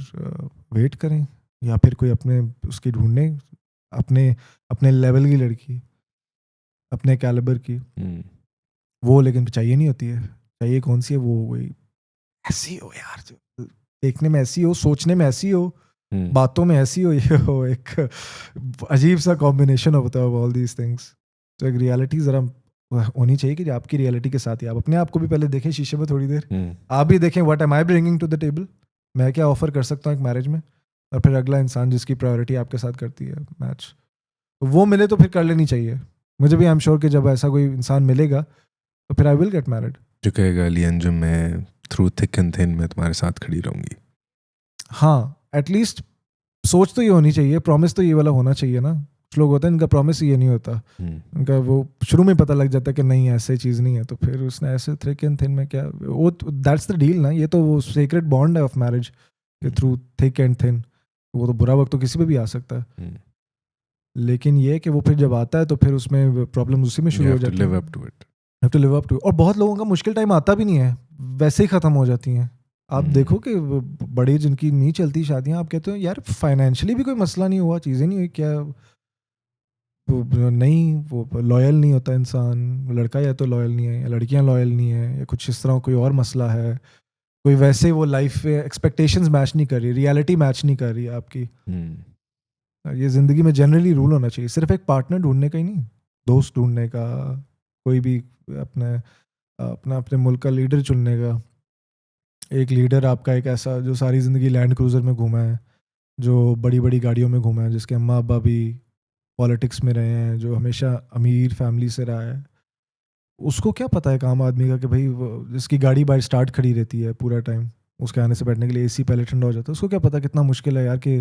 वेट करें, या फिर कोई अपने उसकी ढूंढें, अपने अपने लेवल की लड़की, अपने कैलिबर की, हम्म, वो लेकिन चाहिए नहीं होती है, चाहिए कौन सी है वो, वही ऐसी हो यार जो देखने में ऐसी हो, सोचने में ऐसी हो, हम्म, बातों में ऐसी हो, ये हो एक अजीब सा कॉम्बिनेशन होता है ऑल दीज थिंग्स। तो एक रियलिटी ज़रा होनी चाहिए कि जो आपकी रियलिटी के साथ ही आप अपने आप को भी पहले देखें शीशे में थोड़ी देर, आप भी देखें what am I bringing to the table, मैं क्या ऑफर कर सकता हूँ एक मैरिज में, और फिर अगला इंसान जिसकी प्रायोरिटी आपके साथ करती है मैच, तो वो मिले तो फिर कर लेनी चाहिए। मुझे भी आई एम श्योर कि जब ऐसा कोई इंसान मिलेगा तो फिर आई विल गेट मैरिड। जो कहेगा अली अंजुम मैं थ्रू थिक एंड थिन मैं तुम्हारे साथ खड़ी रहूंगी। हाँ एटलीस्ट सोच तो ये होनी चाहिए, प्रॉमिस तो ये वाला होना चाहिए ना। कुछ लोग होते हैं इनका प्रॉमिस ये नहीं होता, उनका वो शुरू में पता लग जाता है कि नहीं ऐसे चीज़ नहीं है, तो फिर उसने ऐसे थिक एंड थिन में क्या वो, दैट्स द डील ना, ये तो वो सीक्रेट बॉन्ड है ऑफ मैरिज के थ्रू थिक एंड थिन। वो तो बुरा वक्त तो किसी पे भी आ सकता है, लेकिन ये कि वो फिर जब आता है तो फिर उसमें प्रॉब्लम उसी में शुरू हो जाती है, live up to it, have to live up to. और बहुत लोगों का मुश्किल टाइम आता भी नहीं है, वैसे ही ख़त्म हो जाती हैं। आप देखो कि बड़ी जिनकी नहीं चलती शादियां, आप कहते हो यार फाइनेंशियली भी कोई मसला नहीं हुआ, चीज़ें नहीं हुई, क्या वो नहीं, वो लॉयल नहीं होता इंसान, लड़का या तो लॉयल नहीं है या लड़कियां लॉयल नहीं है, या कुछ इस तरह कोई और मसला है, कोई वैसे वो लाइफ में एक्सपेक्टेशंस मैच नहीं कर रही, रियलिटी मैच नहीं कर रही है आपकी। ये ज़िंदगी में जनरली रूल होना चाहिए, सिर्फ एक पार्टनर ढूंढने का ही नहीं, दोस्त ढूंढने का, कोई भी अपने अपना अपने मुल्क का लीडर चुनने का। एक लीडर आपका एक ऐसा जो सारी ज़िंदगी लैंड क्रूज़र में घूमा है, जो बड़ी बड़ी गाड़ियों में घूमा है, जिसके अम्मा अब्बा भी पॉलिटिक्स में रहे हैं, जो हमेशा अमीर फैमिली से रहा है, उसको क्या पता है एक आम आदमी का कि भाई जिसकी गाड़ी बाहर स्टार्ट खड़ी रहती है पूरा टाइम, उसके आने से बैठने के लिए एसी पहले ठंडा हो जाता है, उसको क्या पता कितना मुश्किल है यार कि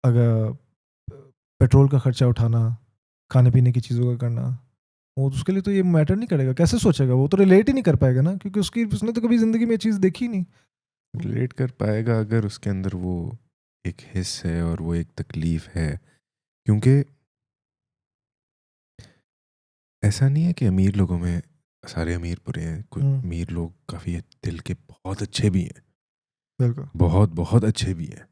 अगर पेट्रोल का खर्चा उठाना, खाने पीने की चीज़ों का करना, वो उसके लिए तो ये मैटर नहीं करेगा। कैसे सोचेगा वो? तो रिलेट ही नहीं कर पाएगा ना, क्योंकि उसने तो कभी ज़िंदगी में ये चीज़ देखी नहीं। रिलेट कर पाएगा अगर उसके अंदर वो एक हिस्स है और वो एक तकलीफ है, क्योंकि ऐसा नहीं है कि अमीर लोगों में सारे अमीर बुरे हैं, कुछ अमीर लोग काफ़ी दिल के बहुत अच्छे भी हैं, बिल्कुल। बहुत बहुत अच्छे भी हैं,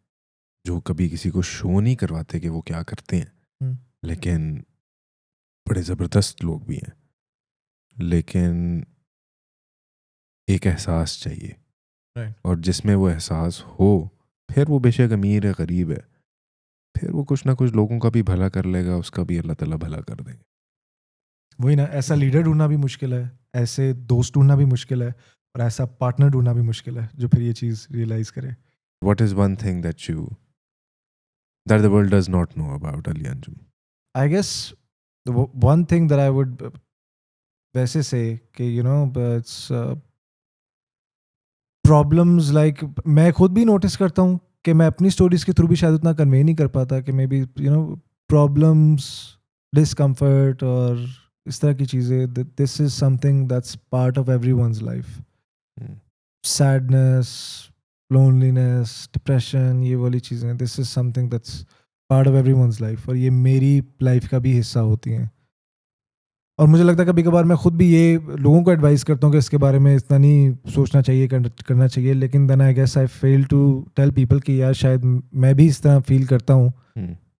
जो कभी किसी को शो नहीं करवाते कि वो क्या करते हैं, लेकिन बड़े ज़बरदस्त लोग भी हैं। लेकिन एक एहसास चाहिए, राइट। और जिसमें वो एहसास हो, फिर वो बेशक अमीर है गरीब है, फिर वो कुछ ना कुछ लोगों का भी भला कर लेगा, उसका भी अल्लाह ताला भला कर देंगे। वही ना, ऐसा लीडर ढूंढना भी मुश्किल है, ऐसे दोस्त ढूंढना भी मुश्किल है, और ऐसा पार्टनर ढूंढना भी मुश्किल है जो फिर ये चीज़ रियलाइज़ करे। What is one thing that the world does not know about Ali Anjum? I guess one thing that I would वैसे से कि इट्स प्रॉब्लम्स लाइक, मैं खुद भी नोटिस करता हूँ कि मैं अपनी स्टोरीज के थ्रू भी शायद उतना कन्वे नहीं कर पाता, कि मे बी प्रॉब्लम्स, डिस्कम्फर्ट और इस तरह की चीज़ें, this is something that's part of every one's life. Hmm. Sadness, loneliness, depression, ये वाली चीज़ें, this is something that's part of every one's life, और ये मेरी लाइफ का भी हिस्सा होती हैं। और मुझे लगता है कभी कभार मैं खुद भी ये लोगों को एडवाइस करता हूँ कि इसके बारे में इतना नहीं सोचना चाहिए, करना चाहिए, लेकिन then I guess I fail to tell people कि यार शायद मैं भी इस तरह फील करता हूँ,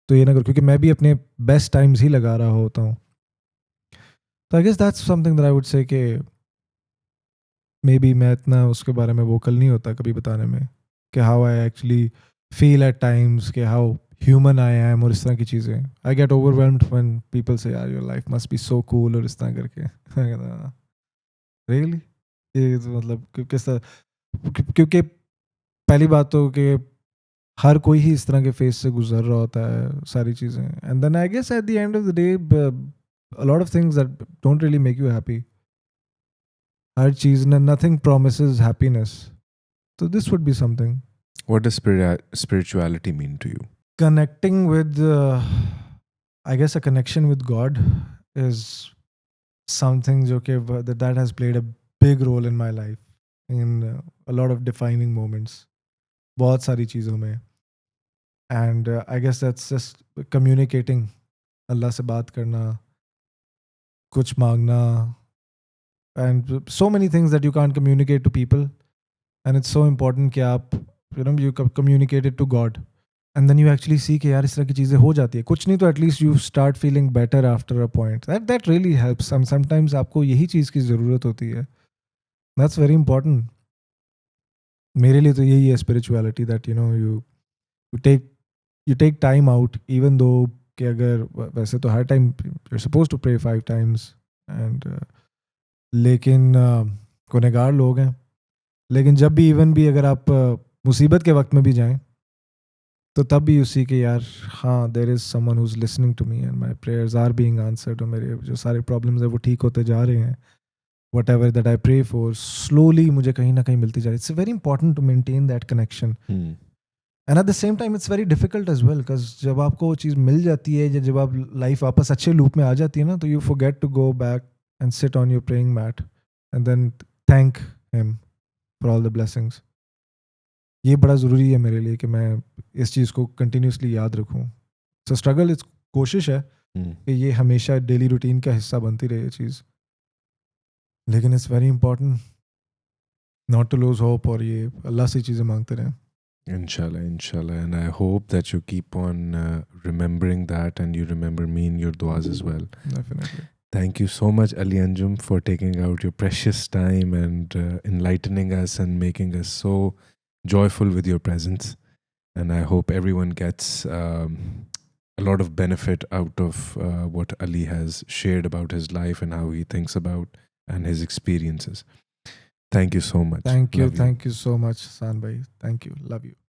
तो ये ना करो, क्योंकि मैं भी अपने बेस्ट टाइम्स ही लगा रहा होता हूँ। तो I guess that's something that I would say कि मे बी मैं इतना उसके बारे में वोकल नहीं होता कभी बताने में, कि how I actually feel at times, कि हाउ ह्यूमन आई एम, और इस तरह की चीज़ें। I get overwhelmed when people से यार your life must be so cool, और इस तरह करके रियली ये तो मतलब किस तरह, क्योंकि पहली बात तो कि हर कोई ही इस तरह के फेस से गुजर रहा होता है सारी चीज़ें, and then I guess at the end of the day a lot of things that don't really make you happy. Her cheese, nothing promises happiness. So this would be something. What does spirituality mean to you? Connecting with, I guess, a connection with God is something जो कि that has played a big role in my life in a lot of defining moments. बहुत सारी चीज़ों में, and I guess that's just communicating, अल्लाह से बात करना, कुछ मांगना, and so many things that you can't communicate to people, and it's so important कि आप you communicate it to God, and then you actually see कि यार इस तरह की चीज़ें हो जाती है, कुछ नहीं तो at least you start feeling better after a point. That really helps. Sometimes आपको यही चीज़ की ज़रूरत होती है. That's very important. मेरे लिए तो यही है spirituality, that you take time out, even though कि अगर वैसे तो हर time you're supposed to pray 5 times, and लेकिन गुनहगार लोग हैं, लेकिन जब भी इवन भी अगर आप मुसीबत के वक्त में भी जाएं, तो तब भी उसी के यार हाँ, there is someone who is listening to me and my prayers are being answered, और मेरे जो सारे प्रॉब्लम्स है वो ठीक होते जा रहे हैं। whatever that I pray for, slowly मुझे कहीं ना कहीं मिलती जा रही है। It's very important to maintain that connection. And at the same time it's very difficult as well, because जब आपको वो चीज़ मिल जाती है, या जब आप लाइफ वापस अच्छे लूप में आ जाती है ना, तो you forget to go back and sit on your praying mat and then thank him for all the blessings. ये बड़ा ज़रूरी है मेरे लिए कि मैं इस चीज़ को कंटिन्यूसली याद रखूँ। सो स्ट्रगल, इट्स कोशिश है कि ये हमेशा डेली रूटीन का हिस्सा बनती रहे ये चीज़, लेकिन it's very important not to lose hope, और ये अल्लाह से चीज़ें मांगते रहें। Inshallah, inshallah. And I hope that you keep on remembering that, and you remember me in your duas as well. Definitely. Thank you so much, Ali Anjum, for taking out your precious time and enlightening us and making us so joyful with your presence. And I hope everyone gets a lot of benefit out of what Ali has shared about his life and how he thinks about and his experiences. Thank you so much. Thank you. Love you. Thank you so much, San Bhai. Thank you. Love you.